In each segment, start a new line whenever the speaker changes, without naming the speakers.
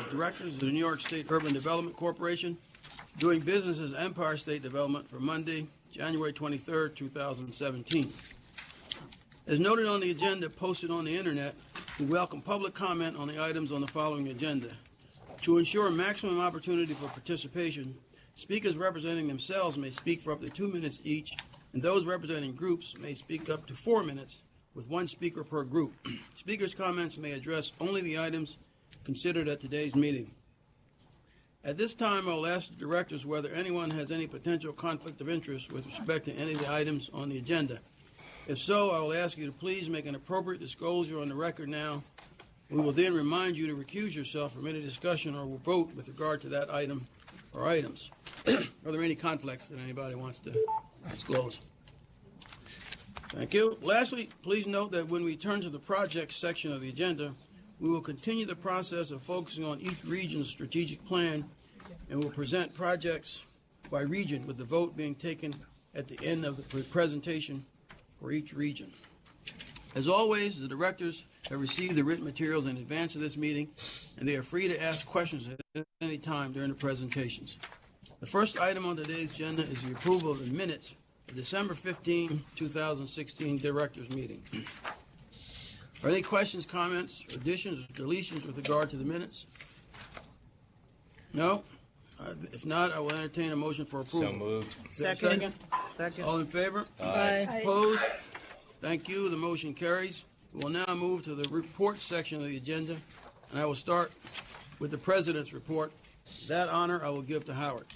of Directors of the New York State Urban Development Corporation, doing business as Empire State Development for Monday, January 23rd, 2017. As noted on the agenda posted on the Internet, we welcome public comment on the items on the following agenda. To ensure maximum opportunity for participation, speakers representing themselves may speak for up to 2 minutes each, and those representing groups may speak up to 4 minutes, with one speaker per group. Speakers' comments may address only the items considered at today's meeting. At this time, I will ask the directors whether anyone has any potential conflict of interest with respect to any of the items on the agenda. If so, I will ask you to please make an appropriate disclosure on the record now. We will then remind you to recuse yourself from any discussion or vote with regard to that item or items. Are there any conflicts that anybody wants to disclose? Thank you. Lastly, please note that when we turn to the projects section of the agenda, we will continue the process of focusing on each region's strategic plan and will present projects by region, with the vote being taken at the end of the presentation for each region. As always, the directors have received the written materials in advance of this meeting, and they are free to ask questions at any time during the presentations. The first item on today's agenda is the approval of the minutes of December 15, 2016 directors meeting. Are there any questions, comments, additions, or deletions with regard to the minutes? No? If not, I will entertain a motion for approval.
So moved.
Second. All in favor?
Aye.
Opposed? Thank you. The motion carries. We will now move to the report section of the agenda, and I will start with the President's report. That honor I will give to Howard.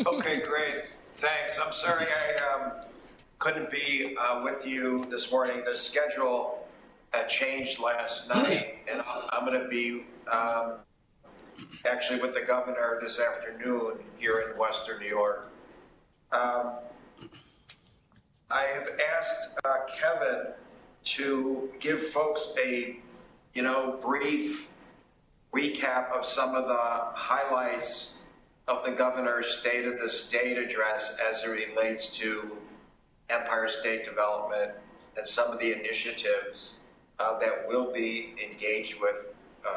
Okay, great. Thanks. I'm sorry I couldn't be with you this morning. The schedule changed last night, and I'm going to be actually with the governor this afternoon here in Western New York. I have asked Kevin to give folks a, brief recap of some of the highlights of the governor's State of the State address as it relates to Empire State Development and some of the initiatives that we'll be engaged with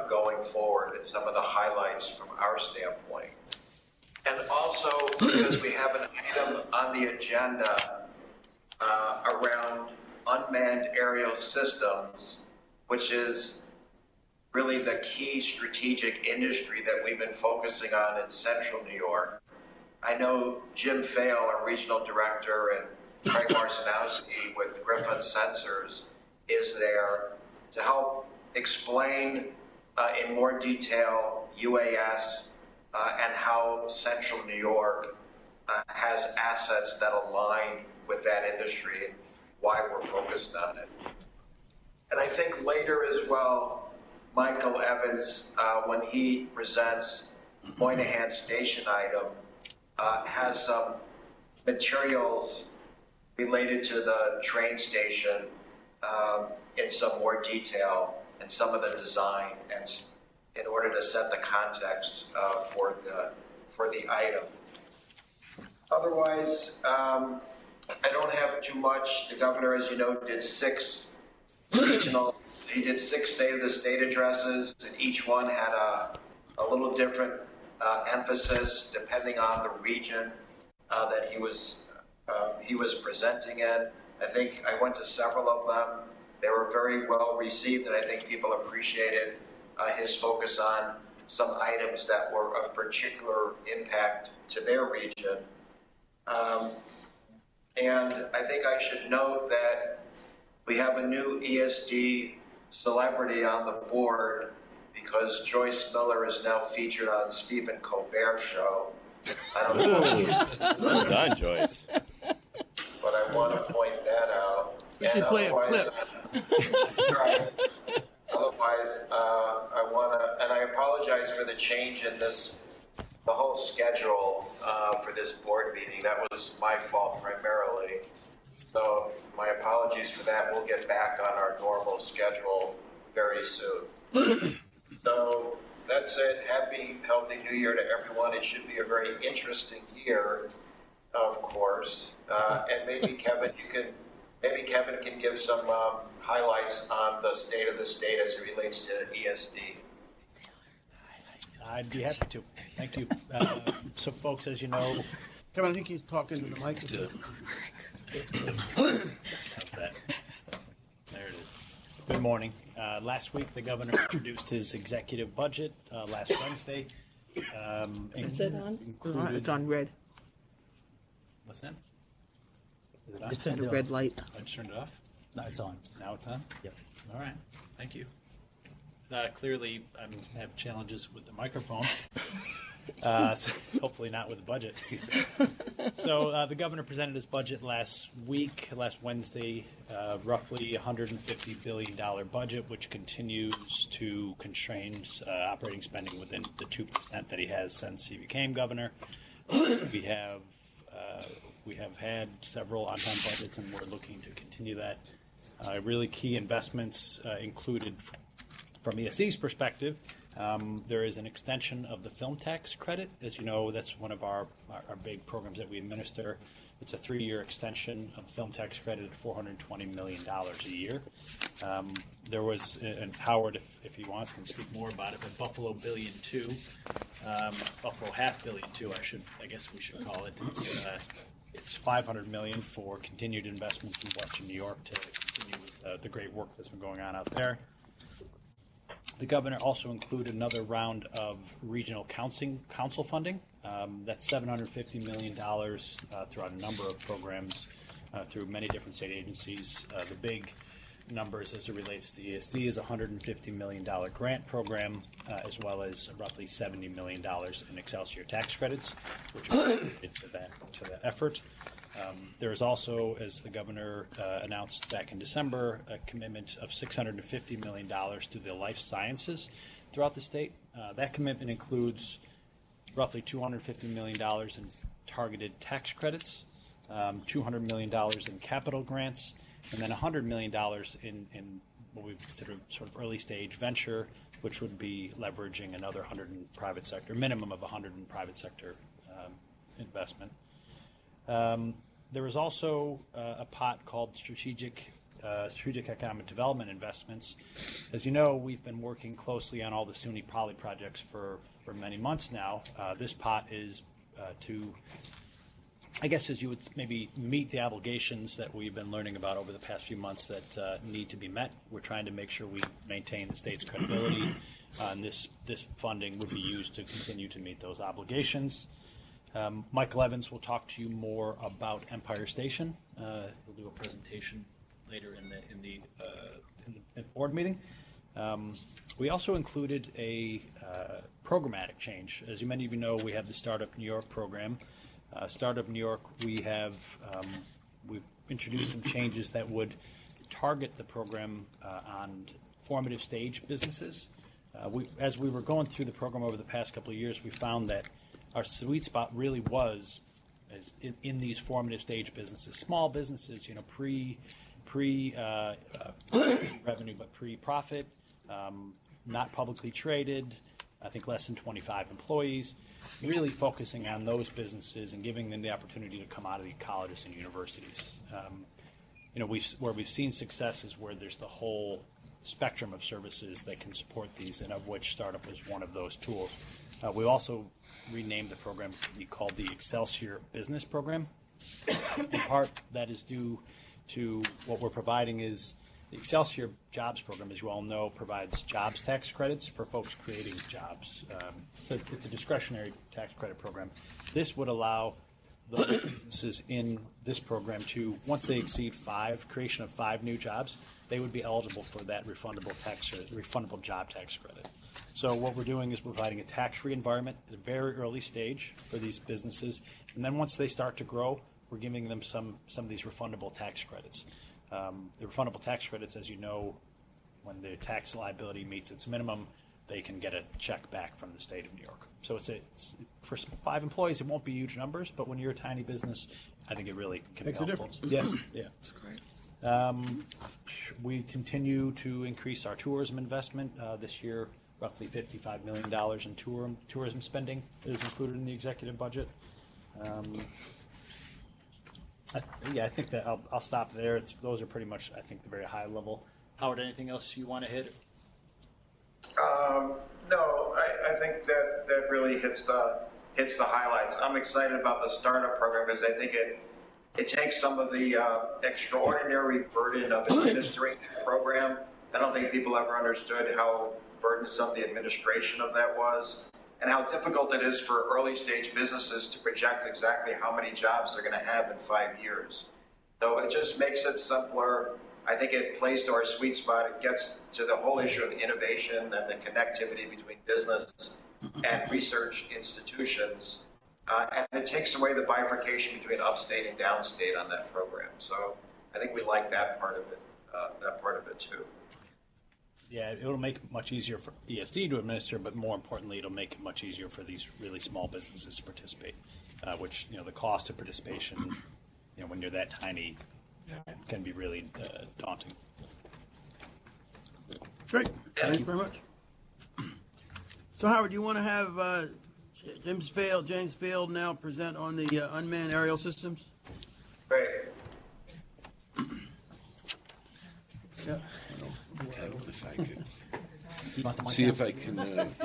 going forward, and some of the highlights from our standpoint. And also, because we have an item on the agenda around unmanned aerial systems, which is really the key strategic industry that we've been focusing on in Central New York. I know Jim Fail, our regional director, and Craig Marcinowski with Griffin Sensors is there to help explain in more detail UAS and how Central New York has assets that align with that industry and why we're focused on it. And I think later as well, Michael Evans, when he presents Moynihan Station item, has some materials related to the train station in some more detail and some of the design, and in order to set the context for the item. Otherwise, I don't have too much. The governor, as you know, did six State of the State addresses, and each one had a little different emphasis depending on the region that he was presenting in. I think I went to several of them. They were very well received, and I think people appreciated his focus on some items that were of particular impact to their region. And I think I should note that we have a new ESD celebrity on the board, because Joyce Miller is now featured on Stephen Colbert's show. I don't know.
Well done, Joyce.
But I want to point that out.
We should play a clip.
Right. Otherwise, I want to, and I apologize for the change in the whole schedule for this board meeting. That was my fault primarily. So my apologies for that. We'll get back on our normal schedule very soon. So that's it. Happy, healthy New Year to everyone. It should be a very interesting year, of course. And maybe Kevin can give some highlights on the State of the State as it relates to ESD.
I'd be happy to. Thank you. So, folks, as you know,
Kevin, I think he's talking to the mic.
stop that. There it is. Good morning. Last week, the governor introduced his executive budget last Wednesday.
Is it on? It's on red.
What's that? Is it on?
Just had a red light.
I just turned it off.
No, it's on.
Now it's on?
Yep.
All right. Thank you. Clearly, I have challenges with the microphone. So hopefully not with the budget. So the governor presented his budget last Wednesday, roughly $150 billion budget, which continues to constrain operating spending within the 2% that he has since he became governor. We have had several on-time budgets, and we're looking to continue that. Really key investments included, from ESD's perspective, there is an extension of the film tax credit. As you know, that's one of our big programs that we administer. It's a 3-year extension of the film tax credit at $420 million a year. There was, and Howard, if he wants, can speak more about it, but Buffalo $1.2 billion, Buffalo $500 million, I guess we should call it. It's $500 million for continued investments in Western New York to continue the great work that's been going on out there. The governor also included another round of regional council funding. That's $750 million throughout a number of programs through many different state agencies. The big numbers as it relates to ESD is a $150 million grant program, as well as roughly $70 million in Excelsior tax credits, which are related to that effort. There is also, as the governor announced back in December, a commitment of $650 million to the life sciences throughout the state. That commitment includes roughly $250 million in targeted tax credits, $200 million in capital grants, and then $100 million in what we consider sort of early stage venture, which would be leveraging another 100 in private sector, minimum of 100 in private sector investment. There was also a pot called strategic economic development investments. As you know, we've been working closely on all the SUNY Poly projects for many months now. This pot is to, I guess, as you would maybe meet the obligations that we've been learning about over the past few months that need to be met. We're trying to make sure we maintain the state's credibility, and this funding would be used to continue to meet those obligations. Michael Evans will talk to you more about Empire Station. He'll do a presentation later in the board meeting. We also included a programmatic change. As many of you know, we have the Startup New York program. Startup New York, we've introduced some changes that would target the program on formative stage businesses. As we were going through the program over the past couple of years, we found that our sweet spot really was in these formative stage businesses, small businesses, pre revenue but pre-profit, not publicly traded. I think less than 25 employees. Really focusing on those businesses and giving them the opportunity to come out of the colleges and universities. Where we've seen success is where there's the whole spectrum of services that can support these, and of which startup is one of those tools. We also renamed the program to be called the Excelsior Business Program. In part, that is due to what we're providing is the Excelsior Jobs Program, as you all know, provides jobs tax credits for folks creating jobs. So it's a discretionary tax credit program. This would allow those businesses in this program to, once they exceed creation of 5 new jobs, they would be eligible for that refundable job tax credit. So what we're doing is providing a tax-free environment at a very early stage for these businesses, and then once they start to grow, we're giving them some of these refundable tax credits. The refundable tax credits, as you know, when the tax liability meets its minimum, they can get a check back from the state of New York. So it's for 5 employees, it won't be huge numbers, but when you're a tiny business, I think it really can
Makes
be
a
helpful.
difference.
Yeah.
That's great.
We continue to increase our tourism investment this year. Roughly $55 million in tourism spending is included in the executive budget. I think that I'll stop there. Those are pretty much, I think, the very high level. Howard, anything else you want to hit?
No, I think that really hits the highlights. I'm excited about the startup program because I think it takes some of the extraordinary burden of administering the program. I don't think people ever understood how burdensome the administration of that was, and how difficult it is for early stage businesses to project exactly how many jobs they're going to have in 5 years. So it just makes it simpler. I think it plays to our sweet spot. It gets to the whole issue of innovation and the connectivity between business and research institutions. And it takes away the bifurcation between upstate and downstate on that program. So I think we like that part of it too.
Yeah, it'll make it much easier for ESD to administer, but more importantly, it'll make it much easier for these really small businesses to participate, which, the cost of participation, when you're that tiny, can be really daunting.
Great. Thanks very much. So, Howard, you want to have James Field now present on the unmanned aerial systems?
Great.
Yeah.
If I could see if I can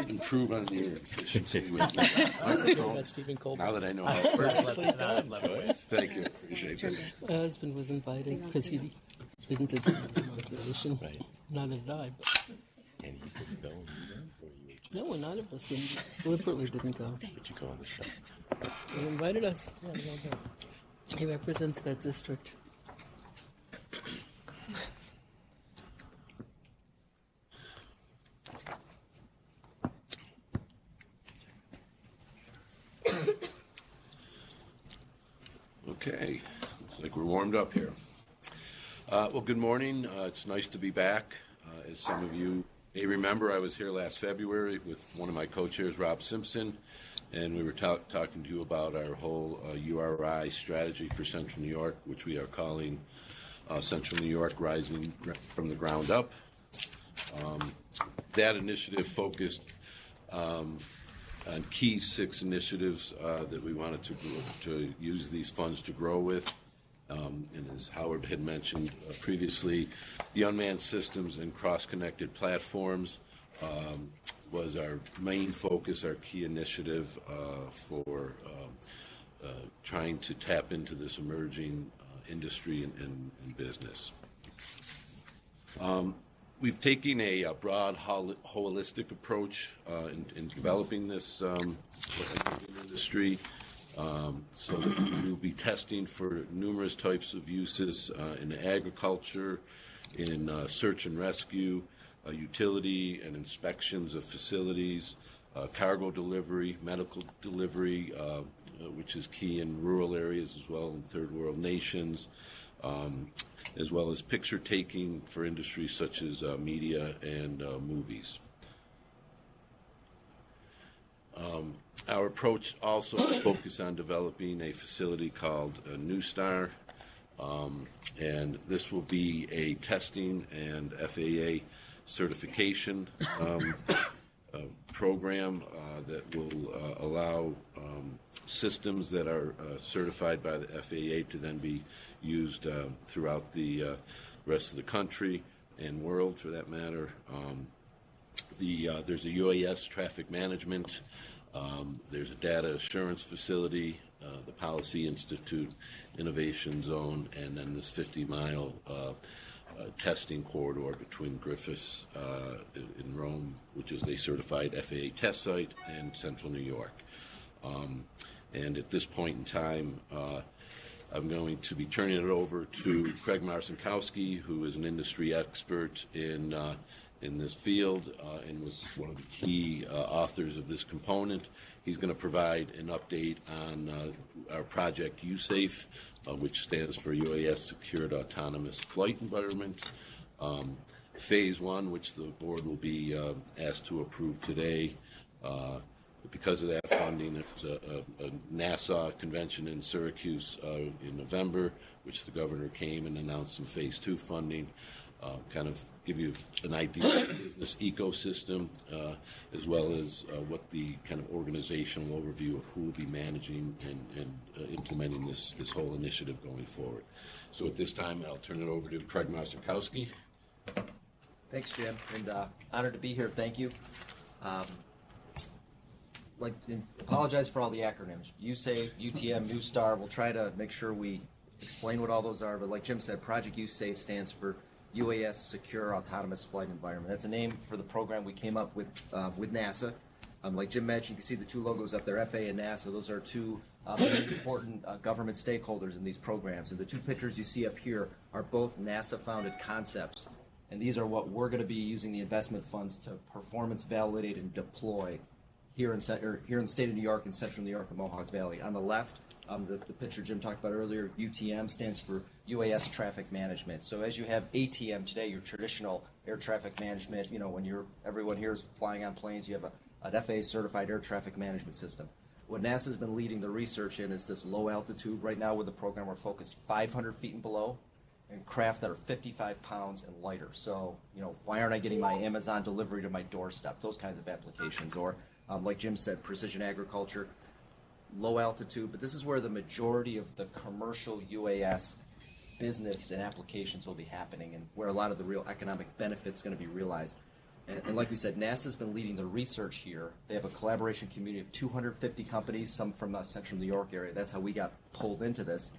improve on your efficiency with the microphone. Now that I know how it works. Thank you. Appreciate it.
My husband was invited because he didn't attend the inauguration.
Right.
Neither did I.
And he couldn't go either, or you
No, none of us deliberately didn't go.
would you go on the show?
They invited us. He represents that district.
Okay, looks like we're warmed up here. Well, good morning. It's nice to be back. As some of you may remember, I was here last February with one of my co-chairs, Rob Simpson, and we were talking to you about our whole URI strategy for Central New York, which we are calling Central New York Rising from the Ground Up. That initiative focused on key 6 initiatives that we wanted to use these funds to grow with. And as Howard had mentioned previously, the unmanned systems and cross-connected platforms was our main focus, our key initiative for trying to tap into this emerging industry and business. We've taken a broad, holistic approach in developing this industry. So we'll be testing for numerous types of uses in agriculture, in search and rescue, utility and inspections of facilities, cargo delivery, medical delivery, which is key in rural areas as well in third world nations, as well as picture taking for industries such as media and movies. Our approach also focuses on developing a facility called New Star, and this will be a testing and FAA certification program that will allow systems that are certified by the FAA to then be used throughout the rest of the country and world, for that matter. There's a UAS traffic management. There's a data assurance facility, the Policy Institute Innovation Zone, and then this 50-mile testing corridor between Griffiths in Rome, which is a certified FAA test site, and Central New York. And at this point in time, I'm going to be turning it over to Craig Marcinkowski, who is an industry expert in this field and was one of the key authors of this component. He's going to provide an update on our project USAFE, which stands for UAS Secured Autonomous Flight Environment. Phase 1, which the board will be asked to approve today. Because of that funding, there's a NASA convention in Syracuse in November, which the governor came and announced some Phase 2 funding. Kind of give you an idea of the business ecosystem, as well as what the kind of organizational overview of who will be managing and implementing this whole initiative going forward. So at this time, I'll turn it over to Craig Marcinkowski.
Thanks, Jim, and honored to be here. Thank you. apologize for all the acronyms. USAFE, UTM, New Star. We'll try to make sure we explain what all those are. But like Jim said, Project USAFE stands for UAS Secure Autonomous Flight Environment. That's a name for the program we came up with NASA. Like Jim mentioned, you can see the two logos up there, FAA and NASA. Those are two very important government stakeholders in these programs. And the two pictures you see up here are both NASA-founded concepts. And these are what we're going to be using the investment funds to performance validate and deploy here in the state of New York, in central New York and Mohawk Valley. On the left, the picture Jim talked about earlier, UTM stands for UAS Traffic Management. So as you have ATM today, your traditional air traffic management, when everyone here is flying on planes, you have an FAA certified air traffic management system. What NASA's been leading the research in is this low altitude. Right now with the program, we're focused 500 feet and below, and craft that are 55 pounds and lighter. So, why aren't I getting my Amazon delivery to my doorstep? Those kinds of applications. Or, like Jim said, precision agriculture, low altitude. But this is where the majority of the commercial UAS business and applications will be happening, and where a lot of the real economic benefits going to be realized. And like we said, NASA's been leading the research here. They have a collaboration community of 250 companies, some from the central New York area. That's how we got pulled into this.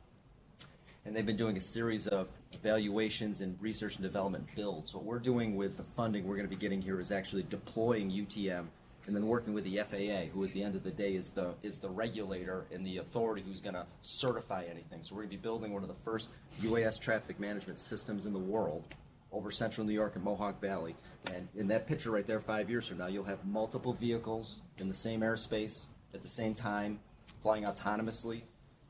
And they've been doing a series of evaluations and research and development builds. What we're doing with the funding we're going to be getting here is actually deploying UTM and then working with the FAA, who at the end of the day is the regulator and the authority who's going to certify anything. So we're going to be building one of the first UAS traffic management systems in the world over central New York and Mohawk Valley. And in that picture right there, 5 years from now, you'll have multiple vehicles in the same airspace at the same time, flying autonomously.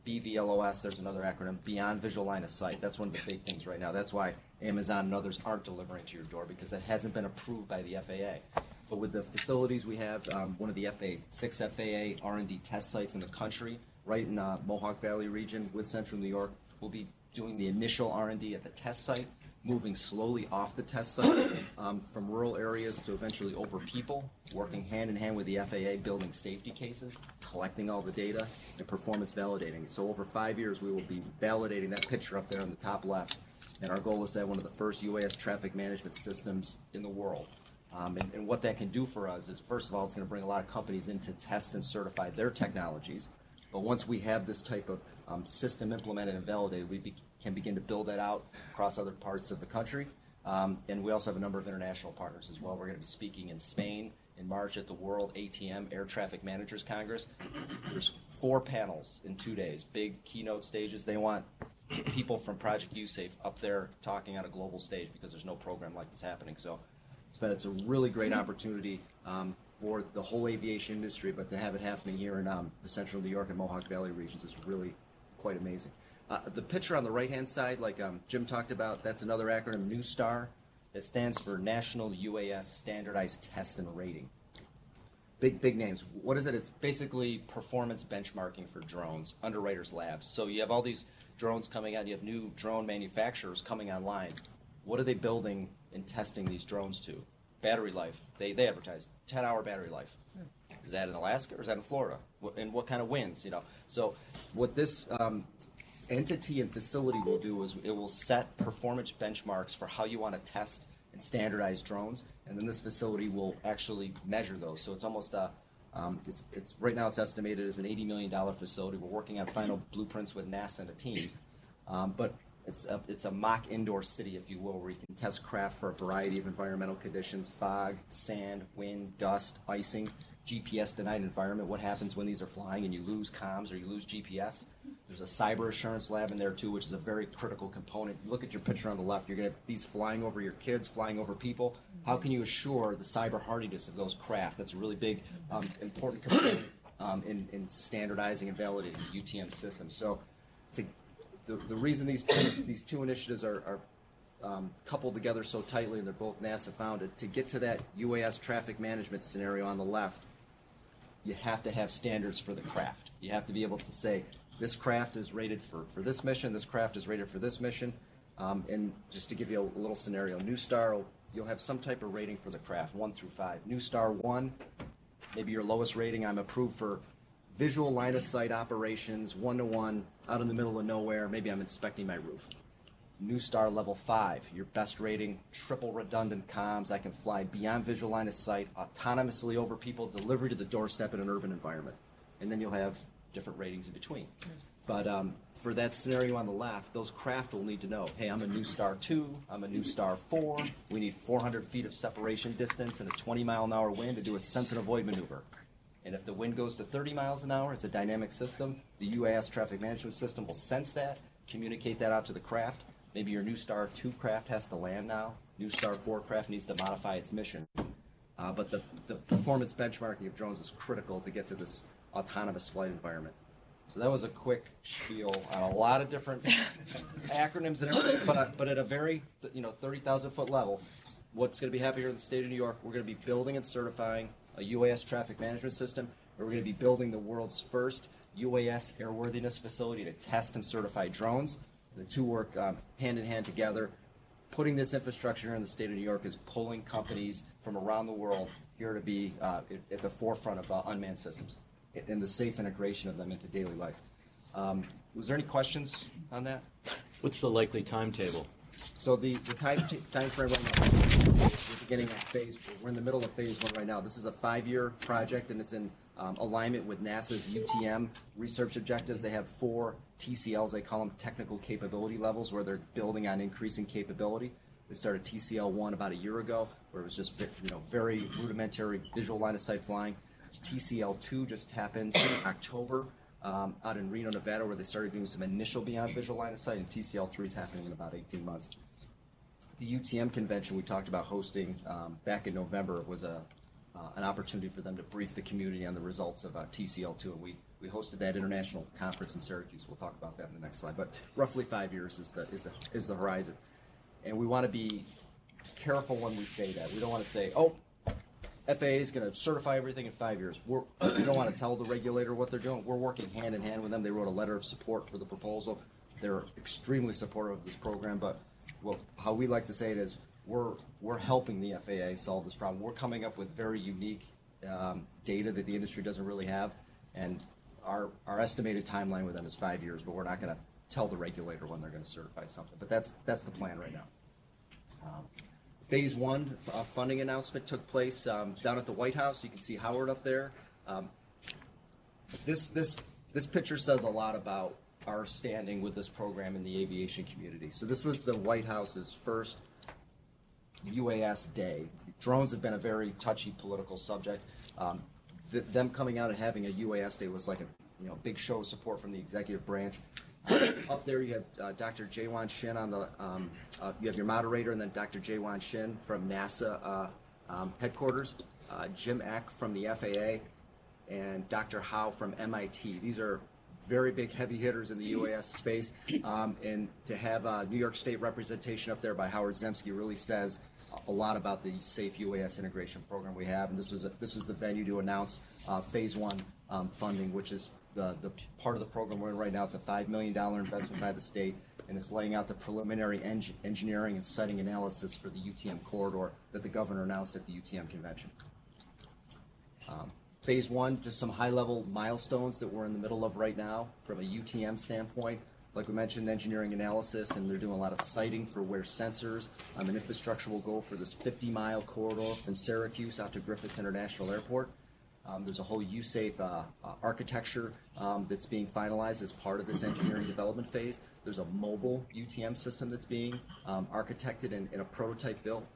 BVLOS, there's another acronym, Beyond Visual Line of Sight. That's one of the big things right now. That's why Amazon and others aren't delivering to your door, because it hasn't been approved by the FAA. But with the facilities we have, one of the six FAA R&D test sites in the country, right in Mohawk Valley region with central New York, we'll be doing the initial R&D at the test site, moving slowly off the test site from rural areas to eventually over people, working hand in hand with the FAA, building safety cases, collecting all the data, and performance validating. So over 5 years, we will be validating that picture up there on the top left. And our goal is to have one of the first UAS traffic management systems in the world. And what that can do for us is, first of all, it's going to bring a lot of companies in to test and certify their technologies. But once we have this type of system implemented and validated, we can begin to build that out across other parts of the country. And we also have a number of international partners as well. We're going to be speaking in Spain in March at the World ATM, Air Traffic Managers Congress. There's 4 panels in 2 days, big keynote stages. They want people from Project USAFE up there talking on a global stage because there's no program like this happening. So it's a really great opportunity for the whole aviation industry, but to have it happening here in the central New York and Mohawk Valley regions is really quite amazing. The picture on the right-hand side, like Jim talked about, that's another acronym, New Star. It stands for National UAS Standardized Test and Rating. Big names. What is it? It's basically performance benchmarking for drones, Underwriters Labs. So you have all these drones coming out, you have new drone manufacturers coming online. What are they building and testing these drones to? Battery life. They advertise 10-hour battery life. Is that in Alaska or is that in Florida? And what kind of winds? So what this entity and facility will do is it will set performance benchmarks for how you want to test and standardize drones, and then this facility will actually measure those. So it's almost it's right now it's estimated as an $80 million facility. We're working on final blueprints with NASA and a team, but it's a mock indoor city, if you will, where you can test craft for a variety of environmental conditions: fog, sand, wind, dust, icing, GPS denied environment. What happens when these are flying and you lose comms or you lose GPS? There's a cyber assurance lab in there too, which is a very critical component. Look at your picture on the left. You're going to have these flying over your kids, flying over people. How can you assure the cyber hardiness of those craft? That's a really big, important component in standardizing and validating the UTM system. So the reason these two initiatives are coupled together so tightly, and they're both NASA founded, to get to that UAS traffic management scenario on the left, you have to have standards for the craft. You have to be able to say, this craft is rated for this mission, this craft is rated for this mission. And just to give you a little scenario, New Star, you'll have some type of rating for the craft, 1 through 5. New Star 1, maybe your lowest rating, I'm approved for visual line of sight operations, 1-to-1, out in the middle of nowhere, maybe I'm inspecting my roof. New Star Level 5, your best rating, triple redundant comms. I can fly beyond visual line of sight, autonomously over people, delivery to the doorstep in an urban environment. And then you'll have different ratings in between. But for that scenario on the left, those craft will need to know, hey, I'm a New Star 2, I'm a New Star 4, we need 400 feet of separation distance and a 20-mile-an-hour wind to do a sense and avoid maneuver. And if the wind goes to 30 miles an hour, it's a dynamic system. The UAS traffic management system will sense that, communicate that out to the craft. Maybe your New Star 2 craft has to land now. New Star 4 craft needs to modify its mission. But the performance benchmarking of drones is critical to get to this autonomous flight environment. So that was a quick spiel on a lot of different acronyms and everything, but at a very 30,000 foot level, what's going to be happening here in the state of New York, we're going to be building and certifying a UAS traffic management system. We're going to be building the world's first UAS airworthiness facility to test and certify drones. The two work hand in hand together. Putting this infrastructure here in the state of New York is pulling companies from around the world here to be at the forefront of unmanned systems and the safe integration of them into daily life. Was there any questions on that?
What's the likely timetable?
So the time frame right now, we're beginning of we're in the middle of phase 1 right now. This is a 5-year project, and it's in alignment with NASA's UTM research objectives. They have 4 TCLs, they call them technical capability levels, where they're building on increasing capability. They started TCL 1 about a year ago, where it was just very rudimentary visual line of sight flying. TCL 2 just happened in October out in Reno, Nevada, where they started doing some initial beyond visual line of sight, and TCL 3 is happening in about 18 months. The UTM convention we talked about hosting back in November was an opportunity for them to brief the community on the results of TCL2, and we hosted that international conference in Syracuse. We'll talk about that in the next slide, but roughly 5 years is the horizon. And we want to be careful when we say that. We don't want to say, oh, FAA is going to certify everything in 5 years. We don't want to tell the regulator what they're doing. We're working hand in hand with them. They wrote a letter of support for the proposal. They're extremely supportive of this program, but how we like to say it is we're helping the FAA solve this problem. We're coming up with very unique data that the industry doesn't really have, and our estimated timeline with them is 5 years, but we're not going to tell the regulator when they're going to certify something. But that's the plan right now. Phase 1 funding announcement took place down at the White House. You can see Howard up there. This picture says a lot about our standing with this program in the aviation community. So this was the White House's first UAS day. Drones have been a very touchy political subject. Them coming out and having a UAS day was like a big show of support from the executive branch. Up there you have Dr. Jaewon Shin on the, you have your moderator, and then Dr. Jaewon Shin from NASA headquarters, Jim Eck from the FAA, and Dr. Howe from MIT. These are very big heavy hitters in the UAS space, and to have New York State representation up there by Howard Zemsky really says a lot about the safe UAS integration program we have. And this was the venue to announce phase 1 funding, which is the part of the program we're in right now. It's a $5 million investment by the state, and it's laying out the preliminary engineering and siting analysis for the UTM corridor that the governor announced at the UTM convention. Phase 1, just some high-level milestones that we're in the middle of right now from a UTM standpoint. Like we mentioned, engineering analysis, and they're doing a lot of siting for where sensors and infrastructure will go for this 50-mile corridor from Syracuse out to Griffith International Airport. There's a whole USAFE architecture that's being finalized as part of this engineering development phase. There's a mobile UTM system that's being architected and a prototype built.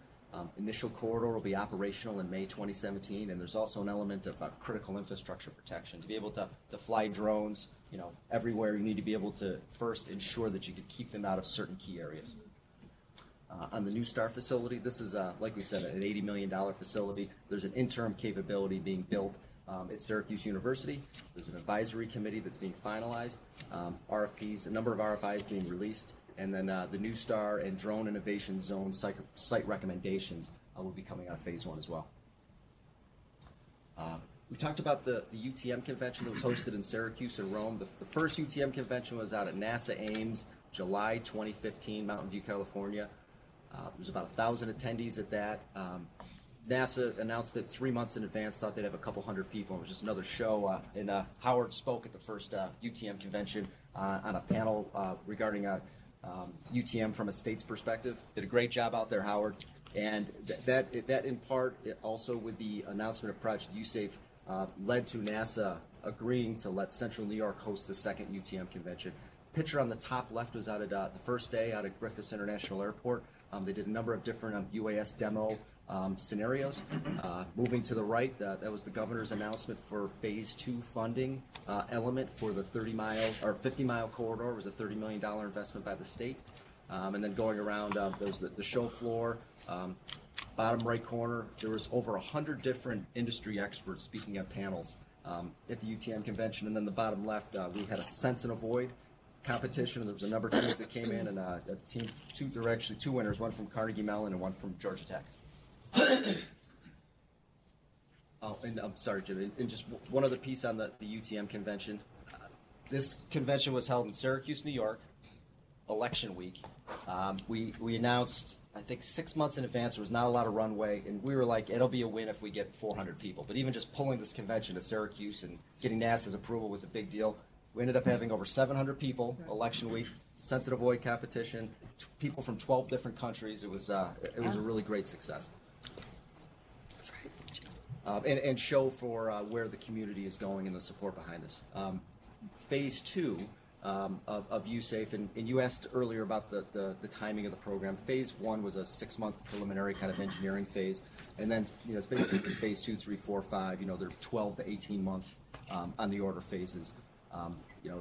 Initial corridor will be operational in May 2017, and there's also an element of critical infrastructure protection. To be able to fly drones, everywhere, you need to be able to first ensure that you can keep them out of certain key areas. On the New Star facility, this is, like we said, an $80 million facility. There's an interim capability being built at Syracuse University. There's an advisory committee that's being finalized, RFPs, a number of RFIs being released, and then the New Star and Drone Innovation Zone site recommendations will be coming out of phase 1 as well. We talked about the UTM convention that was hosted in Syracuse and Rome. The first UTM convention was out at NASA Ames, July 2015, Mountain View, California. There's about 1,000 attendees at that. NASA announced it 3 months in advance, thought they'd have a couple hundred people. It was just another show. And Howard spoke at the first UTM convention on a panel regarding UTM from a state's perspective. Did a great job out there, Howard. And that in part, also with the announcement of Project USAFE, led to NASA agreeing to let Central New York host the second UTM convention. Picture on the top left was out at the first day out at Griffiths International Airport. They did a number of different UAS demo scenarios. Moving to the right, that was the governor's announcement for Phase 2 funding element for the 50-mile corridor. It was a $30 million investment by the state. And then going around, there was the show floor. Bottom right corner, there was over 100 different industry experts speaking at panels at the UTM convention. And then the bottom left, we had a sense and avoid competition. There was a number of teams that came in, and there were actually two winners, one from Carnegie Mellon and one from Georgia Tech. Oh, and I'm sorry, Jim, and just one other piece on the UTM convention. This convention was held in Syracuse, New York, election week. We announced, I think 6 months in advance, there was not a lot of runway, and we were like, it'll be a win if we get 400 people. But even just pulling this convention to Syracuse and getting NASA's approval was a big deal. We ended up having over 700 people election week, sensitive void competition, people from 12 different countries. It was a really great success. And show for where the community is going and the support behind this. Phase 2 of USAFE, and you asked earlier about the timing of the program. Phase 1 was a 6-month preliminary kind of engineering phase, and then it's basically Phase 2, 3, 4, 5. They're 12 to 18 month on the order phases.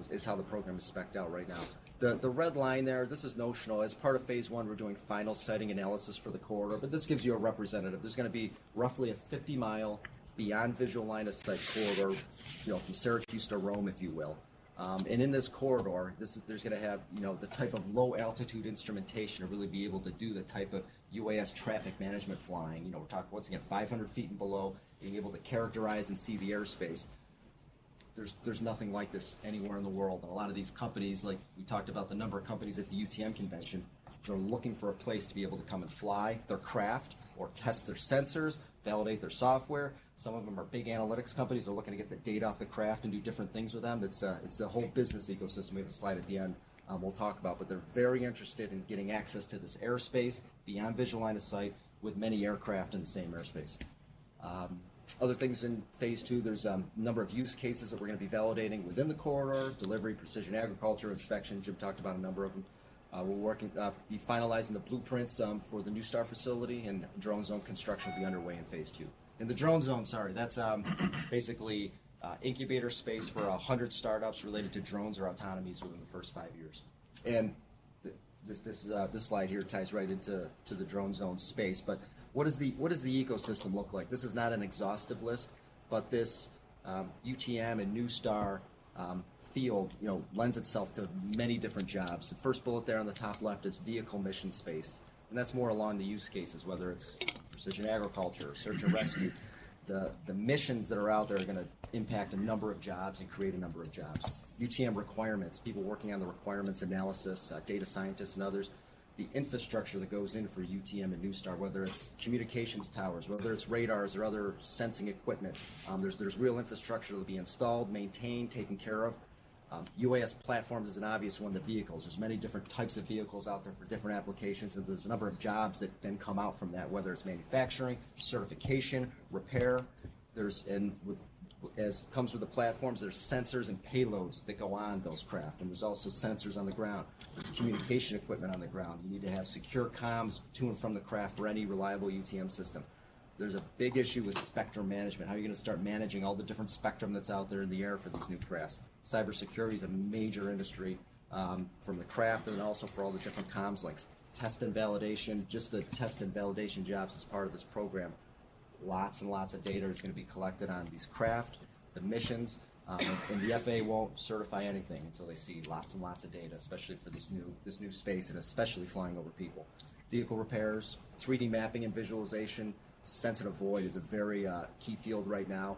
Is how the program is spec'd out right now. The red line there, this is notional. As part of Phase 1, we're doing final siting analysis for the corridor, but this gives you a representative. There's going to be roughly a 50-mile beyond visual line of sight corridor, from Syracuse to Rome, if you will. And in this corridor, there's going to have, the type of low-altitude instrumentation to really be able to do the type of UAS traffic management flying. We're talking, once again, 500 feet and below, being able to characterize and see the airspace. There's nothing like this anywhere in the world. And a lot of these companies, like we talked about the number of companies at the UTM convention, they're looking for a place to be able to come and fly their craft or test their sensors, validate their software. Some of them are big analytics companies. They're looking to get the data off the craft and do different things with them. It's the whole business ecosystem. We have a slide at the end we'll talk about. But they're very interested in getting access to this airspace beyond visual line of sight with many aircraft in the same airspace. Other things in Phase 2, there's a number of use cases that we're going to be validating within the corridor: delivery, precision agriculture, inspection. Jim talked about a number of them. We're be finalizing the blueprints for the New Star facility, and drone zone construction will be underway in Phase 2. In the drone zone, that's basically incubator space for 100 startups related to drones or autonomies within the first 5 years. And this slide here ties right into the drone zone space. But what does the ecosystem look like? This is not an exhaustive list, but this UTM and New Star field, lends itself to many different jobs. The first bullet there on the top left is vehicle mission space, and that's more along the use cases, whether it's precision agriculture, search and rescue. The missions that are out there are going to impact a number of jobs and create a number of jobs. UTM requirements, people working on the requirements analysis, data scientists and others. The infrastructure that goes in for UTM and New Star, whether it's communications towers, whether it's radars or other sensing equipment. There's real infrastructure that will be installed, maintained, taken care of. UAS platforms is an obvious one. The vehicles, there's many different types of vehicles out there for different applications, and there's a number of jobs that then come out from that, whether it's manufacturing, certification, repair. As comes with the platforms, there's sensors and payloads that go on those craft, and there's also sensors on the ground. There's communication equipment on the ground. You need to have secure comms to and from the craft for any reliable UTM system. There's a big issue with spectrum management. How are you going to start managing all the different spectrum that's out there in the air for these new crafts? Cybersecurity is a major industry from the craft and also for all the different comms links. Test and validation, just the test and validation jobs as part of this program. Lots and lots of data is going to be collected on these craft, the missions, and the FAA won't certify anything until they see lots and lots of data, especially for this new space and especially flying over people. Vehicle repairs, 3D mapping and visualization. Sensitive void is a very key field right now,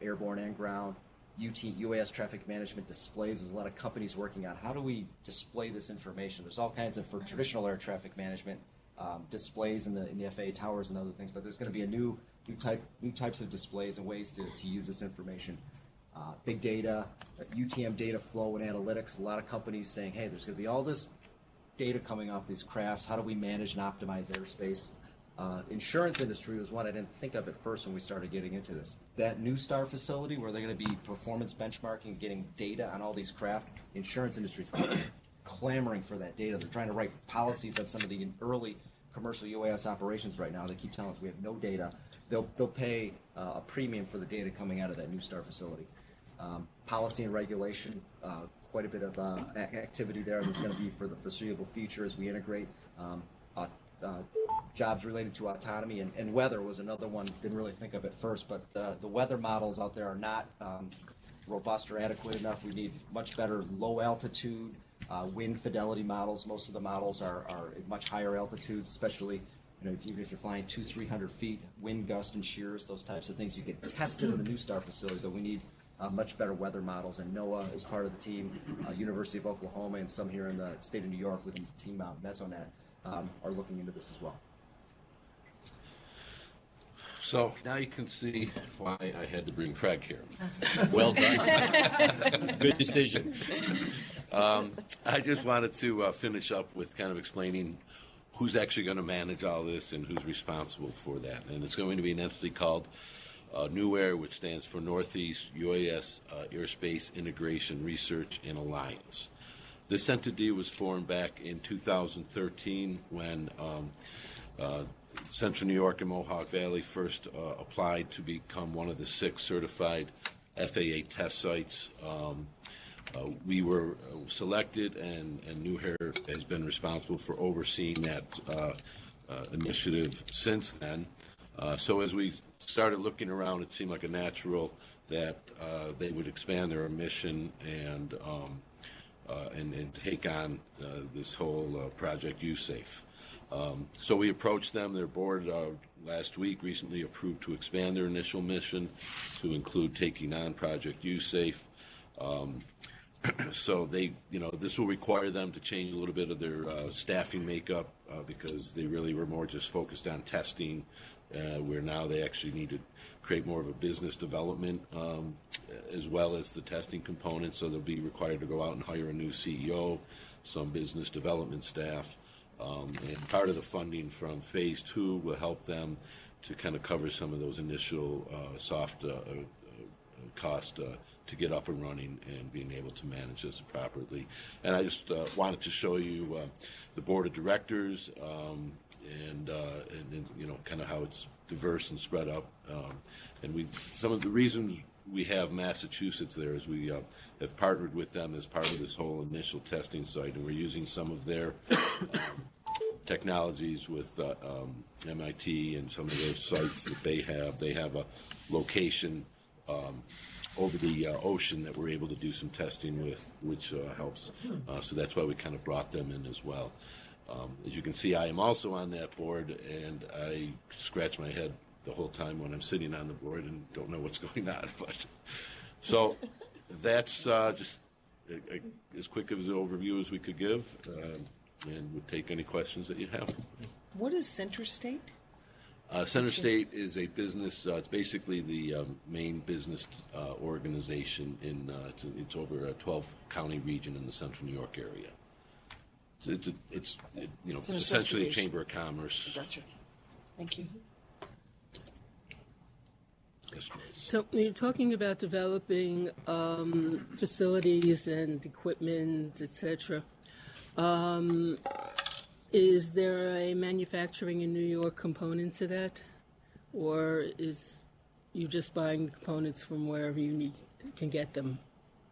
airborne and ground. UAS traffic management displays. There's a lot of companies working on how do we display this information. There's all kinds of, for traditional air traffic management, displays in the FAA towers and other things, but there's going to be a new types of displays and ways to use this information. Big data, UTM data flow and analytics. A lot of companies saying, hey, there's going to be all this data coming off these crafts. How do we manage and optimize airspace? Insurance industry was one I didn't think of at first when we started getting into this. That New Star facility where they're going to be performance benchmarking, getting data on all these craft, the insurance industry is clamoring for that data. They're trying to write policies on some of the early commercial UAS operations right now. They keep telling us we have no data. They'll pay a premium for the data coming out of that New Star facility. Policy and regulation, quite a bit of activity there. There's going to be for the foreseeable future as we integrate jobs related to autonomy, and weather was another one. Didn't really think of it first, but the weather models out there are not robust or adequate enough. We need much better low altitude wind fidelity models. Most of the models are at much higher altitudes, especially even if you're flying 200-300 feet, wind gust and shears, those types of things you get tested in the New Star facility, but we need much better weather models, and NOAA is part of the team, University of Oklahoma, and some here in the state of New York with the team Mesonet are looking into this as well.
So now you can see why I had to bring Craig here. Well done.
Good decision.
I just wanted to finish up with kind of explaining who's actually going to manage all this and who's responsible for that. And it's going to be an entity called NUAIR, which stands for Northeast UAS Airspace Integration Research and Alliance. This entity was formed back in 2013 when Central New York and Mohawk Valley first applied to become one of the 6 certified FAA test sites. We were selected, and NUAIR has been responsible for overseeing that initiative since then. So as we started looking around, it seemed like a natural that they would expand their mission and take on this whole Project USAFE. So we approached them. Their board last week recently approved to expand their initial mission to include taking on Project USAFE. So they, this will require them to change a little bit of their staffing makeup because they really were more just focused on testing, where now they actually need to create more of a business development as well as the testing component. So they'll be required to go out and hire a new CEO, some business development staff. And part of the funding from Phase 2 will help them to kind of cover some of those initial soft cost to get up and running and being able to manage this properly. And I just wanted to show you the board of directors and kind of how it's diverse and spread up. And some of the reasons we have Massachusetts there is we have partnered with them as part of this whole initial testing site, and we're using some of their technologies with MIT and some of those sites that they have. They have a location over the ocean that we're able to do some testing with, which helps. So that's why we kind of brought them in as well. As you can see, I am also on that board, and I scratch my head the whole time when I'm sitting on the board and don't know what's going on. But so that's just as quick of an overview as we could give, and would take any questions that you have.
What is Center State?
Center State is a business. It's basically the main business organization in. It's over a 12-county region in the Central New York area. So it's essentially a chamber of commerce.
Gotcha. Thank you.
Yes,
So you're talking about developing facilities and equipment, etc. Is there a manufacturing in New York component to that, or is you just buying the components from wherever you can get them?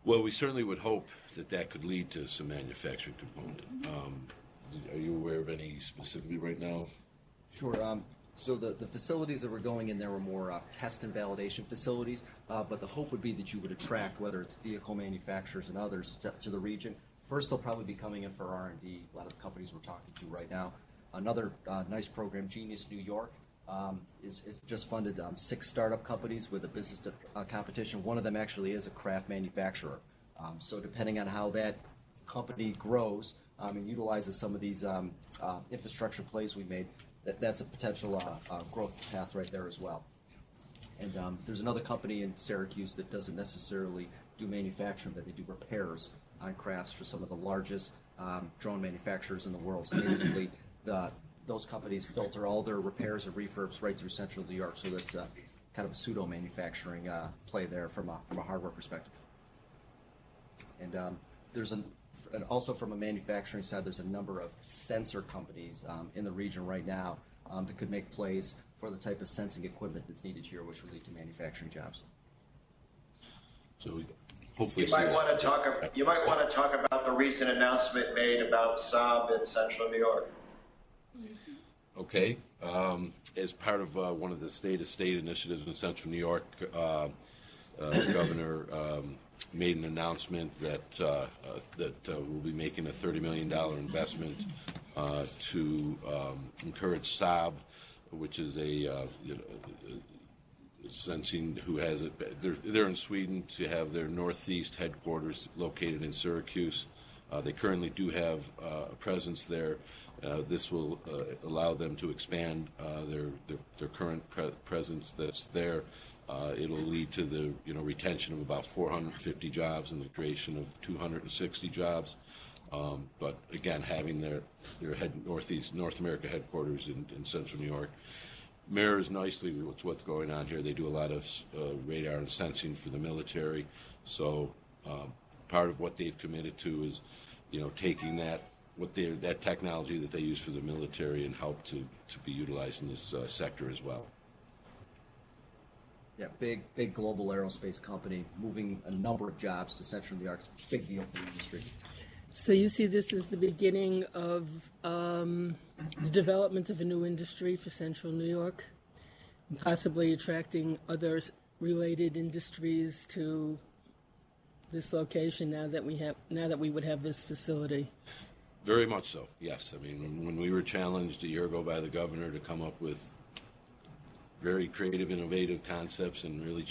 Well, we certainly would hope that could lead to some manufacturing component. Are you aware of any specifically right now?
Sure. So the facilities that were going in there were more test and validation facilities, but the hope would be that you would attract, whether it's vehicle manufacturers and others, to the region. First, they'll probably be coming in for R&D, a lot of the companies we're talking to right now. Another nice program, Genius New York, is just funded 6 startup companies with a business competition. One of them actually is a craft manufacturer. So depending on how that company grows and utilizes some of these infrastructure plays we made, that's a potential growth path right there as well. And there's another company in Syracuse that doesn't necessarily do manufacturing, but they do repairs on crafts for some of the largest drone manufacturers in the world. So basically, those companies filter all their repairs and refurbs right through central New York. So that's kind of a pseudo manufacturing play there from a hardware perspective. And and also from a manufacturing side, there's a number of sensor companies in the region right now that could make plays for the type of sensing equipment that's needed here, which would lead to manufacturing jobs.
So we hopefully
You might want to talk about the recent announcement made about Saab in Central New York.
Okay. As part of one of the state-of-state initiatives in Central New York, the governor made an announcement that we'll be making a $30 million investment to encourage Saab, which is a sensing who has it. They're in Sweden to have their northeast headquarters located in Syracuse. They currently do have a presence there. This will allow them to expand their current presence that's there. It'll lead to the retention of about 450 jobs and the creation of 260 jobs. But again, having their North America headquarters in Central New York mirrors nicely with what's going on here. They do a lot of radar and sensing for the military. So part of what they've committed to is, taking that technology that they use for the military and help to be utilized in this sector as well.
Yeah, big global aerospace company moving a number of jobs to Central New York. It's a big deal for the industry.
So you see this as the beginning of the development of a new industry for Central New York, possibly attracting other related industries to this location now that we would have this facility.
Very much so, yes. I mean, when we were challenged a year ago by the governor to come up with very creative, innovative concepts and really,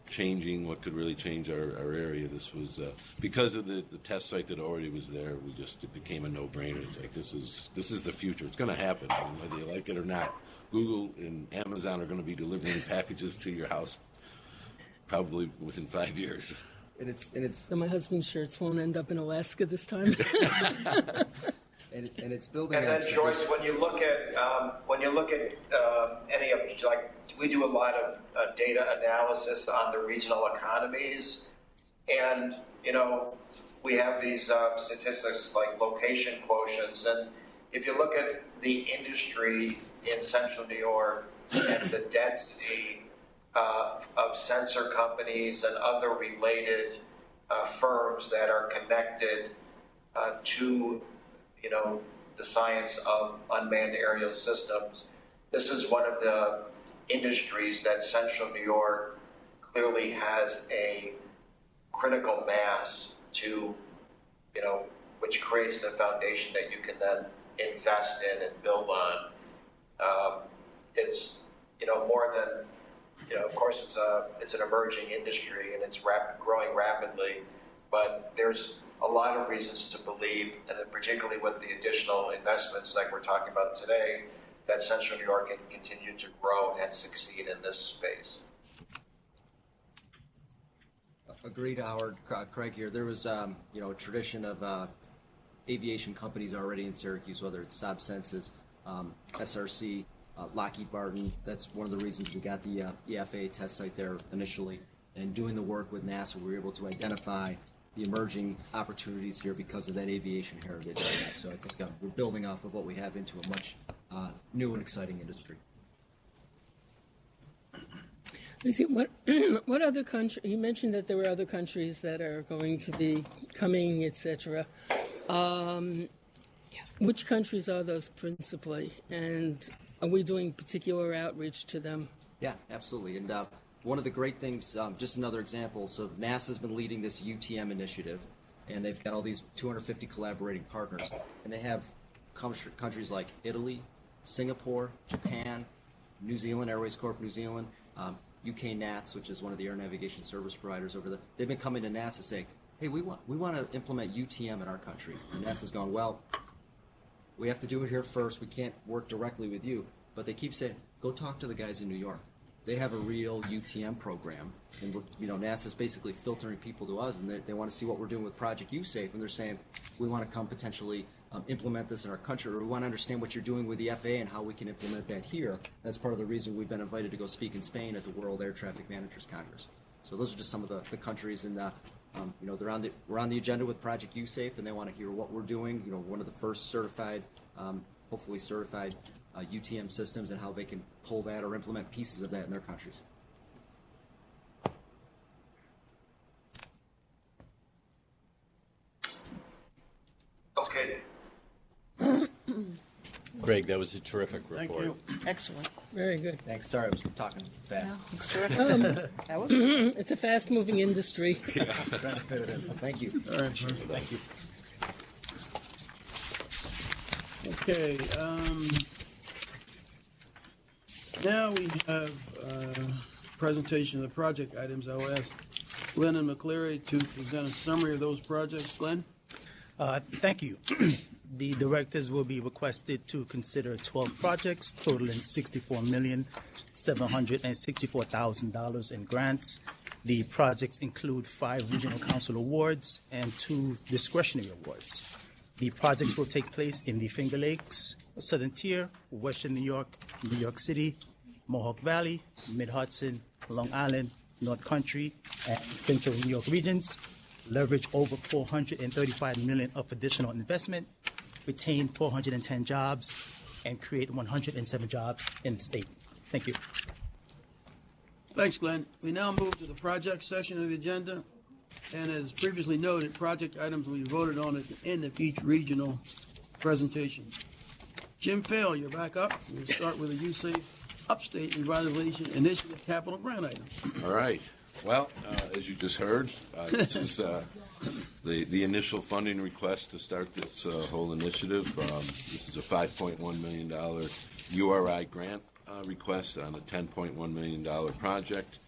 changing what could really change our area, this was because of the test site that already was there. It became a no-brainer. It's like this is the future. It's going to happen, whether you like it or not. Google and Amazon are going to be delivering packages to your house probably within 5 years.
And it's
So my husband's shirts won't end up in Alaska this time.
and it's building.
And then,
on
Joyce, when you look at any of, like, we do a lot of data analysis on the regional economies, and we have these statistics like location quotients, and if you look at the industry in Central New York and the density of sensor companies and other related firms that are connected to the science of unmanned aerial systems, this is one of the industries that Central New York clearly has a critical mass to, which creates the foundation that you can then invest in and build on. It's, more than, of course it's an emerging industry and it's growing rapidly, but there's a lot of reasons to believe, and particularly with the additional investments like we're talking about today, that Central New York can continue to grow and succeed in this space.
Agreed, Howard. Craig here. There was, a tradition of aviation companies already in Syracuse, whether it's Saab Senses, SRC, Lockheed Martin. That's one of the reasons we got the EFA test site there initially. And doing the work with NASA, we were able to identify the emerging opportunities here because of that aviation heritage. So I think we're building off of what we have into a much new and exciting industry.
What other country? You mentioned that there were other countries that are going to be coming, etc. Which countries are those principally, and are we doing particular outreach to them?
Yeah, absolutely. And one of the great things, just another example, so NASA's been leading this UTM initiative, and they've got all these 250 collaborating partners, and they have countries like Italy, Singapore, Japan, New Zealand, Airways Corp New Zealand, UK NATS, which is one of the air navigation service providers over there. They've been coming to NASA saying, hey, we want to implement UTM in our country. And NASA's gone, well, we have to do it here first. We can't work directly with you. But they keep saying, go talk to the guys in New York. they have a real UTM program, and NASA's basically filtering people to us, and they want to see what we're doing with Project USAFE, and they're saying we want to come potentially implement this in our country, or we want to understand what you're doing with the FAA and how we can implement that here. That's part of the reason we've been invited to go speak in Spain at the World Air Traffic Managers Congress. So those are just some of the countries, and we're on the agenda with Project USAFE, and they want to hear what we're doing. One of the first certified, hopefully certified UTM systems, and how they can pull that or implement pieces of that in their countries.
Okay.
Greg, that was a terrific
Thank
report.
you.
Excellent.
Very good.
Thanks. Sorry, I was talking fast.
It's terrific. That was
It's a fast-moving industry.
Trying to fit it in, so thank you.
All right, perfect.
Thank you.
Okay, now we have presentation of the project items. I will ask Glenn and McCleary to present a summary of those projects. Glenn?
Thank you. The directors will be requested to consider 12 projects totaling $64,764,000 in grants. The projects include 5 regional council awards and 2 discretionary awards. The projects will take place in the Finger Lakes, Southern Tier, Western New York City, Mohawk Valley, Mid-Hudson, Long Island, North Country, and Central New York regions. Leverage over $435 million of additional investment, retain 410 jobs, and create 107 jobs in the state. Thank you.
Thanks, Glenn. We now move to the project section of the agenda. And as previously noted, project items will be voted on at the end of each regional presentation. Jim Fail, you're back up. We'll start with a USAFE Upstate Revitalization Initiative capital grant item.
All right. Well, as you just heard, this is the initial funding request to start this whole initiative. This is a $5.1 million URI grant request on a $10.1 million project.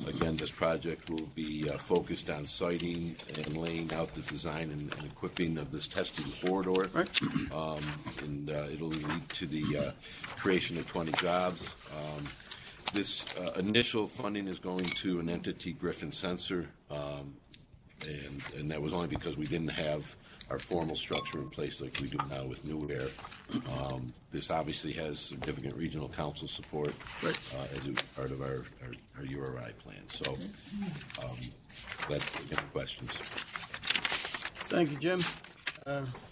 Again, this project will be focused on siting and laying out the design and equipping of this testing corridor.
Right.
And it'll lead to the creation of 20 jobs. This initial funding is going to an entity, Griffin Sensor, and that was only because we didn't have our formal structure in place like we do now with New Air. This obviously has significant regional council support as part of our URI plan. So, any questions?
Thank you, Jim.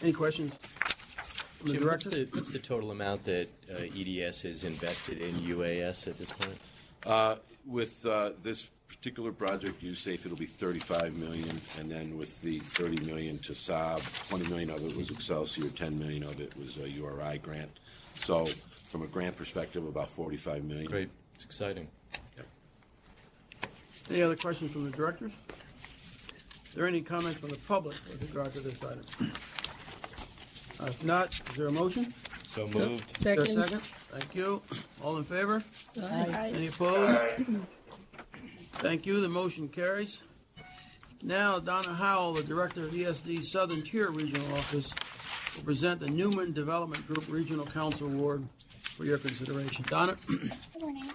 Any questions from the
Jim,
director?
what's the total amount that EDS has invested in UAS at this point?
With this particular project, USAFE, it'll be $35 million, and then with the $30 million to Saab, $20 million of it was Excelsior, $10 million of it was a URI grant. So, from a grant perspective, about $45 million.
Great, it's exciting.
Yep.
Any other questions from the directors? Is there any comments from the public with regard to this item? If not, is there a motion?
So moved.
Is there a
Second.
second? Thank you. All in favor?
Aye.
Any opposed? Thank you. The motion carries. Now, Donna Howell, the Director of ESD Southern Tier Regional Office, will present the Newman Development Group Regional Council Award for your consideration. Donna?
Good morning.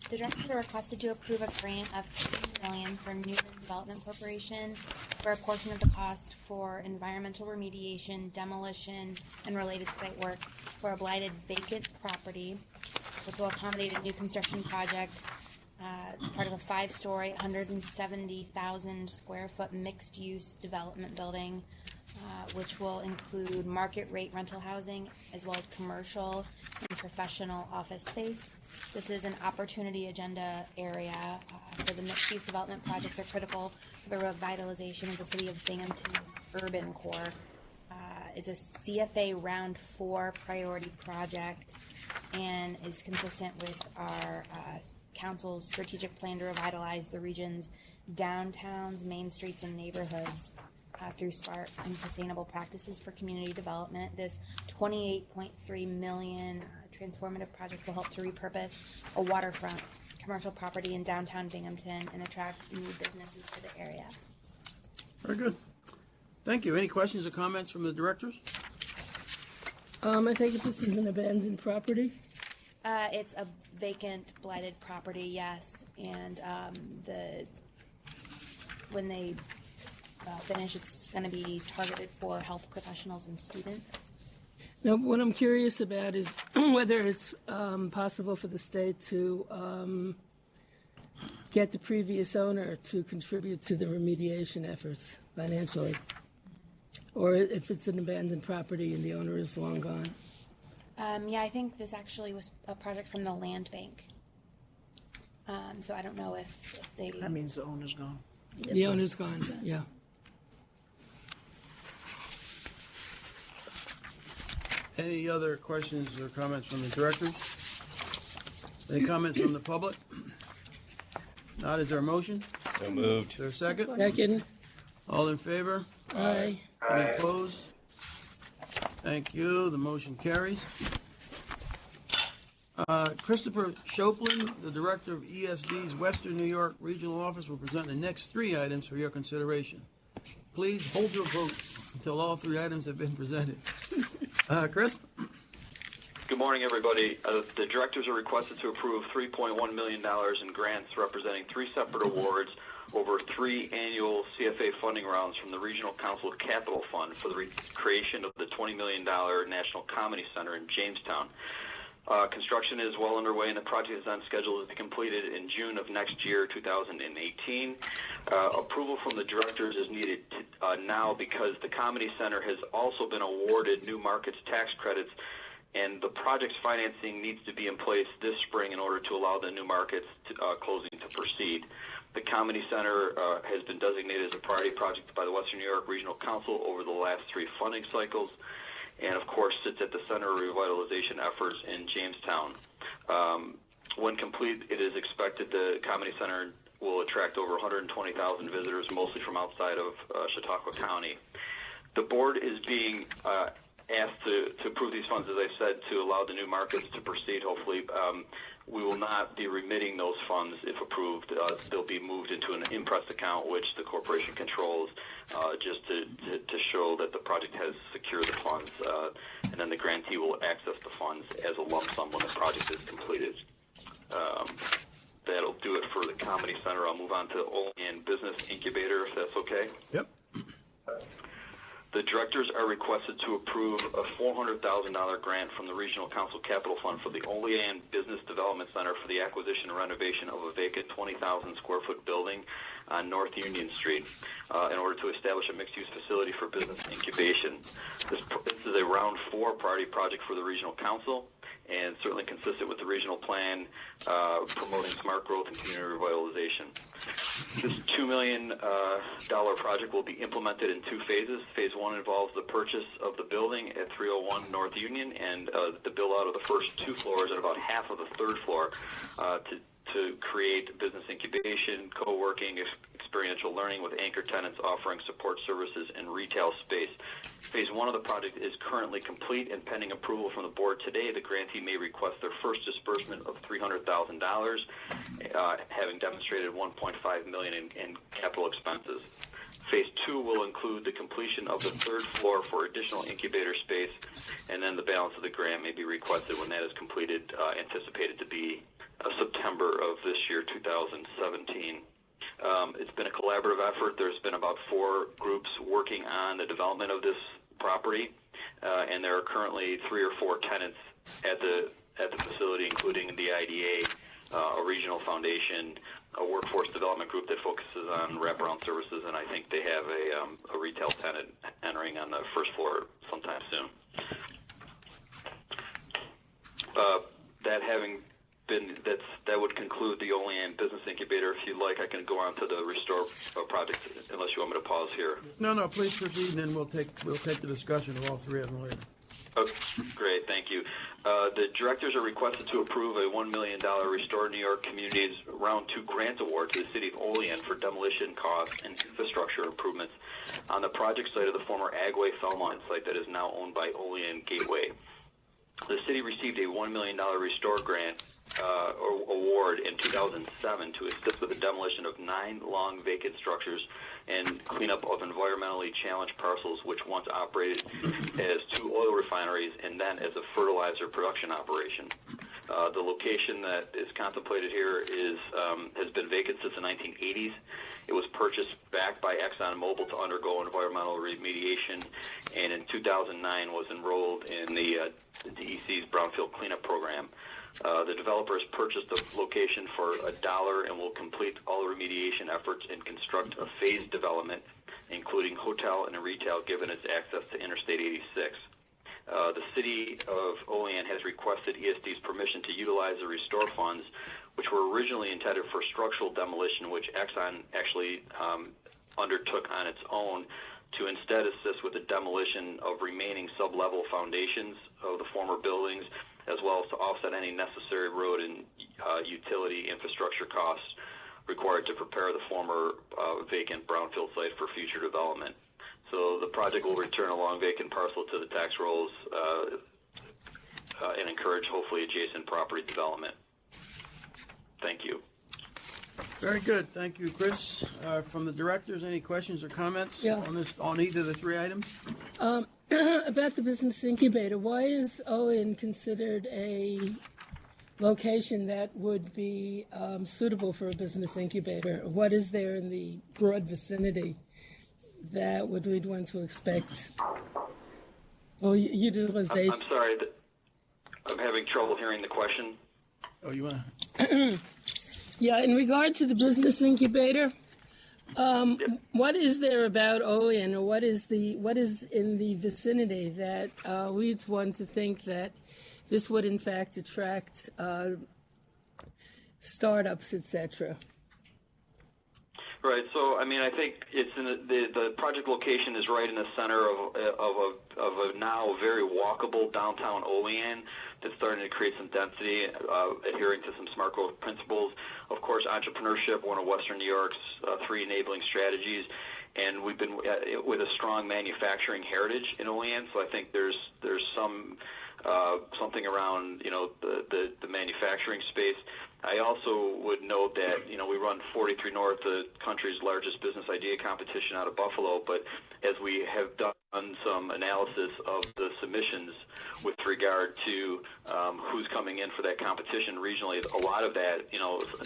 The directors are requested to approve a grant of $15 million from Newman Development Corporation for a portion of the cost for environmental remediation, demolition, and related site work for a blighted vacant property, which will accommodate a new construction project, part of a 5-story, 170,000 square foot mixed-use development building, which will include market rate rental housing as well as commercial and professional office space. This is an opportunity agenda area, so the mixed-use development projects are critical for the revitalization of the city of Binghamton urban core. It's a CFA Round 4 priority project and is consistent with our Council's strategic plan to revitalize the region's downtowns, main streets, and neighborhoods through smart and sustainable practices for community development. This $28.3 million transformative project will help to repurpose a waterfront commercial property in downtown Binghamton and attract new businesses to the area.
Very good. Thank you. Any questions or comments from the directors?
I think this is an abandoned property.
It's a vacant, blighted property, yes, and when they finish, it's going to be targeted for health professionals and students.
Now, what I'm curious about is whether it's possible for the state to get the previous owner to contribute to the remediation efforts financially, or if it's an abandoned property and the owner is long gone.
Yeah, I think this actually was a project from the land bank. So I don't know if they...
That means the owner's gone.
The owner's gone, yeah.
Any other questions or comments from the directors? Any comments from the public? Not, is there a motion?
So moved.
Is there a second?
Second.
All in favor?
Aye.
Any opposed? Thank you. The motion carries. Christopher Shopling, the director of ESD's Western New York Regional Office, will present the next 3 items for your consideration. Please hold your vote until all 3 items have been presented. Chris?
Good morning, everybody. The directors are requested to approve $3.1 million in grants representing 3 separate awards over 3 annual CFA funding rounds from the Regional Council Capital Fund for the creation of the $20 million National Comedy Center in Jamestown. Construction is well underway, and the project is on schedule to be completed in June of next year, 2018. Approval from the directors is needed now because the Comedy Center has also been awarded New Markets tax credits, and the project's financing needs to be in place this spring in order to allow the New Markets closing to proceed. The Comedy Center has been designated as a priority project by the Western New York Regional Council over the last 3 funding cycles, and of course sits at the center of revitalization efforts in Jamestown. When complete, it is expected the Comedy Center will attract over 120,000 visitors, mostly from outside of Chautauqua County. The board is being asked to approve these funds, as I said, to allow the New Markets to proceed, hopefully. We will not be remitting those funds if approved. They'll be moved into an imprest account, which the corporation controls, just to show that the project has secured the funds, and then the grantee will access the funds as a lump sum when the project is completed. That'll do it for the Comedy Center. I'll move on to Olean Business Incubator, if that's okay.
Yep.
The directors are requested to approve a $400,000 grant from the Regional Council Capital Fund for the Olean Business Development Center for the acquisition and renovation of a vacant 20,000 square foot building on North Union Street in order to establish a mixed-use facility for business incubation. This is a round 4 priority project for the Regional Council, and certainly consistent with the regional plan promoting smart growth and community revitalization. This $2 million project will be implemented in 2 phases. Phase 1 involves the purchase of the building at 301 North Union and the build out of the first 2 floors and about half of the 3rd floor to create business incubation, co-working, experiential learning with anchor tenants offering support services and retail space. Phase 1 of the project is currently complete, and pending approval from the board today, the grantee may request their first disbursement of $300,000, having demonstrated $1.5 million in capital expenses. Phase 2 will include the completion of the 3rd floor for additional incubator space, and then the balance of the grant may be requested when that is completed, anticipated to be September of this year, 2017. It's been a collaborative effort. There's been about 4 groups working on the development of this property, and there are currently 3 or 4 tenants at the facility, including the IDA, a regional foundation, a workforce development group that focuses on wraparound services, and I think they have a retail tenant entering on the 1st floor sometime soon. That having been, that would conclude the Olean Business Incubator. If you'd like, I can go on to the Restore project, unless you want me to pause here.
No, please proceed, and then we'll take the discussion of all 3 of them later.
Okay, great, thank you. The directors are requested to approve a $1 million Restore New York Communities Round 2 grant award to the City of Olean for demolition costs and infrastructure improvements on the project site of the former Agway Fellmine site that is now owned by Olean Gateway. The city received a $1 million Restore grant award in 2007 to assist with the demolition of 9 long vacant structures and cleanup of environmentally challenged parcels which once operated as 2 oil refineries and then as a fertilizer production operation. The location that is contemplated here has been vacant since the 1980s. It was purchased back by ExxonMobil to undergo environmental remediation, and in 2009 was enrolled in the DEC's Brownfield Cleanup Program. The developers purchased the location for $1 and will complete all the remediation efforts and construct a phased development, including hotel and retail, given its access to Interstate 86. The City of Olean has requested ESD's permission to utilize the restore funds, which were originally intended for structural demolition, which Exxon actually undertook on its own, to instead assist with the demolition of remaining sub-level foundations of the former buildings, as well as to offset any necessary road and utility infrastructure costs required to prepare the former vacant brownfield site for future development. So the project will return a long vacant parcel to the tax rolls and encourage, hopefully, adjacent property development. Thank you.
Very good. Thank you, Chris. From the directors, any questions or comments on either of the 3 items?
About the business incubator, why is Olean considered a location that would be suitable for a business incubator? What is there in the broad vicinity that would lead one to expect utilization?
I'm sorry, I'm having trouble hearing the question.
Oh, you want to?
Yeah, in regard to the business incubator, what is there about Olean, or what is in the vicinity that leads one to think that this would in fact attract startups, etc.?
Right. So, I mean, I think it's in the project location is right in the center of a now very walkable downtown Olean that's starting to create some density, adhering to some smart growth principles. Of course, entrepreneurship, one of Western New York's 3 enabling strategies, and we've been with a strong manufacturing heritage in Olean. So I think there's some something around the manufacturing space. I also would note that, we run 43 North, the country's largest business idea competition out of Buffalo, but as we have done some analysis of the submissions with regard to who's coming in for that competition regionally, a lot of that,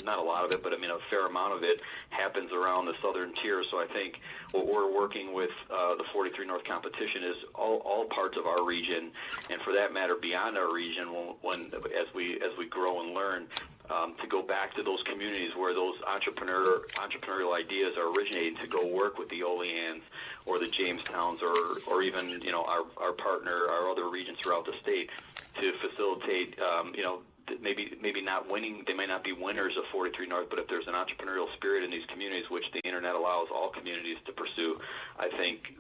not a lot of it, but I mean a fair amount of it happens around the southern tier. So I think what we're working with the 43 North competition is all parts of our region, and for that matter, beyond our region, as we grow and learn, to go back to those communities where those entrepreneurial ideas are originating, to go work with the Oleans or the Jamestowns or even our partner, our other regions throughout the state, to facilitate maybe not winning. They may not be winners of 43 North, but if there's an entrepreneurial spirit in these communities, which the internet allows all communities to pursue, I think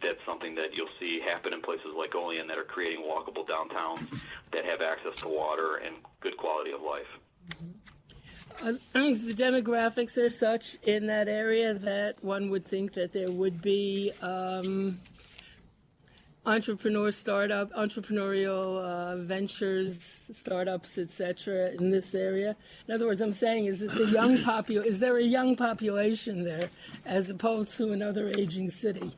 that's something that you'll see happen in places like Olean that are creating walkable downtowns that have access to water and good quality of life.
The demographics are such in that area that one would think that there would be entrepreneurial ventures, startups, etc. in this area. In other words, I'm saying, is there a young population there as opposed to another aging city?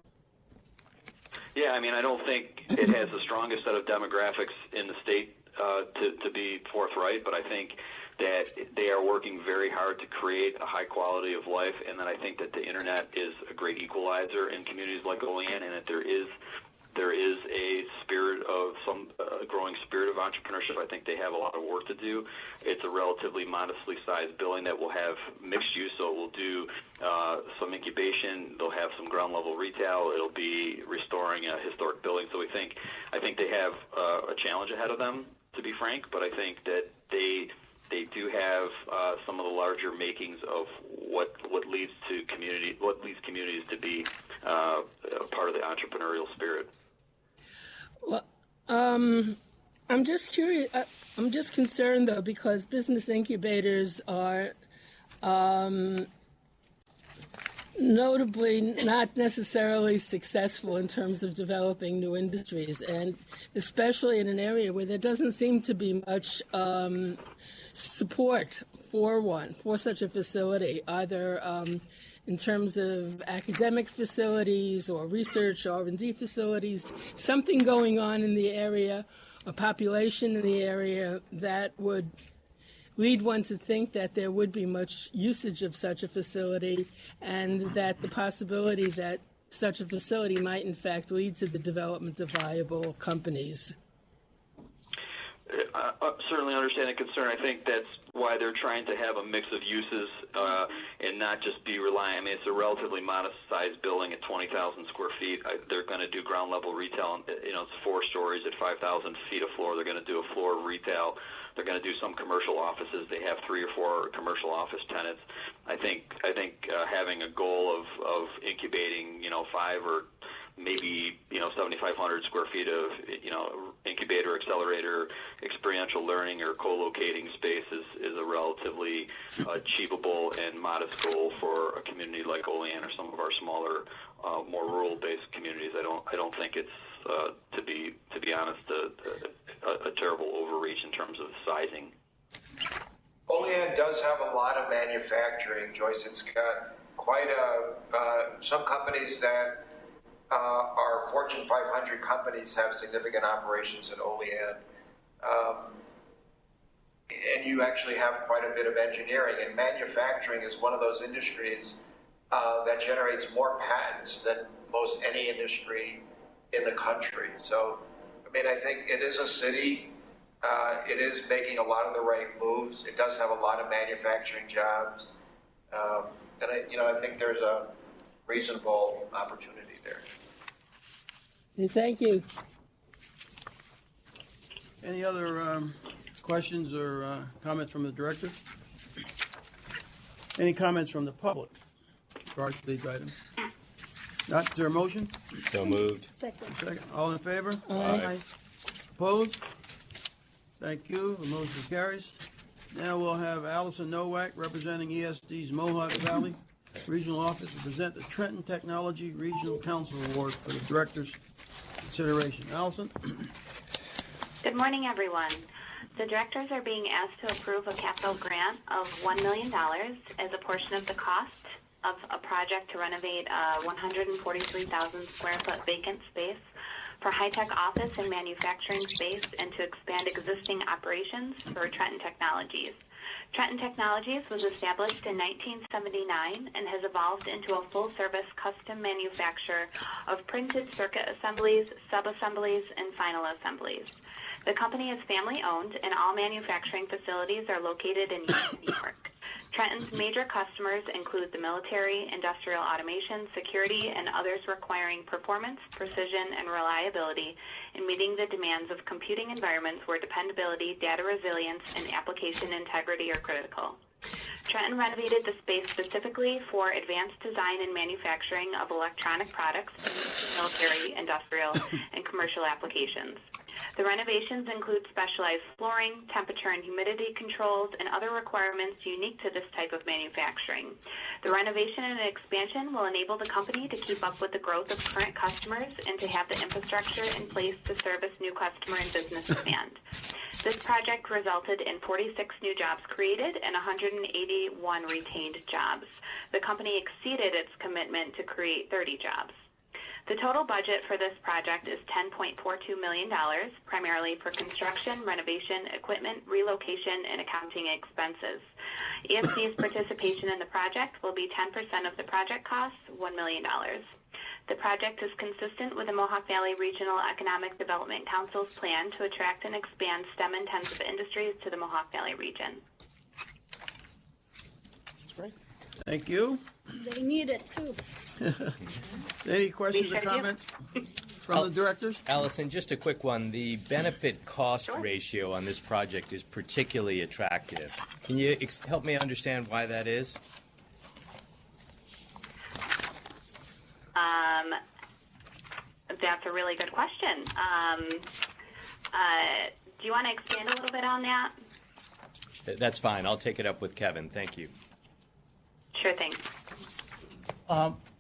Yeah, I mean, I don't think it has the strongest set of demographics in the state, to be forthright, but I think that they are working very hard to create a high quality of life, and that I think that the internet is a great equalizer in communities like Olean, and that there is a spirit of growing spirit of entrepreneurship. I think they have a lot of work to do. It's a relatively modestly sized building that will have mixed use, so it will do some incubation. They'll have some ground level retail. It'll be restoring a historic building. So I think they have a challenge ahead of them, to be frank. But I think that they do have some of the larger makings of what leads communities to be part of the entrepreneurial spirit.
Well, I'm just curious. I'm just concerned, though, because business incubators are notably not necessarily successful in terms of developing new industries, and especially in an area where there doesn't seem to be much support for such a facility, either in terms of academic facilities or research R&D facilities, something going on in the area, a population in the area that would lead one to think that there would be much usage of such a facility, and that the possibility that such a facility might in fact lead to the development of viable companies.
I certainly understand the concern. I think that's why they're trying to have a mix of uses and not just be reliant. I mean, it's a relatively modest-sized building at 20,000 square feet. They're going to do ground-level retail. It's 4 stories at 5,000 feet of floor. They're going to do a floor of retail. They're going to do some commercial offices. They have 3 or 4 commercial office tenants. I think having a goal of incubating, 5 or maybe 7,500 square feet of incubator, accelerator, experiential learning, or co-locating space is a relatively achievable and modest goal for a community like Olean or some of our smaller, more rural-based communities. I don't think it's to be honest a terrible overreach in terms of sizing.
Olean does have a lot of manufacturing, Joyce. It's got quite some companies that our Fortune 500 companies have significant operations in Olean. And you actually have quite a bit of engineering. And manufacturing is one of those industries that generates more patents than most any industry in the country. So, I think it is a city. It is making a lot of the right moves. It does have a lot of manufacturing jobs. And I think there's a reasonable opportunity there.
Thank you.
Any other questions or comments from the director? Any comments from the public with regards to these items? Not, is there a motion?
So moved.
Second.
Second. All in favor?
Aye.
Opposed? Thank you. The motion carries. Now we'll have Allison Nowak representing ESD's Mohawk Valley Regional Office to present the Trenton Technology Regional Council Award for the director's consideration. Allison?
Good morning, everyone. The directors are being asked to approve a capital grant of $1 million as a portion of the cost of a project to renovate a 143,000 square foot vacant space for high-tech office and manufacturing space and to expand existing operations for Trenton Technologies. Trenton Technologies was established in 1979 and has evolved into a full-service custom manufacturer of printed circuit assemblies, sub-assemblies, and final assemblies. The company is family-owned, and all manufacturing facilities are located in New York. Trenton's major customers include the military, industrial automation, security, and others requiring performance, precision, and reliability in meeting the demands of computing environments where dependability, data resilience, and application integrity are critical. Trenton renovated the space specifically for advanced design and manufacturing of electronic products for military, industrial, and commercial applications. The renovations include specialized flooring, temperature and humidity controls, and other requirements unique to this type of manufacturing. The renovation and expansion will enable the company to keep up with the growth of current customers and to have the infrastructure in place to service new customer and business demand. This project resulted in 46 new jobs created and 181 retained jobs. The company exceeded its commitment to create 30 jobs. The total budget for this project is $10.42 million, primarily for construction, renovation, equipment, relocation, and accounting expenses. ESD's participation in the project will be 10% of the project costs, $1 million. The project is consistent with the Mohawk Valley Regional Economic Development Council's plan to attract and expand STEM-intensive industries to the Mohawk Valley region.
That's great. Thank you.
They need it too.
Any questions or comments from the directors?
Allison, just a quick one. The benefit-cost ratio on this project is particularly attractive. Can you help me understand why that is?
That's a really good question. Do you want to expand a little bit on that?
That's fine. I'll take it up with Kevin. Thank you.
Sure thing.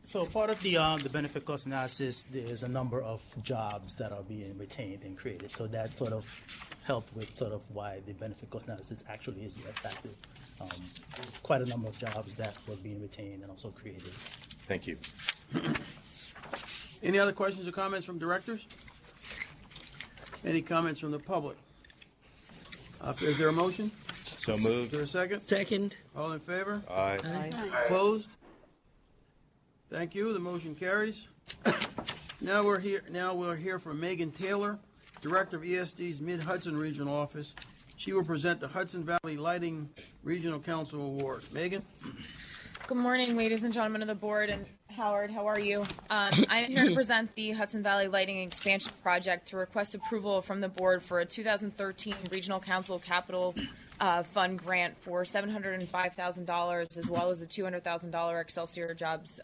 So part of the benefit cost analysis, there's a number of jobs that are being retained and created. So that sort of help with sort of why the benefit cost analysis actually is effective. Quite a number of jobs that were being retained and also created.
Thank you.
Any other questions or comments from directors? Any comments from the public? Is there a motion?
So
Is
moved.
there a second?
Second.
All in favor?
Aye.
Opposed? Thank you. The motion carries. Now we'll hear from Megan Taylor, Director of ESD's Mid-Hudson Regional Office. She will present the Hudson Valley Lighting Regional Council Award. Megan?
Good morning, ladies and gentlemen of the board, and Howard, how are you? I'm here to present the Hudson Valley Lighting Expansion Project to request approval from the board for a 2013 Regional Council Capital Fund grant for $705,000 as well as a $200,000 Excelsior Jobs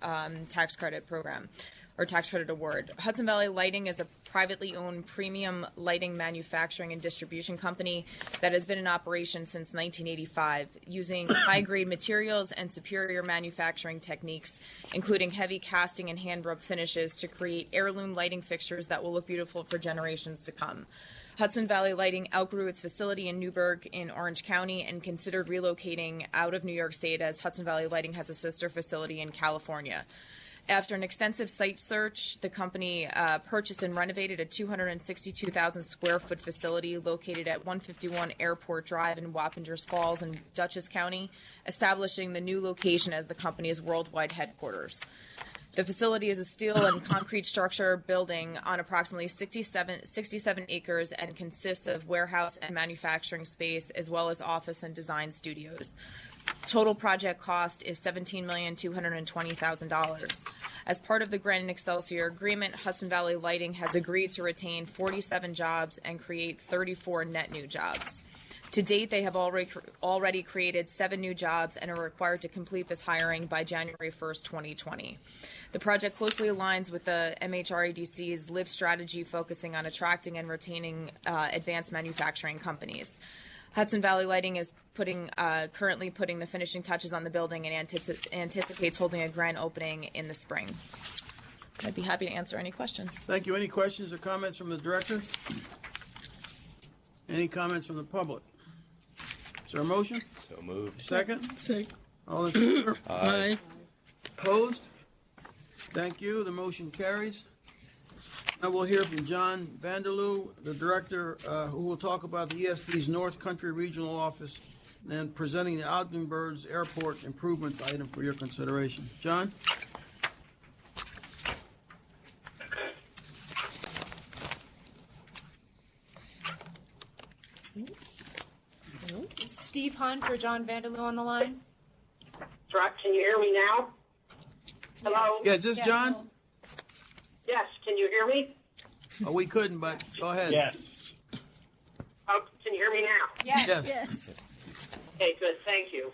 tax credit program or tax credit award. Hudson Valley Lighting is a privately owned premium lighting manufacturing and distribution company that has been in operation since 1985, using high-grade materials and superior manufacturing techniques, including heavy casting and hand-rub finishes to create heirloom lighting fixtures that will look beautiful for generations to come. Hudson Valley Lighting outgrew its facility in Newburgh in Orange County and considered relocating out of New York State, as Hudson Valley Lighting has a sister facility in California. After an extensive site search, the company purchased and renovated a 262,000 square foot facility located at 151 Airport Drive in Wappingers Falls in Dutchess County, establishing the new location as the company's worldwide headquarters. The facility is a steel and concrete structure building on approximately 67 acres and consists of warehouse and manufacturing space as well as office and design studios. Total project cost is $17,220,000. As part of the Grant and Excelsior agreement, Hudson Valley Lighting has agreed to retain 47 jobs and create 34 net new jobs. To date, they have already created 7 new jobs and are required to complete this hiring by January 1st, 2020. The project closely aligns with the MHRADC's LIVE strategy, focusing on attracting and retaining advanced manufacturing companies. Hudson Valley Lighting is currently putting the finishing touches on the building and anticipates holding a grand opening in the spring. I'd be happy to answer any questions.
Thank you. Any questions or comments from the director? Any comments from the public? Is there a motion?
So moved.
Second?
Second.
All in favor?
Aye.
Opposed? Thank you. The motion carries. Now we'll hear from John Vanderloo, the director, who will talk about the ESD's North Country Regional Office and presenting the Ogdenburg's Airport improvements item for your consideration. John?
Steve Hunt for John Vanderloo on the line.
Can you hear me now? Hello?
Yeah, is this John?
Yes, can you hear me?
Oh, we couldn't, but go ahead.
Yes.
Oh, can you hear me now?
Yes.
Yes.
Okay, good, thank you.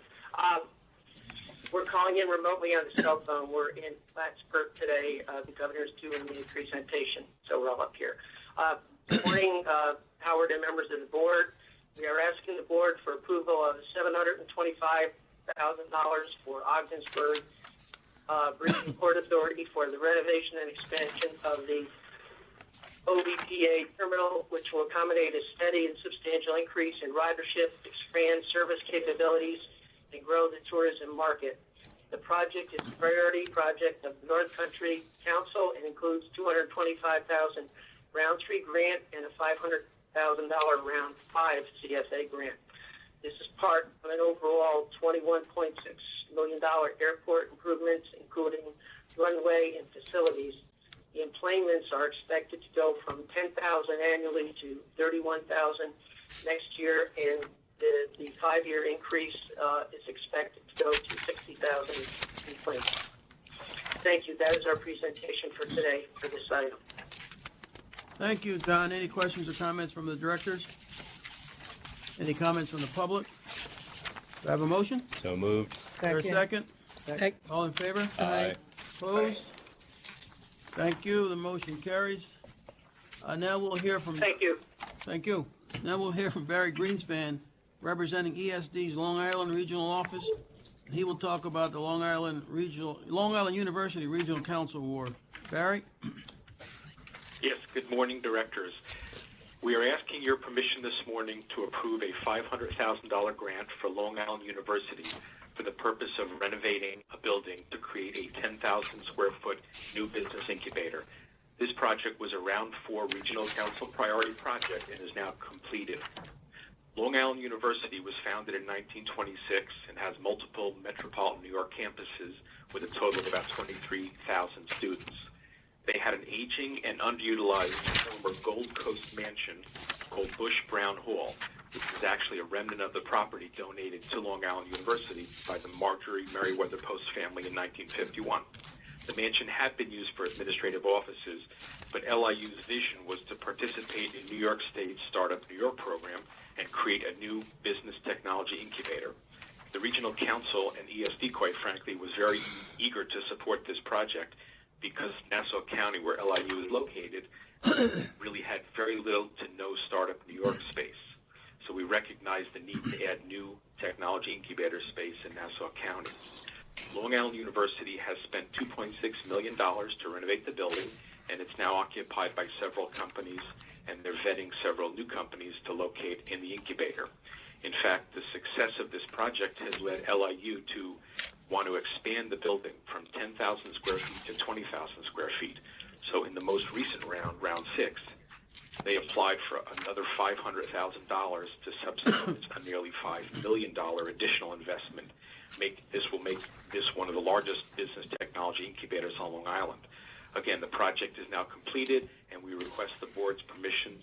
We're calling in remotely on the cell phone. We're in Plattsburgh today. The governor's doing the presentation, so we're all up here. Good morning, Howard and members of the board. We are asking the board for approval of $725,000 for Ogdensburg Bridge and Port Authority for the renovation and expansion of the OVPA terminal, which will accommodate a steady and substantial increase in ridership, expand service capabilities, and grow the tourism market. The project is a priority project of the North Country Council and includes $225,000 Round 3 grant and a $500,000 Round 5 CFA grant. This is part of an overall $21.6 million airport improvements, including runway and facilities. The employments are expected to go from 10,000 annually to 31,000 next year, and the 5-year increase is expected to go to 60,000 employments. Thank you. That is our presentation for today for this item.
Thank you, Don. Any questions or comments from the directors? Any comments from the public? Do I have a motion?
So moved.
Is there a second?
Second.
All in favor?
Aye.
Opposed? Thank you. The motion carries. Now we'll hear from...
Thank you.
Thank you. Now we'll hear from Barry Greenspan, representing ESD's Long Island Regional Office. He will talk about the Long Island University Regional Council Award. Barry?
Yes, good morning, directors. We are asking your permission this morning to approve a $500,000 grant for Long Island University for the purpose of renovating a building to create a 10,000 square foot new business incubator. This project was a Round 4 Regional Council priority project and is now completed. Long Island University was founded in 1926 and has multiple metropolitan New York campuses with a total of about 23,000 students. They had an aging and underutilized former Gold Coast mansion called Bush Brown Hall, which was actually a remnant of the property donated to Long Island University by the Marjorie Merriweather Post family in 1951. The mansion had been used for administrative offices, but LIU's vision was to participate in New York State's Startup New York program and create a new business technology incubator. The Regional Council and ESD, quite frankly, was very eager to support this project because Nassau County, where LIU is located, really had very little to no Startup New York space. So we recognized the need to add new technology incubator space in Nassau County. Long Island University has spent $2.6 million to renovate the building, and it's now occupied by several companies, and they're vetting several new companies to locate in the incubator. In fact, the success of this project has led LIU to want to expand the building from 10,000 square feet to 20,000 square feet. So in the most recent round, round 6, they applied for another $500,000 to subsidize a nearly $5 million additional investment. This will make this one of the largest business technology incubators on Long Island. Again, the project is now completed, and we request the board's permission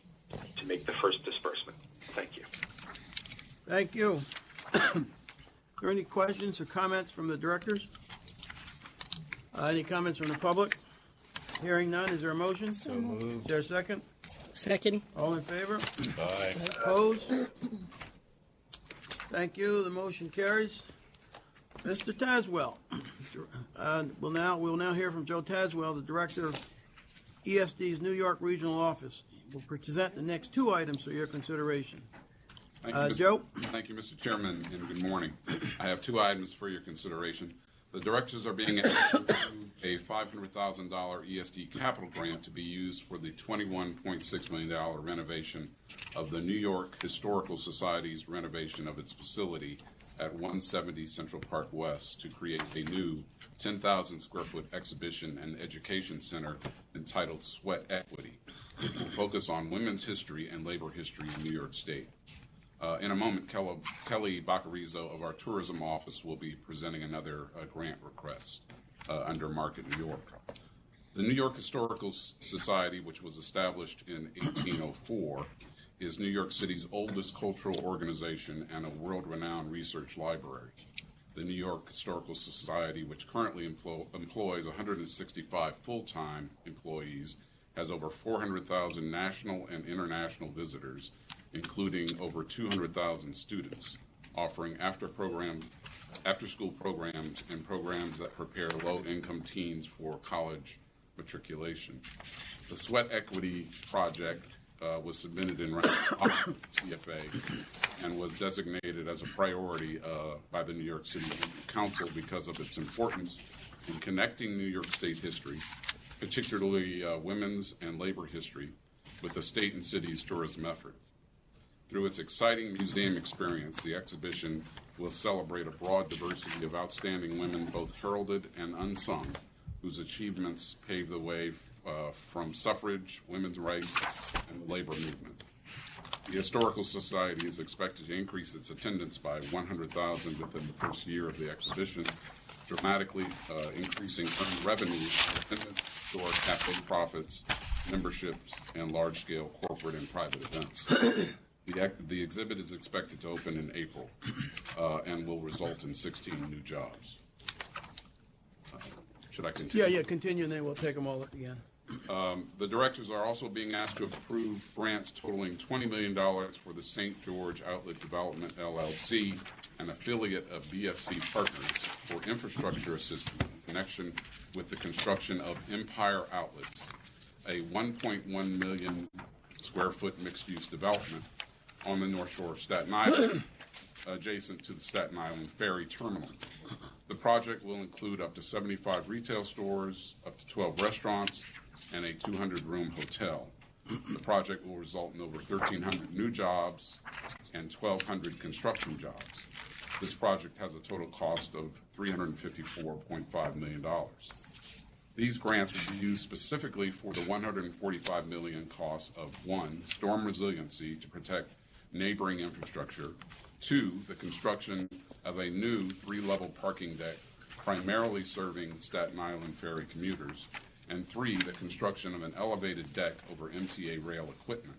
to make the first disbursement. Thank you.
Thank you. Are there any questions or comments from the directors? Any comments from the public? Hearing none, is there a motion?
So moved.
Is there a second?
Second.
All in favor?
Aye.
Opposed? Thank you. The motion carries. Mr. Tazwell, we'll now hear from Joe Tazwell, the director of ESD's New York Regional Office. We'll present the next 2 items for your consideration.
Thank you,
Joe?
Thank you, Mr. Chairman, and good morning. I have 2 items for your consideration. The directors are being asked to approve a $500,000 ESD capital grant to be used for the $21.6 million renovation of the New York Historical Society's renovation of its facility at 170 Central Park West to create a new 10,000 square foot exhibition and education center entitled Sweat Equity, which will focus on women's history and labor history in New York State. In a moment, Kelly Baccarizzo of our tourism office will be presenting another grant request under Market New York. The New York Historical Society, which was established in 1804, is New York City's oldest cultural organization and a world-renowned research library. The New York Historical Society, which currently employs 165 full-time employees, has over 400,000 national and international visitors, including over 200,000 students, offering after-school programs and programs that prepare low-income teens for college matriculation. The Sweat Equity Project was submitted in CFA and was designated as a priority by the New York City Council because of its importance in connecting New York State history, particularly women's and labor history, with the state and city's tourism effort. Through its exciting museum experience, the exhibition will celebrate a broad diversity of outstanding women, both heralded and unsung, whose achievements paved the way from suffrage, women's rights, and the labor movement. The Historical Society is expected to increase its attendance by 100,000 within the first year of the exhibition, dramatically increasing earned revenue from attendance, store capital profits, memberships, and large-scale corporate and private events. The exhibit is expected to open in April and will result in 16 new jobs. Should I continue?
Yeah, continue, and then we'll take them all again.
The directors are also being asked to approve grants totaling $20 million for the St. George Outlet Development, LLC, an affiliate of BFC Partners, for infrastructure assistance in connection with the construction of Empire Outlets, a 1.1 million square foot mixed-use development on the North Shore of Staten Island, adjacent to the Staten Island Ferry Terminal. The project will include up to 75 retail stores, up to 12 restaurants, and a 200-room hotel. The project will result in over 1,300 new jobs and 1,200 construction jobs. This project has a total cost of $354.5 million. These grants will be used specifically for the $145 million cost of 1, storm resiliency to protect neighboring infrastructure, 2, the construction of a new 3-level parking deck primarily serving Staten Island ferry commuters, and 3, the construction of an elevated deck over MTA rail equipment,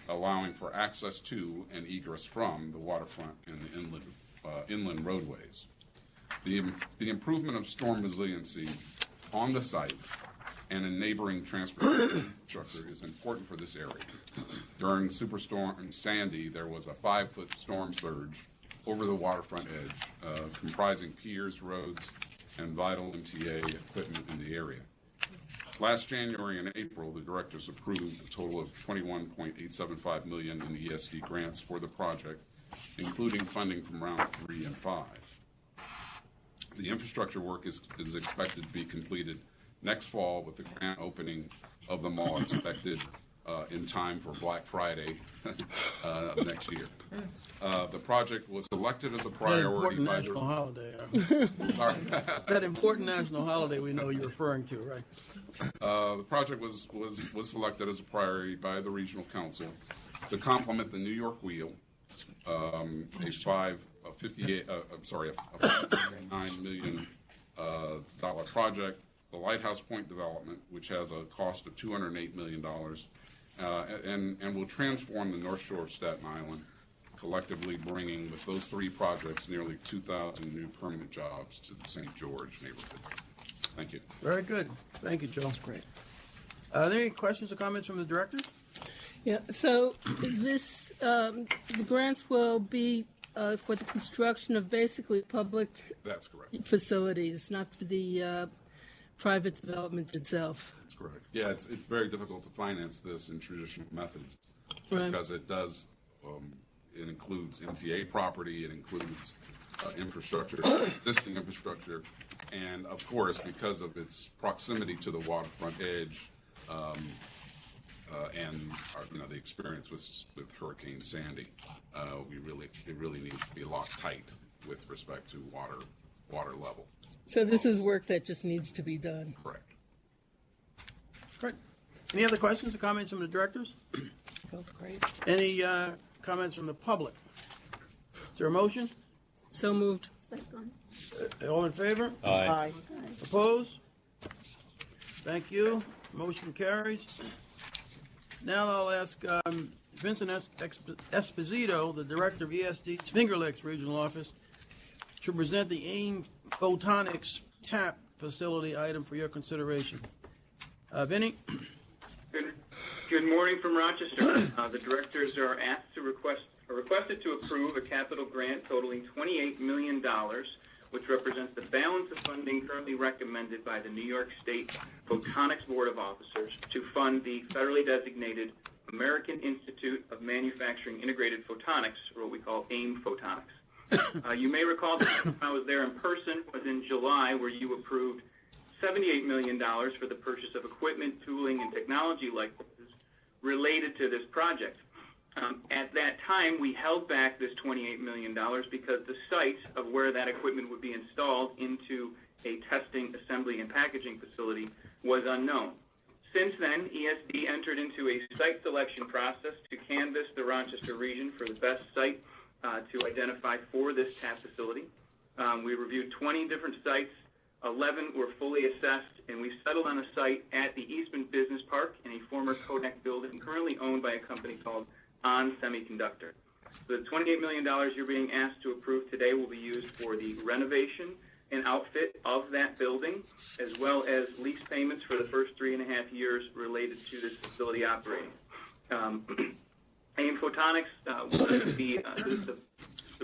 allowing for access to and egress from the waterfront and the inland roadways. The improvement of storm resiliency on the site and in neighboring transportation infrastructure is important for this area. During Superstorm Sandy, there was a 5-foot storm surge over the waterfront edge, comprising piers, roads, and vital MTA equipment in the area. Last January and April, the directors approved a total of $21.875 million in ESD grants for the project, including funding from rounds 3 and 5. The infrastructure work is expected to be completed next fall, with the grand opening of the mall expected in time for Black Friday next year. The project was selected as a priority by
national holiday.
Sorry.
That important national holiday we know you're referring to, right?
The project was selected as a priority by the regional council to complement the New York Wheel, a $59 million project, the Lighthouse Point development, which has a cost of $208 million, and will transform the North Shore of Staten Island, collectively bringing, with those 3 projects, nearly 2,000 new permanent jobs to the St. George neighborhood. Thank you.
Very good. Thank you, Joe. That's great. Are there any questions or comments from the directors?
Yeah, so this, the grants will be for the construction of basically public
That's correct.
facilities, not for the private development itself.
That's correct. Yeah, it's very difficult to finance this in traditional methods,
Right.
because it does, it includes MTA property, it includes infrastructure, existing infrastructure, and of course, because of its proximity to the waterfront edge, and the experience with Hurricane Sandy, it really needs to be locked tight with respect to water level.
So this is work that just needs to be done.
Correct.
Great. Any other questions or comments from the directors?
Great.
Any comments from the public? Is there a motion?
So moved.
Second.
All in favor?
Aye.
Opposed? Thank you. Motion carries. Now I'll ask Vincent Esposito, the director of ESD's Finger Lakes Regional Office, to present the AIM Photonics TAP facility item for your consideration. Vinny?
Good morning from Rochester. The directors are requested to approve a capital grant totaling $28 million, which represents the balance of funding currently recommended by the New York State Photonics Board of Officers to fund the federally designated American Institute of Manufacturing Integrated Photonics, or what we call AIM Photonics. You may recall that I was there in person, was in July, where you approved $78 million for the purchase of equipment, tooling, and technology licenses related to this project. At that time, we held back this $28 million because the site of where that equipment would be installed into a testing, assembly, and packaging facility was unknown. Since then, ESD entered into a site selection process to canvass the Rochester region for the best site to identify for this TAP facility. We reviewed 20 different sites, 11 were fully assessed, and we settled on a site at the Eastman Business Park in a former Kodak building currently owned by a company called On Semiconductor. So the $28 million you're being asked to approve today will be used for the renovation and outfit of that building, as well as lease payments for the first 3.5 years related to this facility operating. AIM Photonics will be the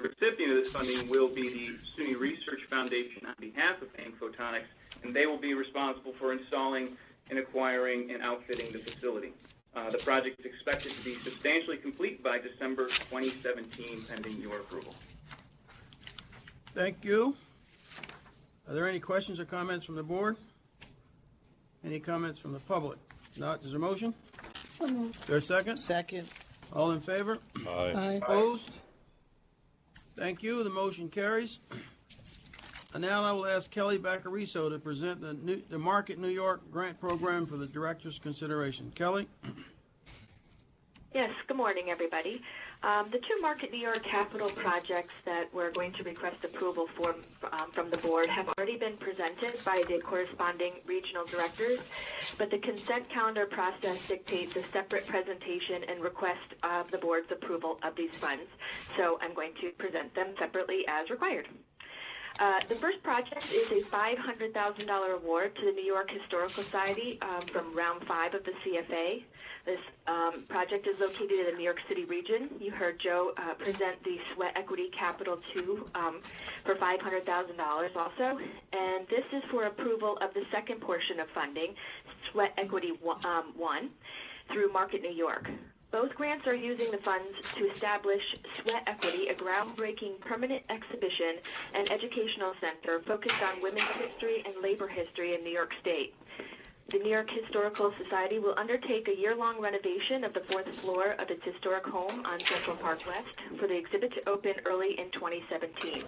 recipient of this funding will be the SUNY Research Foundation on behalf of AIM Photonics, and they will be responsible for installing and acquiring and outfitting the facility. The project is expected to be substantially complete by December 2017, pending your approval.
Thank you. Are there any questions or comments from the board? Any comments from the public? If not, is there a motion? There a second?
Second.
All in favor?
Aye.
Opposed? Thank you. The motion carries. And now I will ask Kelly Baccariso to present the Market New York grant program for the director's consideration. Kelly?
Yes, good morning, everybody. The two Market New York capital projects that we're going to request approval for from the board have already been presented by the corresponding regional directors, but the consent calendar process dictates a separate presentation and request of the board's approval of these funds. So I'm going to present them separately as required. The first project is a $500,000 award to the New York Historical Society from round 5 of the CFA. This project is located in the New York City region. You heard Joe present the Sweat Equity Capital 2 for $500,000 also. And this is for approval of the second portion of funding, Sweat Equity 1, through Market New York. Both grants are using the funds to establish Sweat Equity, a groundbreaking permanent exhibition and educational center focused on women's history and labor history in New York State. The New York Historical Society will undertake a year-long renovation of the 4th floor of its historic home on Central Park West for the exhibit to open early in 2017.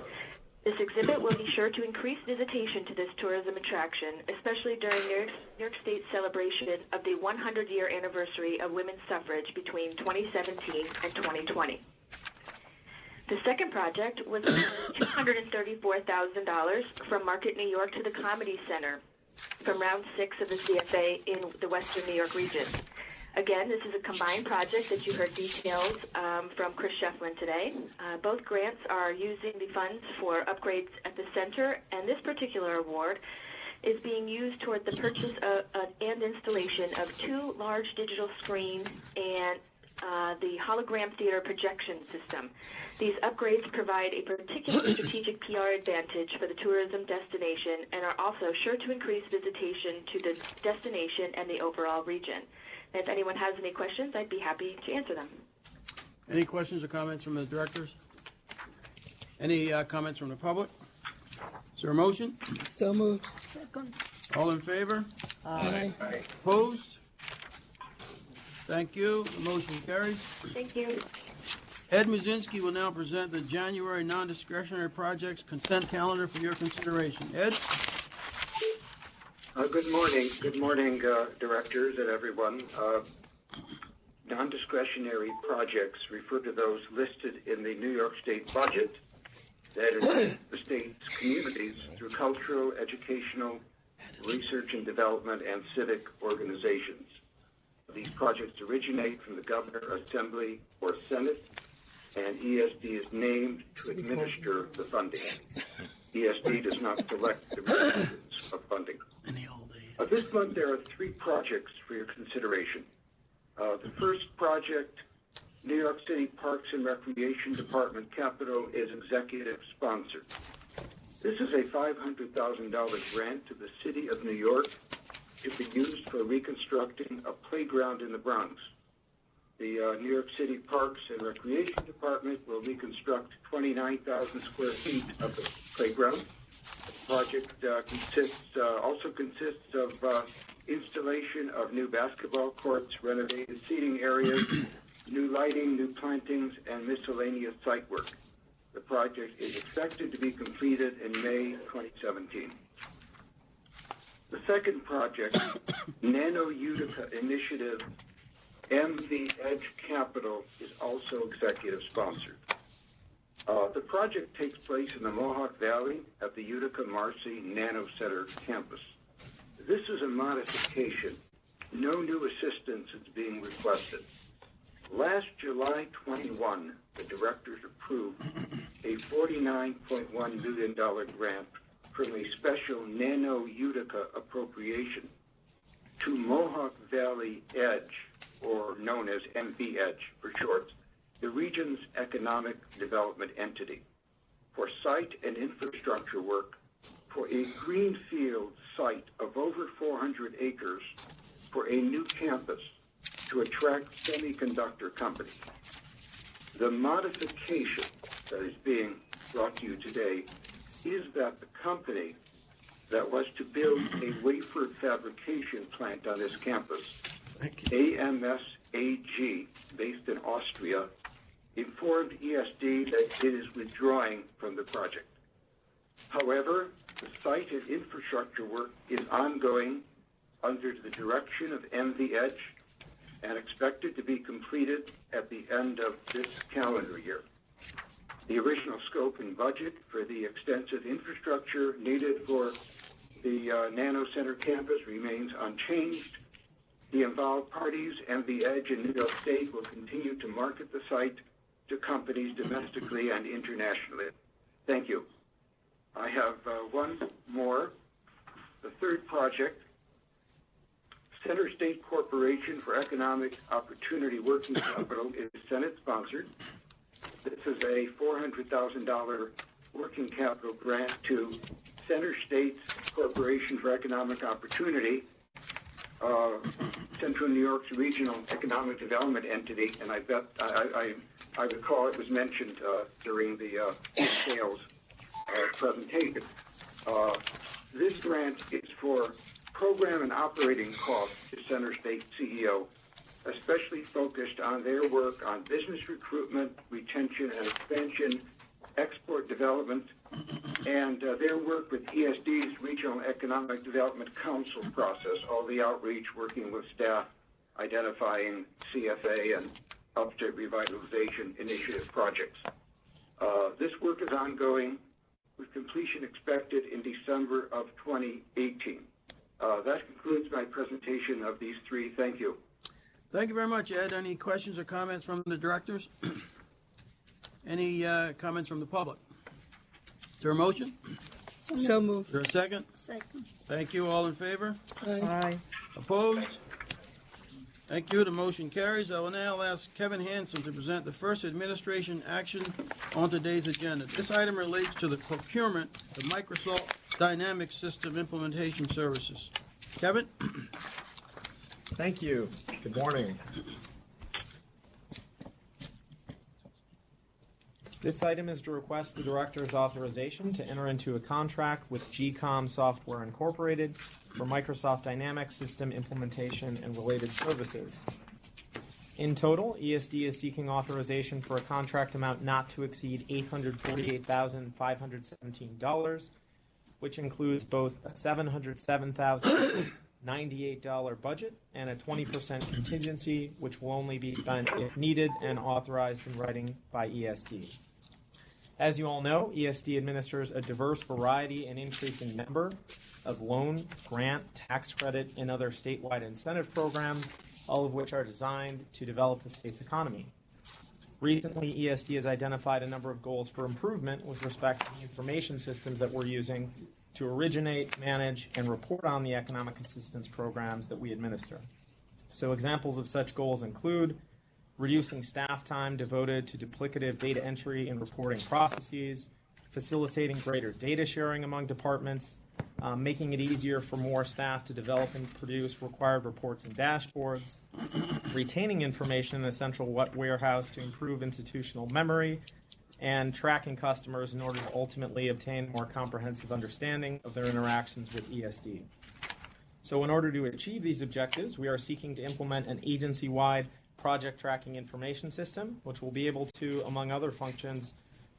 This exhibit will be sure to increase visitation to this tourism attraction, especially during New York State's celebration of the 100-year anniversary of women's suffrage between 2017 and 2020. The second project was $234,000 from Market New York to the Comedy Center from round 6 of the CFA in the Western New York region. Again, this is a combined project that you heard details from Chris Shefflin today. Both grants are using the funds for upgrades at the center, and this particular award is being used toward the purchase and installation of 2 large digital screens and the hologram theater projection system. These upgrades provide a particular strategic PR advantage for the tourism destination and are also sure to increase visitation to the destination and the overall region. If anyone has any questions, I'd be happy to answer them.
Any questions or comments from the directors? Any comments from the public? Is there a motion?
So moved. Second.
All in favor?
Aye.
Opposed? Thank you. The motion carries.
Thank you.
Ed Muzinski will now present the January non-discretionary projects consent calendar for your consideration. Ed?
Good morning. Good morning, directors and everyone. Non-discretionary projects refer to those listed in the New York State budget that are the state's communities through cultural, educational, research and development, and civic organizations. These projects originate from the Governor, Assembly, or Senate, and ESD is named to administer the funding. ESD does not select the recipients of funding. This month there are 3 projects for your consideration. The first project, New York City Parks and Recreation Department Capital, is executive sponsored. This is a $500,000 grant to the City of New York to be used for reconstructing a playground in the Bronx. The New York City Parks and Recreation Department will reconstruct 29,000 square feet of the playground. The project also consists of installation of new basketball courts, renovated seating areas, new lighting, new plantings, and miscellaneous site work. The project is expected to be completed in May 2017. The second project, Nano Utica Initiative MV Edge Capital, is also executive sponsored. The project takes place in the Mohawk Valley at the Utica Marcy Nano Center campus. This is a modification. No new assistance is being requested. Last July 21, the directors approved a $49.1 million grant from a special Nano Utica appropriation to Mohawk Valley Edge, or known as MV Edge for short, the region's economic development entity, for site and infrastructure work for a greenfield site of over 400 acres for a new campus to attract semiconductor companies. The modification that is being brought to you today is that the company that was to build a wafer fabrication plant on this campus AMS AG, based in Austria, informed ESD that it is withdrawing from the project. However, the site and infrastructure work is ongoing under the direction of MV Edge and expected to be completed at the end of this calendar year. The original scope and budget for the extensive infrastructure needed for the Nano Center campus remains unchanged. The involved parties, MV Edge and New York State, will continue to market the site to companies domestically and internationally. Thank you. I have one more. The third project, Center State Corporation for Economic Opportunity Working Capital, is Senate-sponsored. This is a $400,000 working capital grant to Center States Corporation for Economic Opportunity, Central New York's regional economic development entity, and I recall it was mentioned during the sales presentation. This grant is for program and operating costs to Center State CEO, especially focused on their work on business recruitment, retention and expansion, export development, and their work with ESD's Regional Economic Development Council process, all the outreach, working with staff, identifying CFA and upstate revitalization initiative projects. This work is ongoing, with completion expected in December of 2018. That concludes my presentation of these three. Thank you.
Thank you very much, Ed. Any questions or comments from the directors? Any comments from the public? Is there a motion?
So moved.
Is there a second?
Second.
Thank you. All in favor?
Aye.
Opposed? Thank you. The motion carries. I will now ask Kevin Hansen to present the first administration action on today's agenda. This item relates to the procurement of Microsoft Dynamics System Implementation Services. Kevin?
Thank you. Good morning. This item is to request the director's authorization to enter into a contract with GCOM Software Incorporated for Microsoft Dynamics System implementation and related services. In total, ESD is seeking authorization for a contract amount not to exceed $848,517, which includes both a $707,098 budget and a 20% contingency, which will only be spent if needed and authorized in writing by ESD. As you all know, ESD administers a diverse variety and increasing number of loan, grant, tax credit, and other statewide incentive programs, all of which are designed to develop the state's economy. Recently, ESD has identified a number of goals for improvement with respect to the information systems that we're using to originate, manage, and report on the economic assistance programs that we administer. So examples of such goals include reducing staff time devoted to duplicative data entry and reporting processes, facilitating greater data sharing among departments, making it easier for more staff to develop and produce required reports and dashboards, retaining information in a central warehouse to improve institutional memory, and tracking customers in order to ultimately obtain a more comprehensive understanding of their interactions with ESD. So in order to achieve these objectives, we are seeking to implement an agency-wide project tracking information system, which will be able to, among other functions,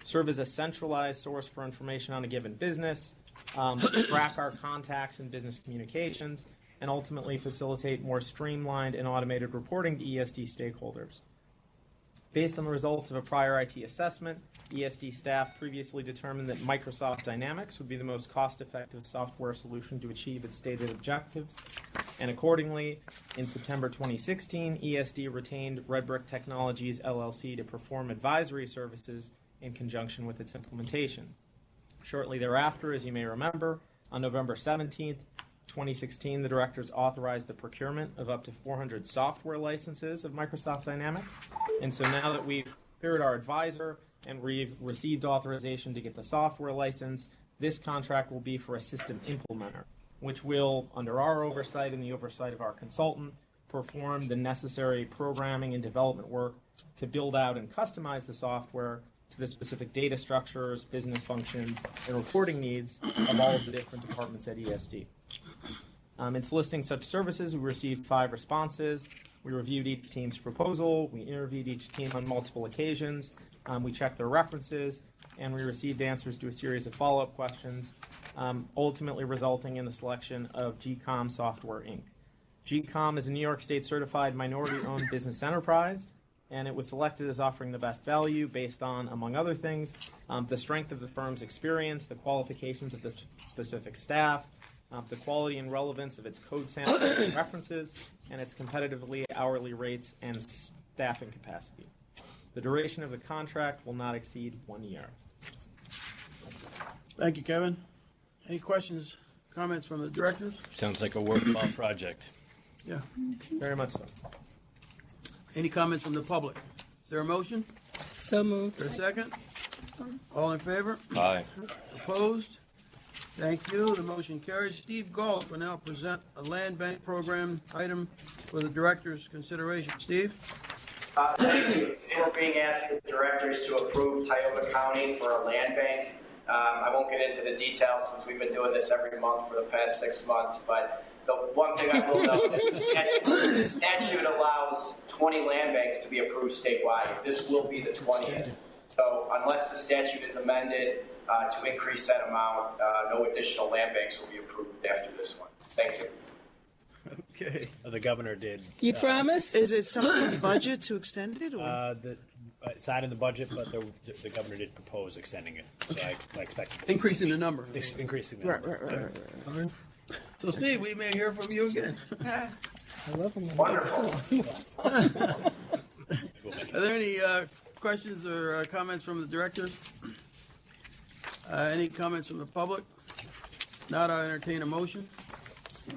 serve as a centralized source for information on a given business, track our contacts and business communications, and ultimately facilitate more streamlined and automated reporting to ESD stakeholders. Based on the results of a prior IT assessment, ESD staff previously determined that Microsoft Dynamics would be the most cost-effective software solution to achieve its stated objectives. And accordingly, in September 2016, ESD retained Redbrick Technologies, LLC to perform advisory services in conjunction with its implementation. Shortly thereafter, as you may remember, on November 17th, 2016, the directors authorized the procurement of up to 400 software licenses of Microsoft Dynamics. And so now that we've hired our advisor and we've received authorization to get the software license, this contract will be for a system implementer, which will, under our oversight and the oversight of our consultant, perform the necessary programming and development work to build out and customize the software to the specific data structures, business functions, and reporting needs of all of the different departments at ESD. It's listing such services. We received 5 responses. We reviewed each team's proposal. We interviewed each team on multiple occasions. We checked their references, and we received answers to a series of follow-up questions, ultimately resulting in the selection of GCOM Software, Inc. GCOM is a New York State certified minority-owned business enterprise, and it was selected as offering the best value based on, among other things, the strength of the firm's experience, the qualifications of the specific staff, the quality and relevance of its code samples and references, and its competitively hourly rates and staffing capacity. The duration of the contract will not exceed 1 year.
Thank you, Kevin. Any questions, comments from the directors?
Sounds like a worthwhile project.
Yeah.
Very much so.
Any comments from the public? Is there a motion?
So moved.
For a second? All in favor?
Aye.
Opposed? Thank you. The motion carries. Steve Galt will now present a land bank program item for the director's consideration. Steve?
Thank you. Today we're being asked the directors to approve Tioga County for a land bank. I won't get into the details since we've been doing this every month for the past 6 months, but the one thing I will note is the statute allows 20 land banks to be approved statewide. This will be the 20th. So unless the statute is amended to increase that amount, no additional land banks will be approved after this one. Thank you.
Okay.
The governor did.
You promise?
Is it something in the budget to extend it? Or?
It's not in the budget, but the governor did propose extending it. So I expect
increasing the number.
Increasing the number.
Right.
So, Steve, we may hear from you again.
I love them.
Wonderful.
Are there any questions or comments from the directors? Any comments from the public? Not, I entertain a motion.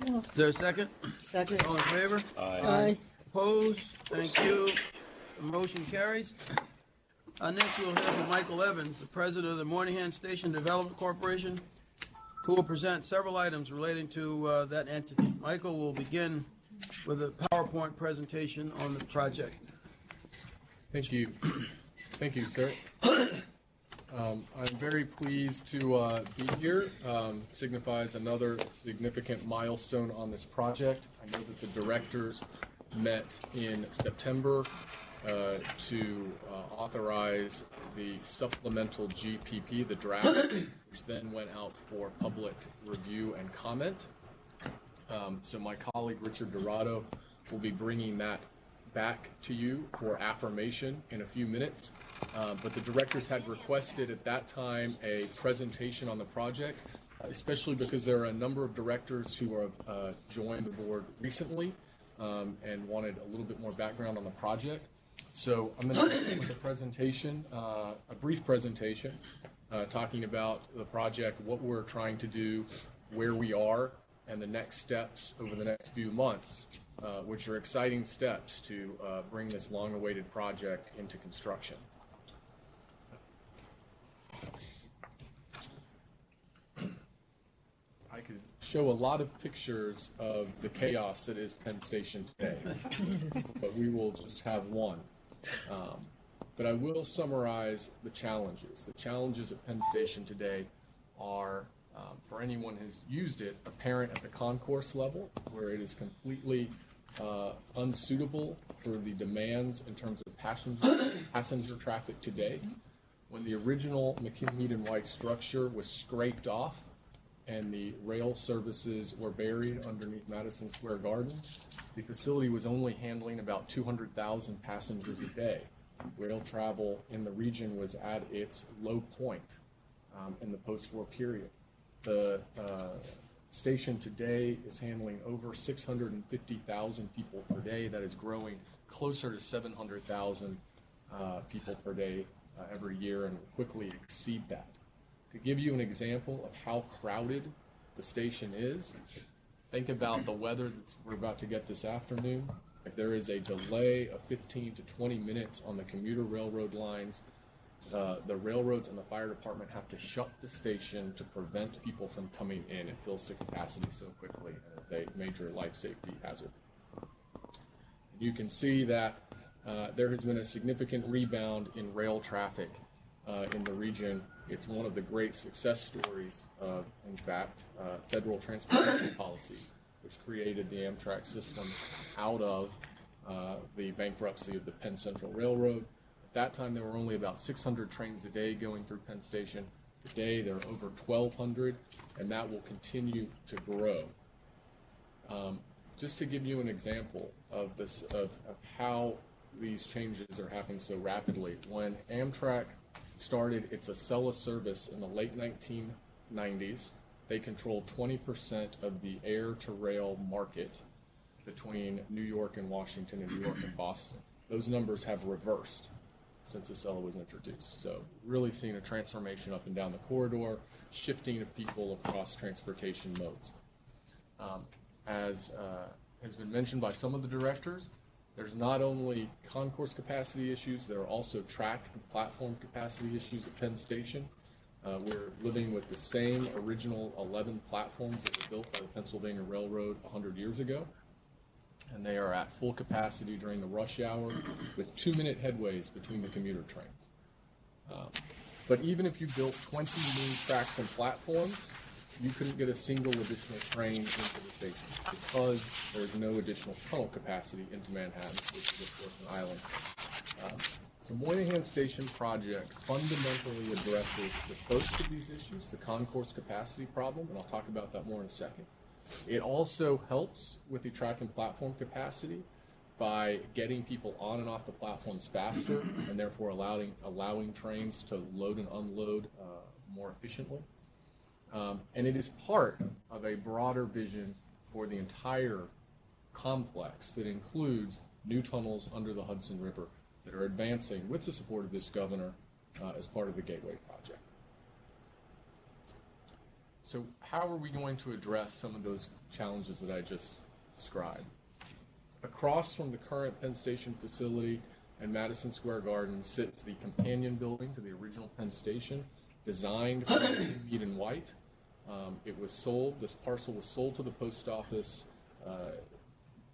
Is there a second?
Second.
All in favor?
Aye.
Opposed? Thank you. The motion carries. Next, we'll hear from Michael Evans, the president of the Moynihan Station Development Corporation, who will present several items relating to that entity. Michael will begin with a PowerPoint presentation on the project.
Thank you. Thank you, sir. I'm very pleased to be here. Signifies another significant milestone on this project. I know that the directors met in September to authorize the supplemental GPP, the draft, which then went out for public review and comment. So my colleague Richard Dorado will be bringing that back to you for affirmation in a few minutes. But the directors had requested at that time a presentation on the project, especially because there are a number of directors who have joined the board recently and wanted a little bit more background on the project. So I'm going to begin with a presentation, a brief presentation, talking about the project, what we're trying to do, where we are, and the next steps over the next few months, which are exciting steps to bring this long-awaited project into construction. I could show a lot of pictures of the chaos that is Penn Station today, but we will just have one. But I will summarize the challenges. The challenges at Penn Station today are, for anyone who's used it, apparent at the concourse level, where it is completely unsuitable for the demands in terms of passenger traffic today. When the original McKinley and White structure was scraped off and the rail services were buried underneath Madison Square Garden, the facility was only handling about 200,000 passengers a day. Rail travel in the region was at its low point in the post-war period. The station today is handling over 650,000 people per day. That is growing closer to 700,000 people per day every year and will quickly exceed that. To give you an example of how crowded the station is, think about the weather that we're about to get this afternoon. If there is a delay of 15 to 20 minutes on the commuter railroad lines, the railroads and the fire department have to shut the station to prevent people from coming in. It fills to capacity so quickly and is a major life safety hazard. You can see that there has been a significant rebound in rail traffic in the region. It's one of the great success stories of, in fact, federal transportation policy. which created the Amtrak system out of the bankruptcy of the Penn Central Railroad. At that time, there were only about 600 trains a day going through Penn Station. Today, there are over 1,200, and that will continue to grow. Just to give you an example of this, of how these changes are happening so rapidly, when Amtrak started its Acela service in the late 1990s, they controlled 20% of the air-to-rail market between New York and Washington and New York and Boston. Those numbers have reversed since Acela was introduced. So really seeing a transformation up and down the corridor, shifting of people across transportation modes. As has been mentioned by some of the directors, there's not only concourse capacity issues, there are also track and platform capacity issues at Penn Station. We're living with the same original 11 platforms that were built by the Pennsylvania Railroad 100 years ago, and they are at full capacity during the rush hour with 2-minute headways between the commuter trains. But even if you built 20 new tracks and platforms, you couldn't get a single additional train into the station because there's no additional tunnel capacity into Manhattan, which is, of course, an island. The Moynihan Station project fundamentally addresses the first of these issues, the concourse capacity problem, and I'll talk about that more in a second. It also helps with the track and platform capacity by getting people on and off the platforms faster and therefore allowing trains to load and unload more efficiently. And it is part of a broader vision for the entire complex that includes new tunnels under the Hudson River that are advancing with the support of this governor as part of the Gateway Project. So how are we going to address some of those challenges that I just described? Across from the current Penn Station facility and Madison Square Garden sits the companion building to the original Penn Station, designed for meat and white. It was sold, this parcel was sold to the post office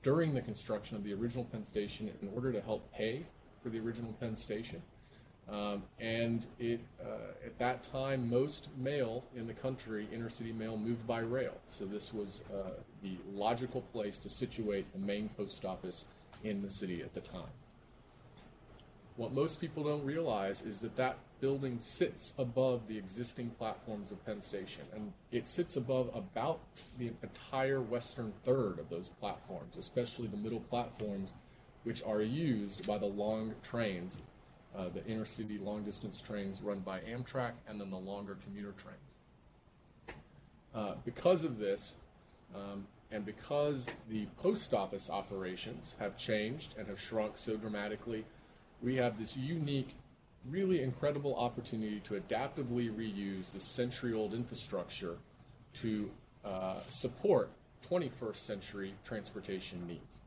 during the construction of the original Penn Station in order to help pay for the original Penn Station. And at that time, most mail in the country, intercity mail, moved by rail. So this was the logical place to situate the main post office in the city at the time. What most people don't realize is that that building sits above the existing platforms of Penn Station, and it sits above about the entire western third of those platforms, especially the middle platforms, which are used by the long trains, the intercity long-distance trains run by Amtrak, and then the longer commuter trains. Because of this, and because the post office operations have changed and have shrunk so dramatically, we have this unique, really incredible opportunity to adaptively reuse the century-old infrastructure to support 21st century transportation needs.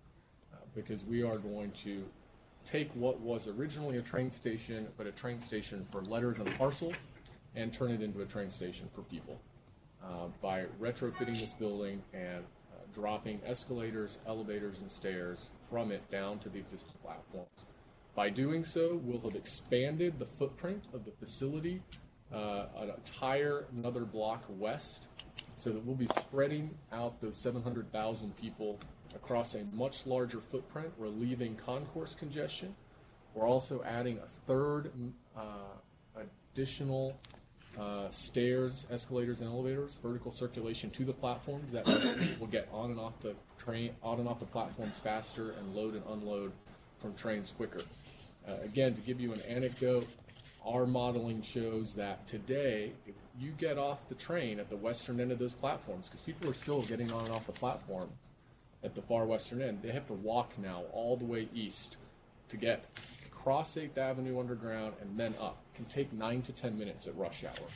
Because we are going to take what was originally a train station, but a train station for letters and parcels, and turn it into a train station for people by retrofitting this building and dropping escalators, elevators, and stairs from it down to the existing platforms. By doing so, we'll have expanded the footprint of the facility an entire another block west, so that we'll be spreading out those 700,000 people across a much larger footprint. We're leaving concourse congestion. We're also adding a third additional stairs, escalators, and elevators, vertical circulation to the platforms. That will get on and off the train, on and off the platforms faster, and load and unload from trains quicker. Again, to give you an anecdote, our modeling shows that today, if you get off the train at the western end of those platforms, because people are still getting on and off the platform at the far western end, they have to walk now all the way east to get across 8th Avenue underground and then up. It can take 9 to 10 minutes at rush hour,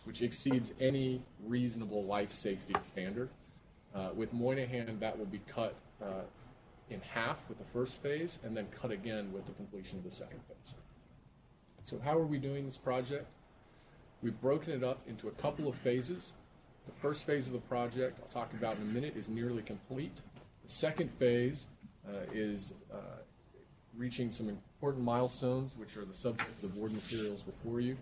which exceeds any reasonable life safety standard. With Moynihan, that will be cut in half with the first phase, and then cut again with the completion of the second phase. So how are we doing this project? We've broken it up into a couple of phases. The first phase of the project, I'll talk about in a minute, is nearly complete. The second phase is reaching some important milestones, which are the subject of the board materials before you,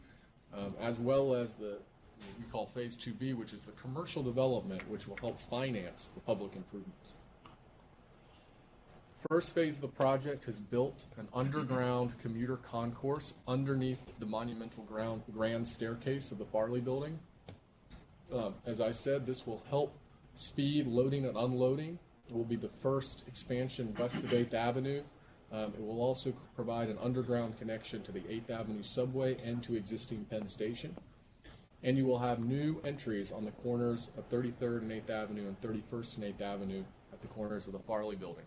as well as the what we call Phase 2B, which is the commercial development, which will help finance the public improvements. First phase of the project has built an underground commuter concourse underneath the monumental grand staircase of the Farley Building. As I said, this will help speed loading and unloading. It will be the first expansion west of 8th Avenue. It will also provide an underground connection to the 8th Avenue subway and to existing Penn Station. And you will have new entries on the corners of 33rd and 8th Avenue and 31st and 8th Avenue at the corners of the Farley Building.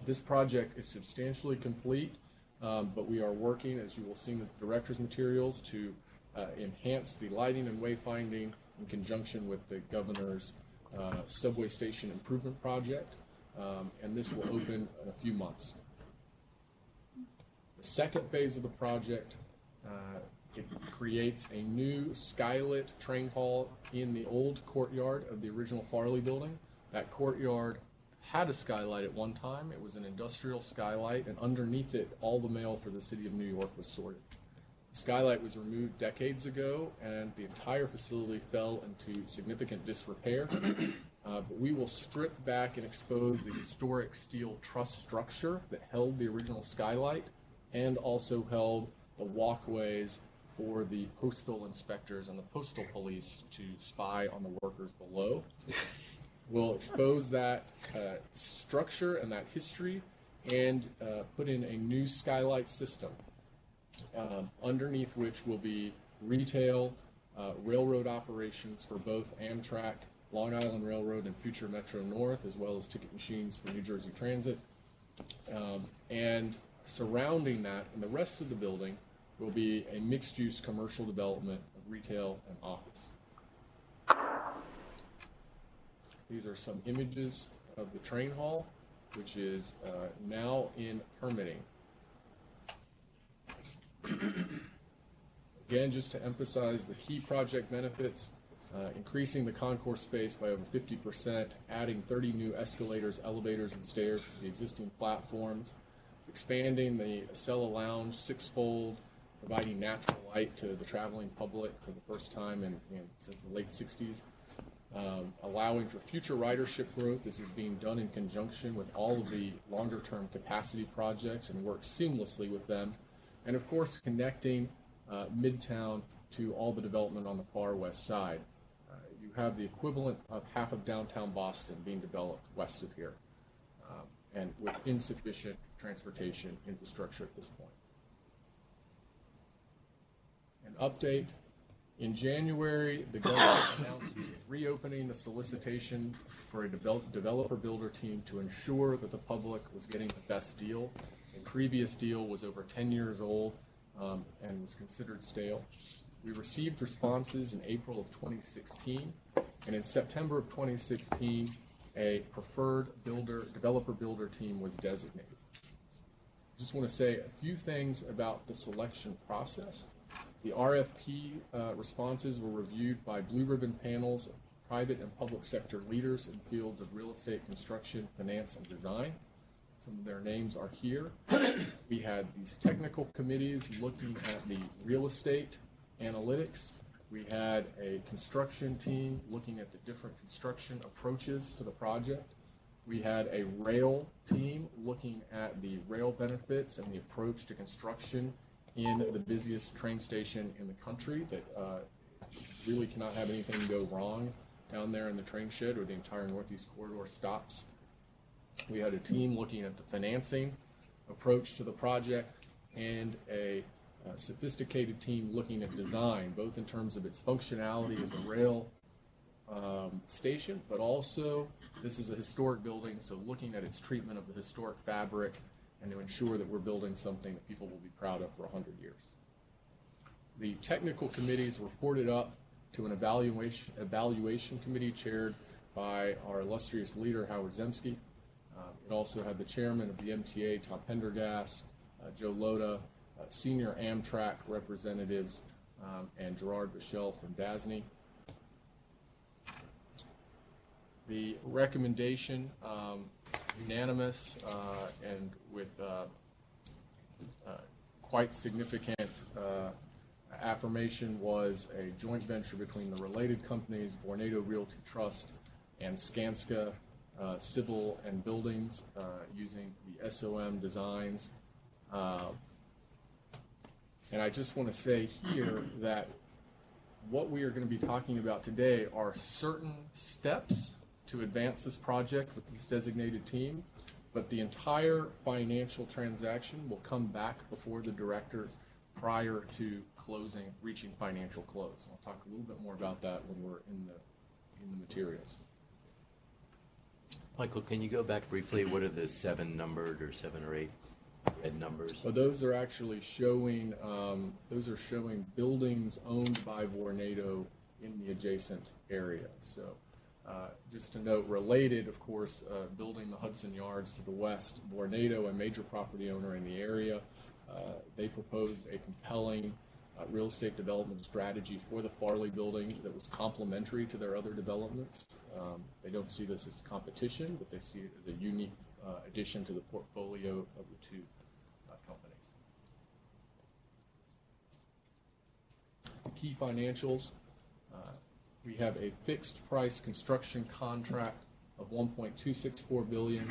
This project is substantially complete, but we are working, as you will see in the director's materials, to enhance the lighting and wayfinding in conjunction with the governor's subway station improvement project, and this will open in a few months. The second phase of the project, it creates a new skylit train hall in the old courtyard of the original Farley Building. That courtyard had a skylight at one time. It was an industrial skylight, and underneath it, all the mail for the city of New York was sorted. The skylight was removed decades ago, and the entire facility fell into significant disrepair. But we will strip back and expose the historic steel truss structure that held the original skylight and also held the walkways for the postal inspectors and the postal police to spy on the workers below. We'll expose that structure and that history and put in a new skylight system, underneath which will be retail, railroad operations for both Amtrak, Long Island Railroad, and future Metro North, as well as ticket machines for New Jersey Transit. And surrounding that, in the rest of the building, will be a mixed-use commercial development of retail and office. These are some images of the train hall, which is now in permitting. Again, just to emphasize the key project benefits, increasing the concourse space by over 50%, adding 30 new escalators, elevators, and stairs to the existing platforms, expanding the Acela Lounge sixfold, providing natural light to the traveling public for the first time since the late 60s. Allowing for future ridership growth. This is being done in conjunction with all of the longer-term capacity projects and works seamlessly with them. And of course, connecting Midtown to all the development on the far west side. You have the equivalent of half of downtown Boston being developed west of here, and with insufficient transportation infrastructure at this point. An update. In January, the government announced reopening the solicitation for a developer-builder team to ensure that the public was getting the best deal. A previous deal was over 10 years old and was considered stale. We received responses in April of 2016, and in September of 2016, a preferred developer-builder team was designated. I just want to say a few things about the selection process. The RFP responses were reviewed by blue ribbon panels of private and public sector leaders in fields of real estate, construction, finance, and design. Some of their names are here. We had these technical committees looking at the real estate analytics. We had a construction team looking at the different construction approaches to the project. We had a rail team looking at the rail benefits and the approach to construction in the busiest train station in the country that really cannot have anything go wrong down there in the train shed or the entire Northeast Corridor stops. We had a team looking at the financing approach to the project and a sophisticated team looking at design, both in terms of its functionality as a rail station, but also this is a historic building, so looking at its treatment of the historic fabric and to ensure that we're building something that people will be proud of for 100 years. The technical committees reported up to an evaluation committee chaired by our illustrious leader, Howard Zemsky. It also had the chairman of the MTA, Tom Pendergast, Joe Loda, senior Amtrak representatives, and Gerard Bichelle from DASNY. The recommendation, unanimous and with quite significant affirmation was a joint venture between the related companies, Vornado Realty Trust and Skanska Civil and Buildings, using the SOM designs. And I just want to say here that what we are going to be talking about today are certain steps to advance this project with this designated team, but the entire financial transaction will come back before the directors prior to reaching financial close. I'll talk a little bit more about that when we're in the materials.
Michael, can you go back briefly? What are the 7 numbered or 7 or 8 red numbers?
Well, those are actually showing buildings owned by Vornado in the adjacent area. So just to note, related, of course, building the Hudson Yards to the west, Vornado, a major property owner in the area, they proposed a compelling real estate development strategy for the Farley building that was complementary to their other developments. They don't see this as competition, but they see it as a unique addition to the portfolio of the two companies. Key financials. We have a fixed price construction contract of $1.264 billion.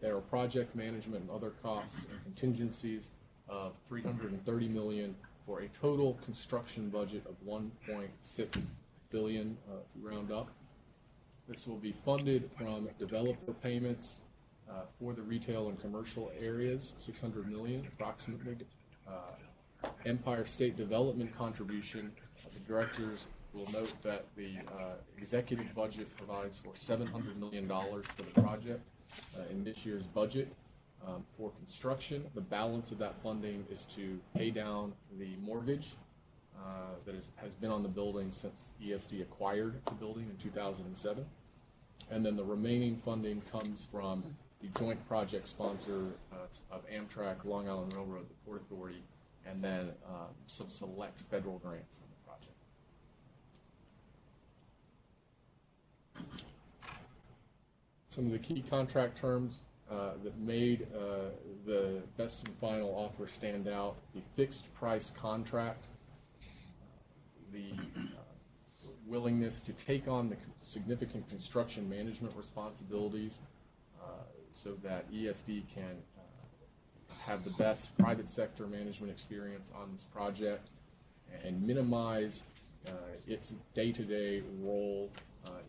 There are project management and other costs and contingencies of $330 million for a total construction budget of $1.6 billion, if you round up. This will be funded from developer payments for the retail and commercial areas, $600 million approximately. Empire State Development contribution. The directors will note that the executive budget provides for $700 million for the project in this year's budget. For construction, the balance of that funding is to pay down the mortgage that has been on the building since ESD acquired the building in 2007. And then the remaining funding comes from the joint project sponsor of Amtrak, Long Island Railroad, the Port Authority, and then some select federal grants on the project. Some of the key contract terms that made the best and final offer stand out: the fixed price contract, the willingness to take on the significant construction management responsibilities so that ESD can have the best private sector management experience on this project and minimize its day-to-day role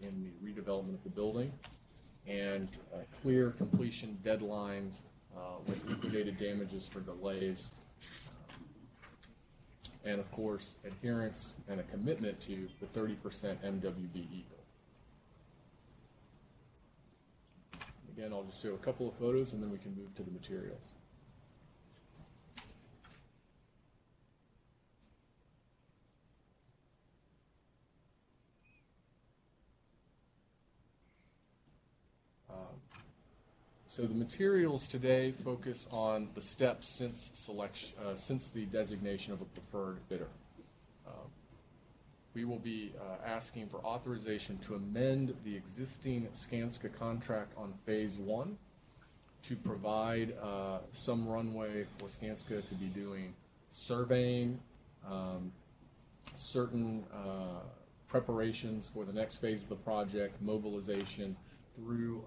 in the redevelopment of the building, and clear completion deadlines with liquidated damages for delays, and of course adherence and a commitment to the 30% MWBE goal. Again, I'll just show a couple of photos and then we can move to the materials. So the materials today focus on the steps since selection, since the designation of a preferred bidder. We will be asking for authorization to amend the existing Skanska contract on Phase 1 to provide some runway for Skanska to be doing surveying, certain preparations for the next phase of the project, mobilization, through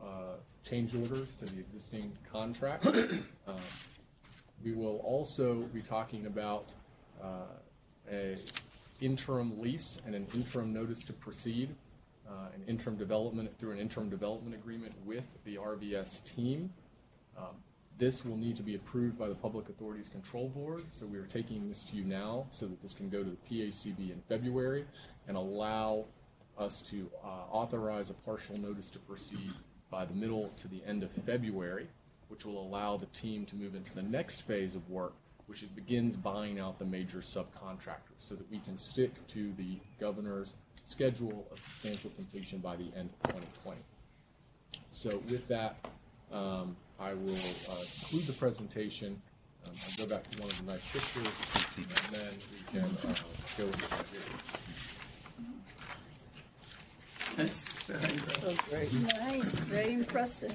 change orders to the existing contract. We will also be talking about an interim lease and an interim notice to proceed, an interim development through an interim development agreement with the RVS team. This will need to be approved by the Public Authorities Control Board, so we are taking this to you now so that this can go to the PACB in February and allow us to authorize a partial notice to proceed by the middle to the end of February, which will allow the team to move into the next phase of work, which begins buying out the major subcontractors so that we can stick to the governor's schedule of substantial completion by the end of 2020. So with that, I will conclude the presentation. I'll go back to one of the nice pictures, and then we can go into the materials.
That's very impressive.
So great.
Nice, very impressive.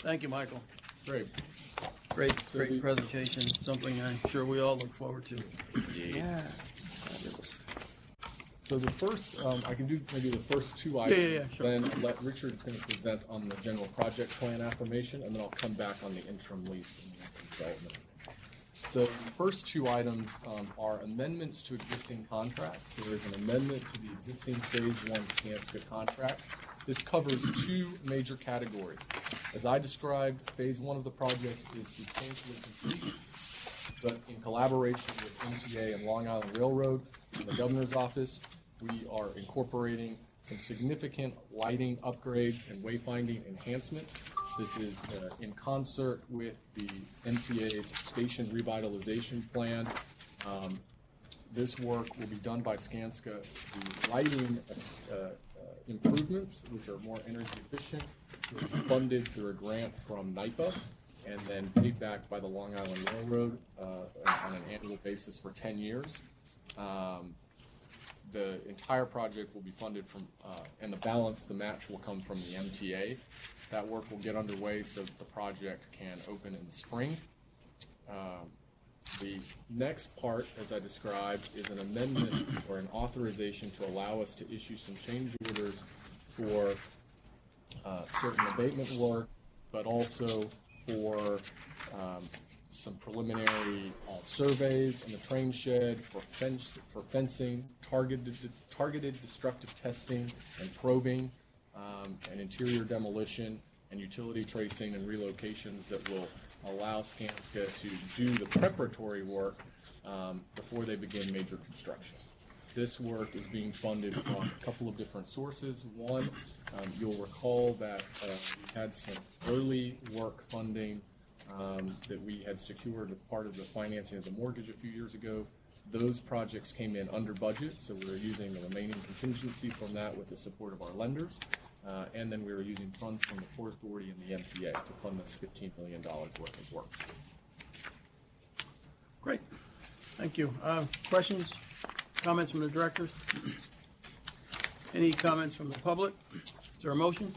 Thank you, Michael.
Great.
Great presentation, something I'm sure we all look forward to.
Yeah.
So the first, I can do maybe the first two items.
Yeah, sure.
Then let Richard's going to present on the general project plan affirmation, and then I'll come back on the interim lease and development. So the first two items are amendments to existing contracts. There is an amendment to the existing Phase 1 Skanska contract. This covers two major categories. As I described, Phase 1 of the project is substantially complete, but in collaboration with MTA and Long Island Railroad and the Governor's Office, we are incorporating some significant lighting upgrades and wayfinding enhancements. This is in concert with the MTA's station revitalization plan. This work will be done by Skanska. The lighting improvements, which are more energy efficient, will be funded through a grant from NYPA and then paid back by the Long Island Railroad on an annual basis for 10 years. The entire project will be funded from, and the balance, the match, will come from the MTA. That work will get underway so that the project can open in the spring. The next part, as I described, is an amendment or an authorization to allow us to issue some change orders for certain abatement work, but also for some preliminary surveys in the train shed, for fencing, targeted destructive testing and probing, and interior demolition, and utility tracing and relocations that will allow Skanska to do the preparatory work before they begin major construction. This work is being funded from a couple of different sources. One, you'll recall that we had some early work funding that we had secured as part of the financing of the mortgage a few years ago. Those projects came in under budget, so we were using the remaining contingency from that with the support of our lenders. And then we were using funds from the Port Authority and the MTA to fund this $15 million worth of work.
Great. Thank you. Questions, comments from the directors? Any comments from the public? Is there a motion?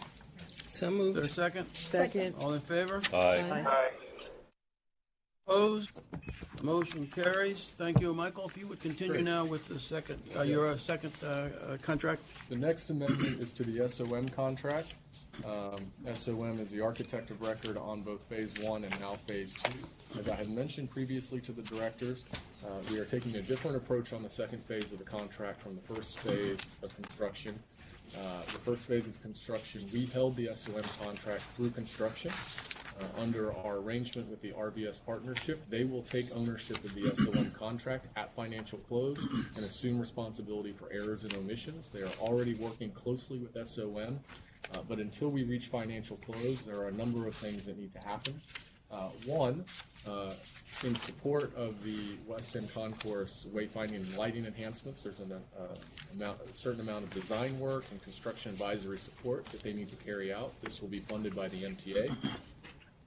So moved.
Is there a second?
Second.
All in favor?
Aye.
Opposed? Motion carries. Thank you, Michael. If you would continue
Great.
now with the second, your second contract.
The next amendment is to the SOM contract. SOM is the architect of record on both Phase 1 and now Phase 2. As I had mentioned previously to the directors, we are taking a different approach on the second phase of the contract from the first phase of construction. The first phase of construction, we held the SOM contract through construction. Under our arrangement with the RVS partnership, they will take ownership of the SOM contract at financial close and assume responsibility for errors and omissions. They are already working closely with SOM, but until we reach financial close, there are a number of things that need to happen. One, in support of the West End Concourse wayfinding and lighting enhancements, there's a certain amount of design work and construction advisory support that they need to carry out. This will be funded by the MTA.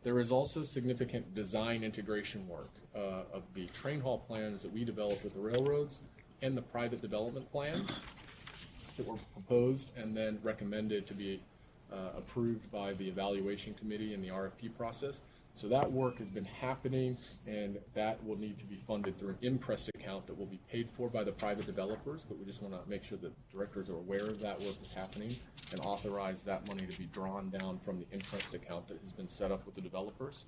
There is also significant design integration work of the train hall plans that we developed with the railroads and the private development plans that were proposed and then recommended to be approved by the evaluation committee in the RFP process. So that work has been happening, and that will need to be funded through an imprest account that will be paid for by the private developers, but we just want to make sure that directors are aware of that work is happening and authorize that money to be drawn down from the imprest account that has been set up with the developers.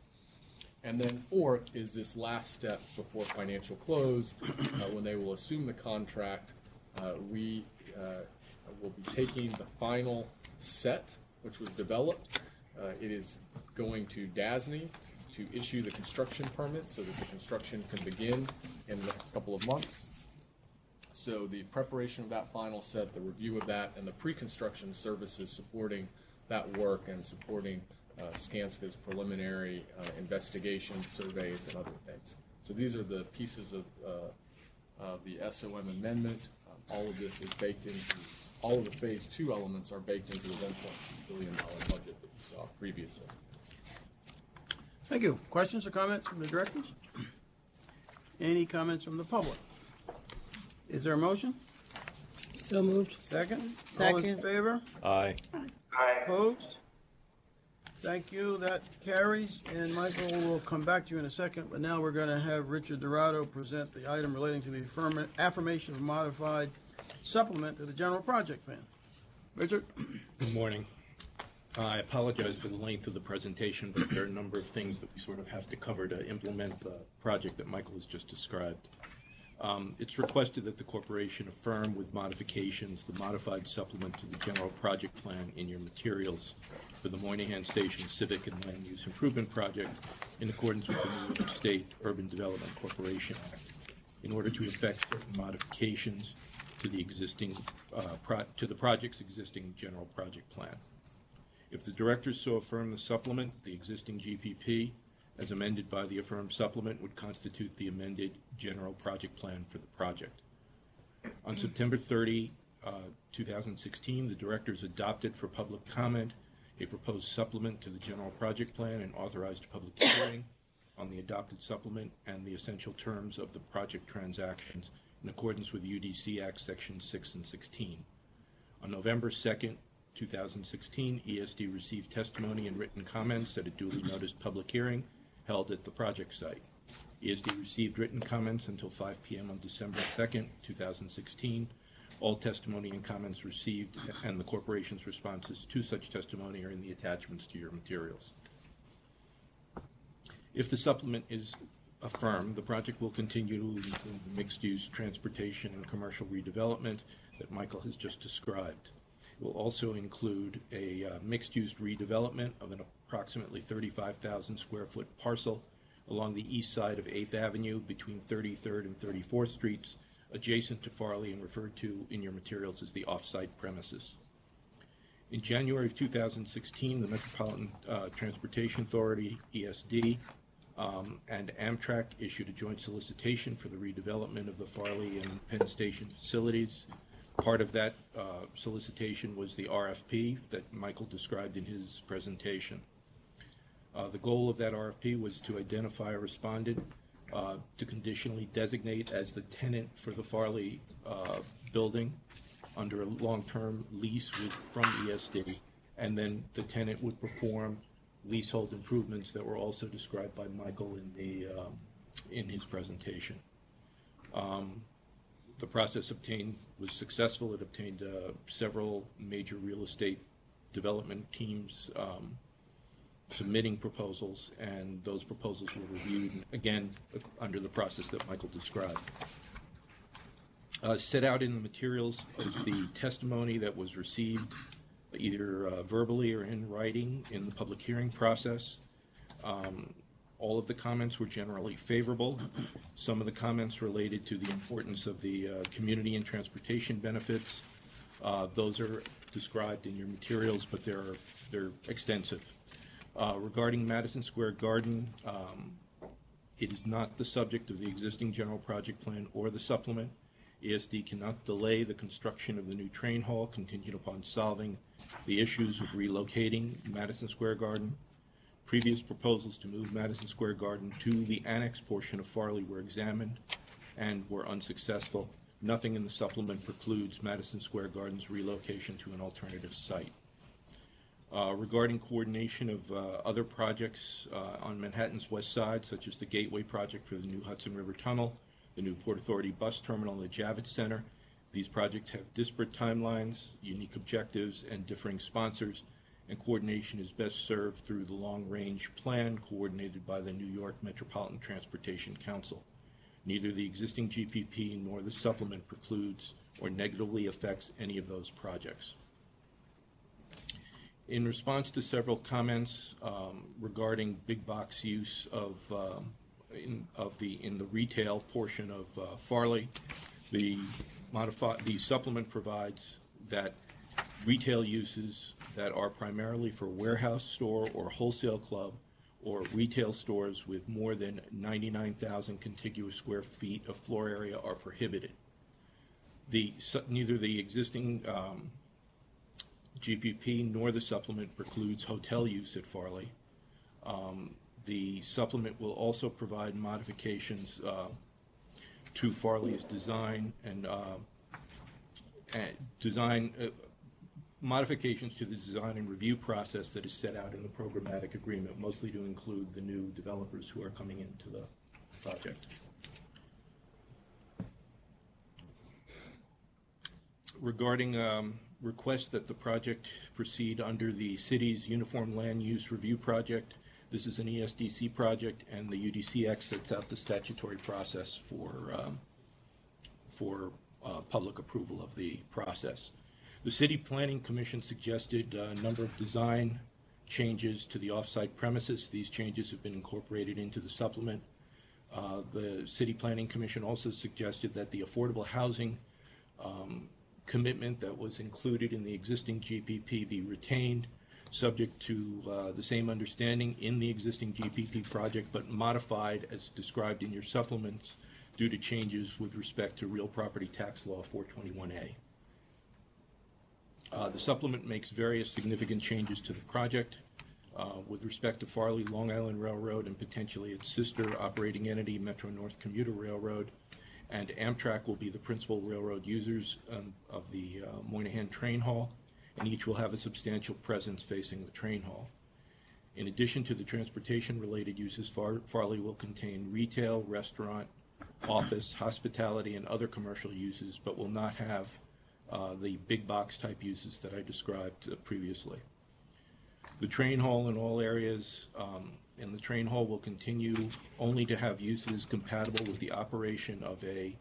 And then fourth is this last step before financial close, when they will assume the contract. We will be taking the final set, which was developed. It is going to DASNY to issue the construction permit so that the construction can begin in the next couple of months. So the preparation of that final set, the review of that, and the pre-construction services supporting that work and supporting Skanska's preliminary investigation, surveys, and other things. So these are the pieces of the SOM amendment. All of this is baked into, all of the Phase 2 elements are baked into the $1.2 billion budget that we saw previously.
Thank you. Questions or comments from the directors? Any comments from the public? Is there a motion?
So moved.
Second?
Second.
All in favor?
Aye.
Aye.
Opposed? Thank you. That carries, and Michael will come back to you in a second, but now we're going to have Richard Dorado present the item relating to the affirmation of modified supplement to the general project plan. Richard?
Good morning. I apologize for the length of the presentation, but there are a number of things that we sort of have to cover to implement the project that Michael has just described. It's requested that the corporation affirm with modifications the modified supplement to the general project plan in your materials for the Moynihan Station Civic and Land Use Improvement Project in accordance with the New York State Urban Development Corporation Act in order to effect certain modifications to the existing to the project's existing general project plan. If the directors so affirm the supplement, the existing GPP as amended by the affirmed supplement would constitute the amended general project plan for the project. On September 30, 2016, the directors adopted for public comment a proposed supplement to the general project plan and authorized a public hearing on the adopted supplement and the essential terms of the project transactions in accordance with UDC Act Section 6 and 16. On November 2nd, 2016, ESD received testimony and written comments at a duly noticed public hearing held at the project site. ESD received written comments until 5 p.m. on December 2nd, 2016. All testimony and comments received and the corporation's responses to such testimony are in the attachments to your materials. If the supplement is affirmed, the project will continue to include mixed-use transportation and commercial redevelopment that Michael has just described. It will also include a mixed-use redevelopment of an approximately 35,000 square foot parcel along the east side of 8th Avenue between 33rd and 34th Streets, adjacent to Farley and referred to in your materials as the off-site premises. In January of 2016, the Metropolitan Transportation Authority, ESD, and Amtrak issued a joint solicitation for the redevelopment of the Farley and Penn Station facilities. Part of that solicitation was the RFP that Michael described in his presentation. The goal of that RFP was to identify a respondent to conditionally designate as the tenant for the Farley building under a long-term lease from ESD, and then the tenant would perform leasehold improvements that were also described by Michael in his presentation. The process was successful. It obtained several major real estate development teams submitting proposals, and those proposals were reviewed, again, under the process that Michael described. Set out in the materials is the testimony that was received either verbally or in writing in the public hearing process. All of the comments were generally favorable. Some of the comments related to the importance of the community and transportation benefits. Those are described in your materials, but they're extensive. Regarding Madison Square Garden, it is not the subject of the existing general project plan or the supplement. ESD cannot delay the construction of the new train hall contingent upon solving the issues of relocating Madison Square Garden. Previous proposals to move Madison Square Garden to the annex portion of Farley were examined and were unsuccessful. Nothing in the supplement precludes Madison Square Garden's relocation to an alternative site. Regarding coordination of other projects on Manhattan's west side, such as the Gateway project for the new Hudson River Tunnel, the new Port Authority bus terminal, and the Javits Center, these projects have disparate timelines, unique objectives, and differing sponsors, and coordination is best served through the long-range plan coordinated by the New York Metropolitan Transportation Council. Neither the existing GPP nor the supplement precludes or negatively affects any of those projects. In response to several comments regarding big box use of in the retail portion of Farley, the supplement provides that retail uses that are primarily for warehouse store or wholesale club or retail stores with more than 99,000 contiguous square feet of floor area are prohibited. Neither the existing GPP nor the supplement precludes hotel use at Farley. The supplement will also provide modifications to modifications to the design and review process that is set out in the programmatic agreement, mostly to include the new developers who are coming into the project. Regarding request that the project proceed under the city's Uniform Land Use Review Project, this is an ESDC project, and the UDCX sets out the statutory process for public approval of the process. The City Planning Commission suggested a number of design changes to the off-site premises. These changes have been incorporated into the supplement. The City Planning Commission also suggested that the affordable housing commitment that was included in the existing GPP be retained, subject to the same understanding in the existing GPP project, but modified as described in your supplements due to changes with respect to real property tax law 421A. The supplement makes various significant changes to the project with respect to Farley Long Island Railroad and potentially its sister operating entity, Metro North Commuter Railroad, and Amtrak will be the principal railroad users of the Moynihan Train Hall, and each will have a substantial presence facing the train hall. In addition to the transportation-related uses, Farley will contain retail, restaurant, office, hospitality, and other commercial uses, but will not have the big box type uses that I described previously. The train hall in all areas in the train hall will continue only to have uses compatible with the operation of a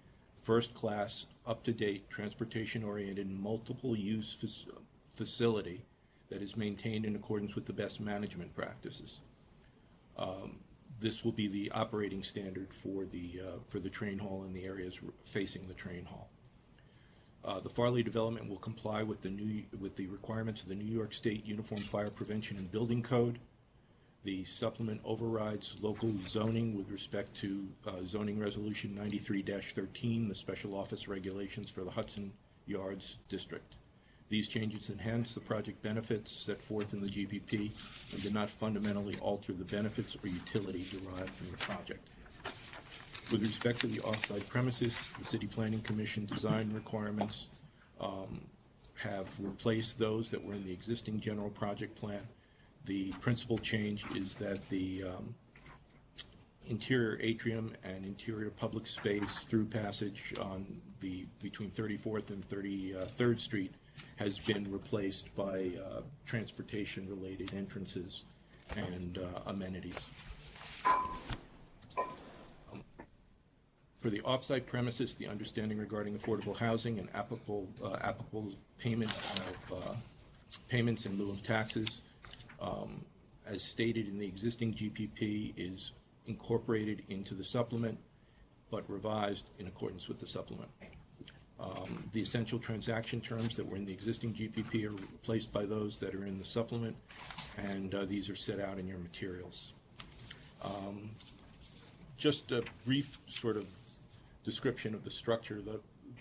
first-class, up-to-date, transportation-oriented, multiple-use facility that is maintained in accordance with the best management practices. This will be the operating standard for the train hall in the areas facing the train hall. The Farley development will comply with the requirements of the New York State Uniform Fire Prevention and Building Code. The supplement overrides local zoning with respect to Zoning Resolution 93-13, the special office regulations for the Hudson Yards District. These changes enhance the project benefits set forth in the GPP and do not fundamentally alter the benefits or utility derived from the project. With respect to the off-site premises, the City Planning Commission design requirements have replaced those that were in the existing general project plan. The principal change is that the interior atrium and interior public space through passage on between 34th and 33rd Street has been replaced by transportation-related entrances and amenities. For the off-site premises, the understanding regarding affordable housing and applicable payments in lieu of taxes, as stated in the existing GPP, is incorporated into the supplement, but revised in accordance with the supplement. The essential transaction terms that were in the existing GPP are replaced by those that are in the supplement, and these are set out in your materials. Just a brief sort of description of the structure,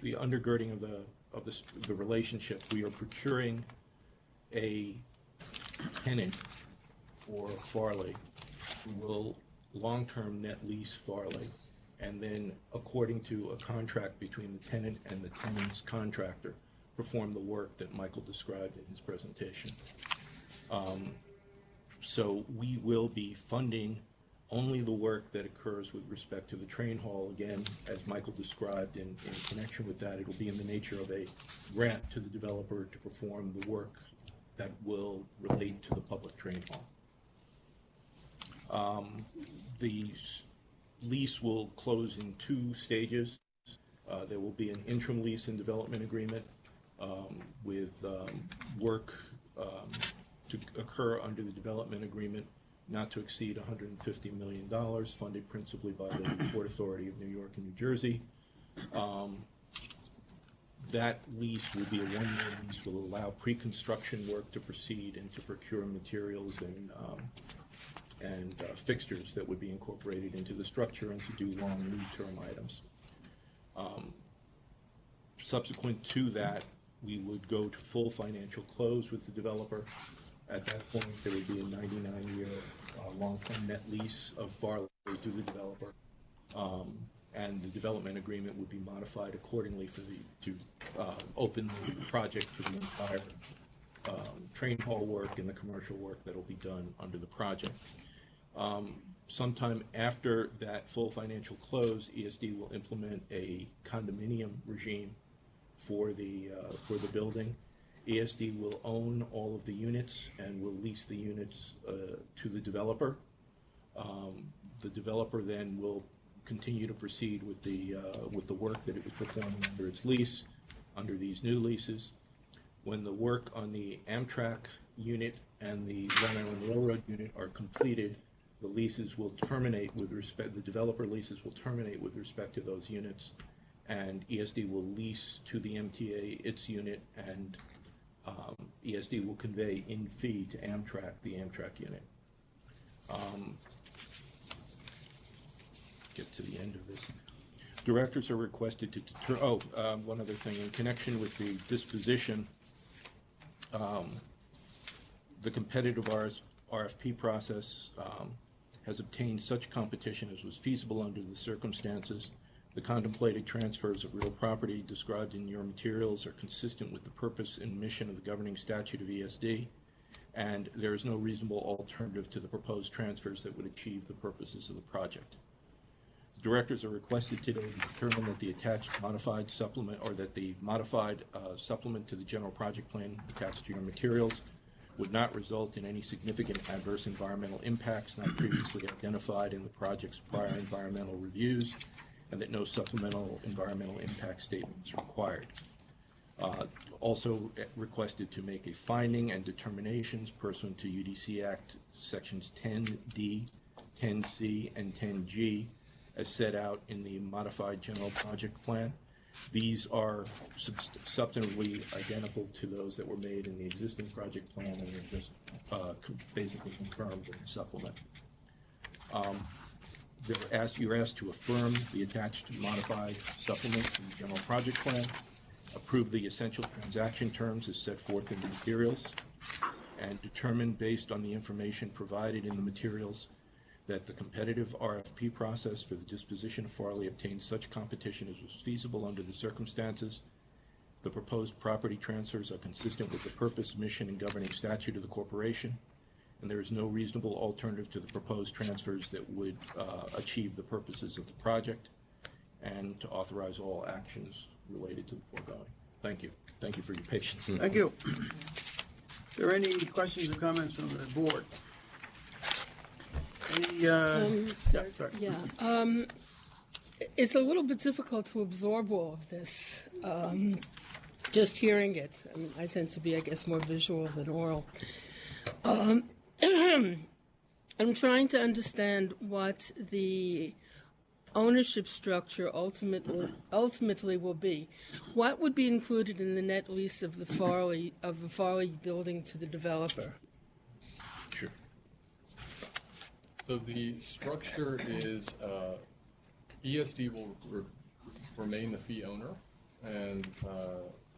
the undergirding of the relationship. We are procuring a tenant for Farley who will long-term net lease Farley, and then, according to a contract between the tenant and the tenant's contractor, perform the work that Michael described in his presentation. So we will be funding only the work that occurs with respect to the train hall. Again, as Michael described, in connection with that, it will be in the nature of a grant to the developer to perform the work that will relate to the public train hall. The lease will close in 2 stages. There will be an interim lease and development agreement with work to occur under the development agreement not to exceed $150 million, funded principally by the Port Authority of New York and New Jersey. That lease will be a 1-year lease, will allow pre-construction work to proceed and to procure materials and fixtures that would be incorporated into the structure and to do long lead-term items. Subsequent to that, we would go to full financial close with the developer. At that point, there would be a 99-year long-term net lease of Farley to the developer, and the development agreement would be modified accordingly to open the project to the entire train hall work and the commercial work that will be done under the project. Sometime after that full financial close, ESD will implement a condominium regime for the building. ESD will own all of the units and will lease the units to the developer. The developer then will continue to proceed with the work that it was performing under its lease, under these new leases. When the work on the Amtrak unit and the Long Island Railroad unit are completed, the leases will terminate with respect. The developer leases will terminate with respect to those units, and ESD will lease to the MTA its unit, and ESD will convey in fee to Amtrak the Amtrak unit. Get to the end of this. Directors are requested to deter. One other thing. In connection with the disposition, the competitive RFP process has obtained such competition as was feasible under the circumstances. The contemplated transfers of real property described in your materials are consistent with the purpose and mission of the governing statute of ESD, and there is no reasonable alternative to the proposed transfers that would achieve the purposes of the project. Directors are requested today to determine that the attached modified supplement, or that the modified supplement to the general project plan attached to your materials would not result in any significant adverse environmental impacts not previously identified in the project's prior environmental reviews, and that no supplemental environmental impact statement is required. Also requested to make a finding and determinations pursuant to UDC Act Sections 10D, 10C, and 10G as set out in the modified general project plan. These are substantively identical to those that were made in the existing project plan, and they're just basically confirmed in the supplement. You're asked to affirm the attached modified supplement to the general project plan, approve the essential transaction terms as set forth in the materials, and determine based on the information provided in the materials that the competitive RFP process for the disposition of Farley obtained such competition as was feasible under the circumstances. The proposed property transfers are consistent with the purpose, mission, and governing statute of the corporation, and there is no reasonable alternative to the proposed transfers that would achieve the purposes of the project, and to authorize all actions related to the foregoing. Thank you. Thank you for your patience.
Thank you. Are there any questions or comments from the board?
It's a little bit difficult to absorb all of this. Just hearing it, I tend to be, I guess, more visual than oral. I'm trying to understand what the ownership structure ultimately will be. What would be included in the net lease of the Farley building to the developer?
Sure.
So the structure is ESD will remain the fee owner, and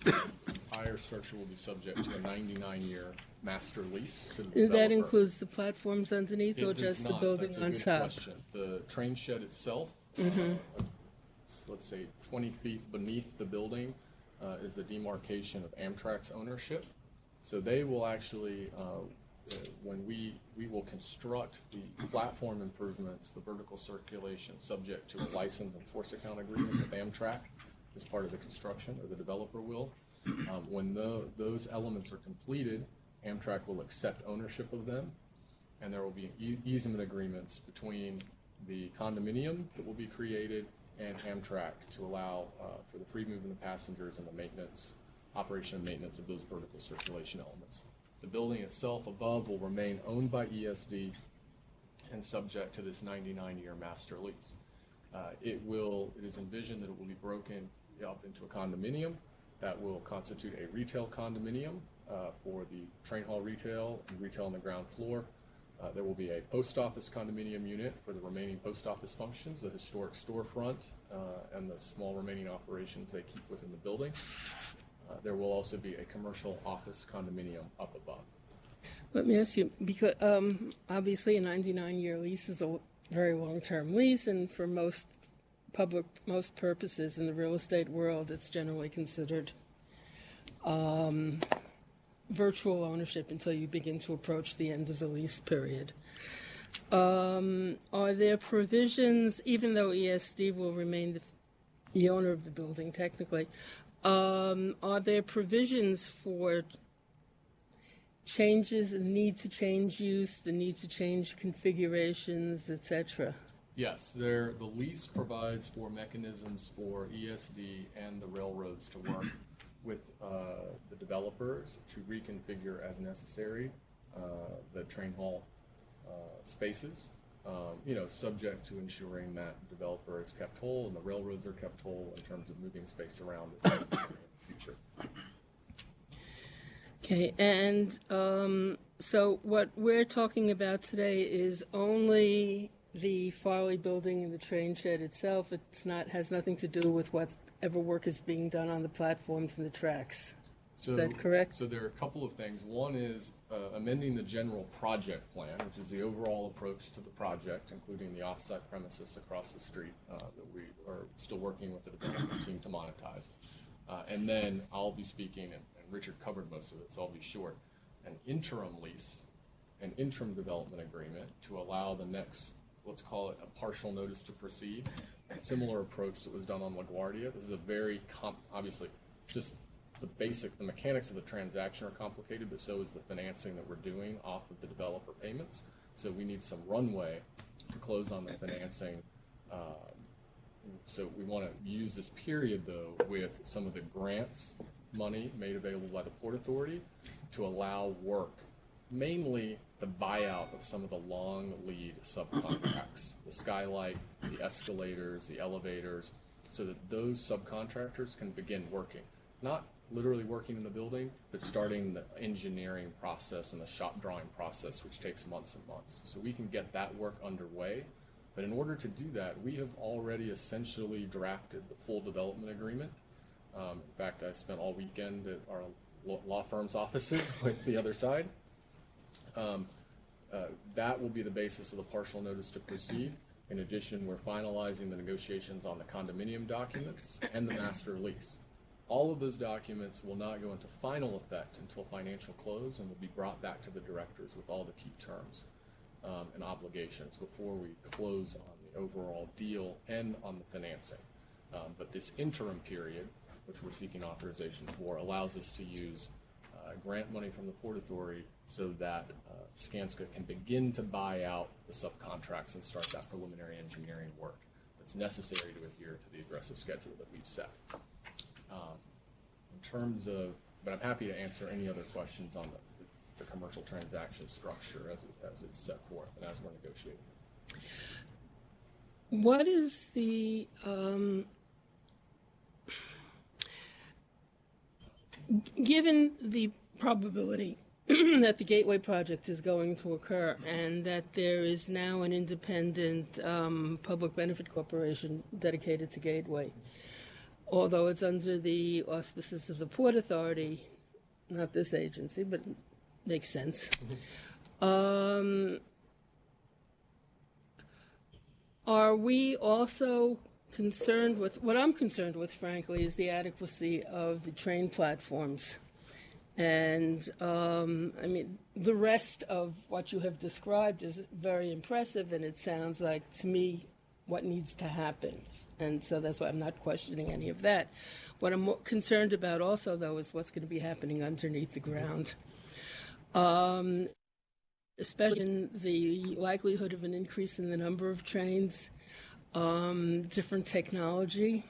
the entire structure will be subject to a 99-year master lease to the developer.
That includes the platforms underneath, or just the building on top?
That's a good question. The train shed itself, let's say 20 feet beneath the building, is the demarcation of Amtrak's ownership. So they will actually, when we will construct the platform improvements, the vertical circulation, subject to a license and force account agreement with Amtrak as part of the construction, or the developer will. When those elements are completed, Amtrak will accept ownership of them, and there will be easement agreements between the condominium that will be created and Amtrak to allow for the free movement of passengers and the maintenance, operation and maintenance of those vertical circulation elements. The building itself above will remain owned by ESD and subject to this 99-year master lease. It is envisioned that it will be broken up into a condominium that will constitute a retail condominium for the train hall retail and retail on the ground floor. There will be a post office condominium unit for the remaining post office functions, the historic storefront, and the small remaining operations they keep within the building. There will also be a commercial office condominium up above.
Let me ask you, because obviously a 99-year lease is a very long-term lease, and for most purposes in the real estate world, it's generally considered virtual ownership until you begin to approach the end of the lease period. Are there provisions, even though ESD will remain the owner of the building technically, are there provisions for changes, the need to change use, the need to change configurations, etc.?
Yes, the lease provides for mechanisms for ESD and the railroads to work with the developers to reconfigure as necessary the train hall spaces, subject to ensuring that the developer is kept whole and the railroads are kept whole in terms of moving space around in the future.
Okay, and so what we're talking about today is only the Farley building and the train shed itself. Has nothing to do with whatever work is being done on the platforms and the tracks. Is that correct?
So there are a couple of things. One is amending the general project plan, which is the overall approach to the project, including the off-site premises across the street that we are still working with the development team to monetize. And then I'll be speaking, and Richard covered most of it, so I'll be short, an interim lease, an interim development agreement to allow the next, let's call it a partial notice to proceed, a similar approach that was done on LaGuardia. This is a very, obviously, just the mechanics of the transaction are complicated, but so is the financing that we're doing off of the developer payments. So we need some runway to close on the financing. So we want to use this period, though, with some of the grants money made available by the Port Authority to allow work, mainly the buyout of some of the long lead subcontracts, the skylight, the escalators, the elevators, so that those subcontractors can begin working. Not literally working in the building, but starting the engineering process and the shop drawing process, which takes months and months. So we can get that work underway. But in order to do that, we have already essentially drafted the full development agreement. In fact, I spent all weekend at our law firm's offices with the other side. That will be the basis of the partial notice to proceed. In addition, we're finalizing the negotiations on the condominium documents and the master lease. All of those documents will not go into final effect until financial close and will be brought back to the directors with all the key terms and obligations before we close on the overall deal and on the financing. But this interim period, which we're seeking authorization for, allows us to use grant money from the Port Authority so that Skanska can begin to buy out the subcontracts and start that preliminary engineering work that's necessary to adhere to the aggressive schedule that we've set. In terms of, but I'm happy to answer any other questions on the commercial transaction structure as it's set forth and as we're negotiating.
What is the given the probability that the Gateway project is going to occur and that there is now an independent public benefit corporation dedicated to Gateway, although it's under the auspices of the Port Authority, not this agency, but makes sense. Are we also concerned with, what I'm concerned with, frankly, is the adequacy of the train platforms. And, I mean, the rest of what you have described is very impressive, and it sounds like, to me, what needs to happen. And so that's why I'm not questioning any of that. What I'm more concerned about also, though, is what's going to be happening underneath the ground. Especially in the likelihood of an increase in the number of trains, different technology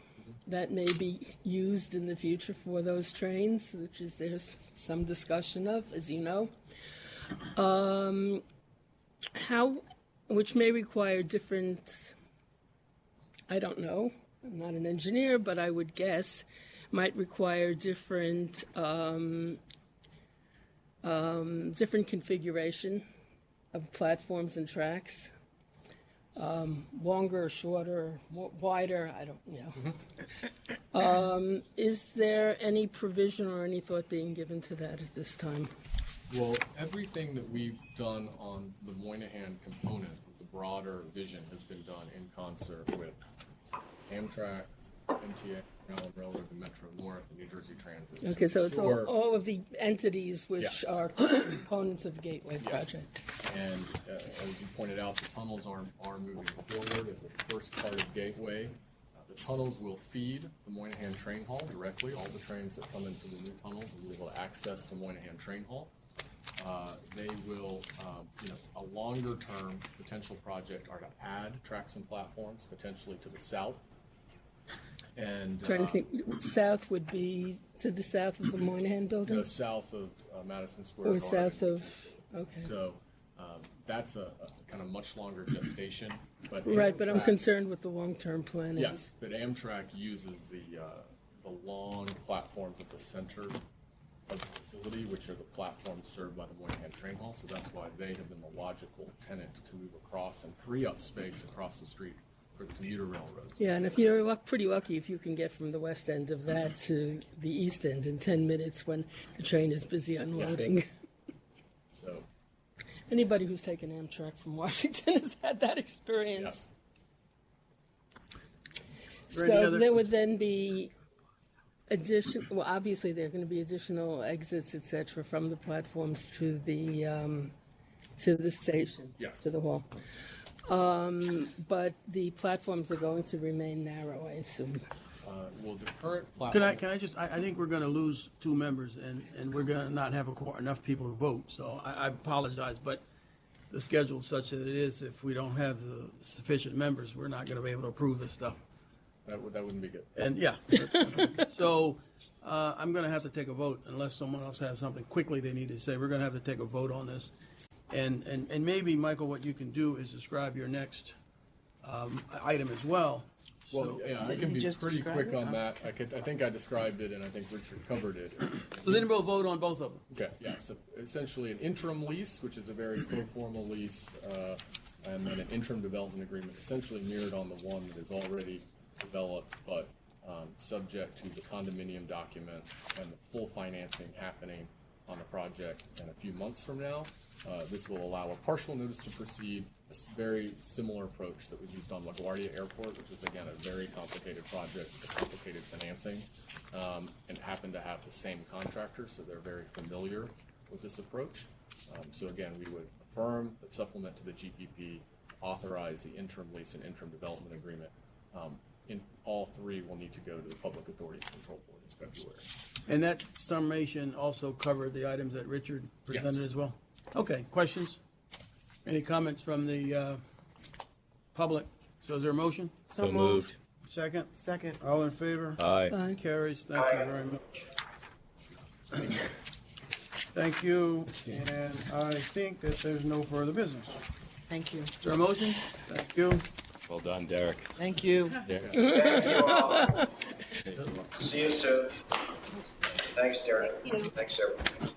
that may be used in the future for those trains, which is there's some discussion of, as you know. Which may require different, I don't know, I'm not an engineer, but I would guess, might require different different configuration of platforms and tracks, longer, shorter, wider, I don't know. Is there any provision or any thought being given to that at this time?
Well, everything that we've done on the Moynihan component, the broader vision, has been done in concert with Amtrak, MTA, Island Railroad, the Metro North, and New Jersey Transit.
Okay, so it's
Sure.
all of the entities which
Yes.
are components of the Gateway
Yes.
project.
And as you pointed out, the tunnels are moving forward as the first part of Gateway. The tunnels will feed the Moynihan Train Hall directly. All the trains that come into the new tunnels will be able to access the Moynihan Train Hall. They will, a longer-term potential project are to add tracks and platforms potentially to the south. And
Trying to think, south would be to the south of the Moynihan building?
south of Madison Square
Or
Garden.
south of, okay.
So that's a kind of much longer gestation. But
Right, but I'm
Amtrak-
concerned with the long-term planning.
Yes, but Amtrak uses the long platforms at the center of the facility, which are the platforms served by the Moynihan Train Hall. So that's why they have been the logical tenant to move across and free up space across the street for the commuter railroads.
Yeah, and if you're pretty lucky if you can get from the west end of that to the east end in 10 minutes when the train is busy unloading.
So
Anybody who's taken Amtrak from Washington has had that experience.
there any
So
other-
there would then be well, obviously there are going to be additional exits, et cetera, from the platforms to the station,
Yes.
to the hall. But the platforms are going to remain narrow, I assume.
well, the current platform.
Can I just, I think we're going to lose 2 members, and we're going to not have enough people to vote, so I apologize, but the schedule's such that it is, if we don't have the sufficient members, we're not going to be able to approve this stuff.
That wouldn't be good.
And, yeah. So I'm going to have to take a vote unless someone else has something quickly they need to say. We're going to have to take a vote on this. And maybe, Michael, what you can do is describe your next item as well.
Well, yeah, I can be pretty quick on that. I think I described it, and I think Richard covered it.
So then we'll vote on both of them.
Okay, yeah, so essentially an interim lease, which is a very pro forma lease, and then an interim development agreement, essentially mirrored on the one that is already developed, but subject to the condominium documents and the full financing happening on the project in a few months from now. This will allow a partial notice to proceed, a very similar approach that was used on LaGuardia Airport, which was, again, a very complicated project with complicated financing, and happened to have the same contractor, so they're very familiar with this approach. So again, we would affirm the supplement to the GPP, authorize the interim lease and interim development agreement. In all 3 will need to go to the Public Authorities Control Board in February.
And that summation also covered the items that Richard presented
Yes.
as well? Okay, questions? Any comments from the public? So is there a motion?
So moved.
Second?
Second.
All in favor?
Aye.
Aye.
Carries. Thank you very much. Thank you, and I think that there's no further business.
Thank you.
Is there a motion? Thank you.
Well done, Derek.
Thank you.
Thank you all. See you soon. Thanks, Darren. Thanks, everyone.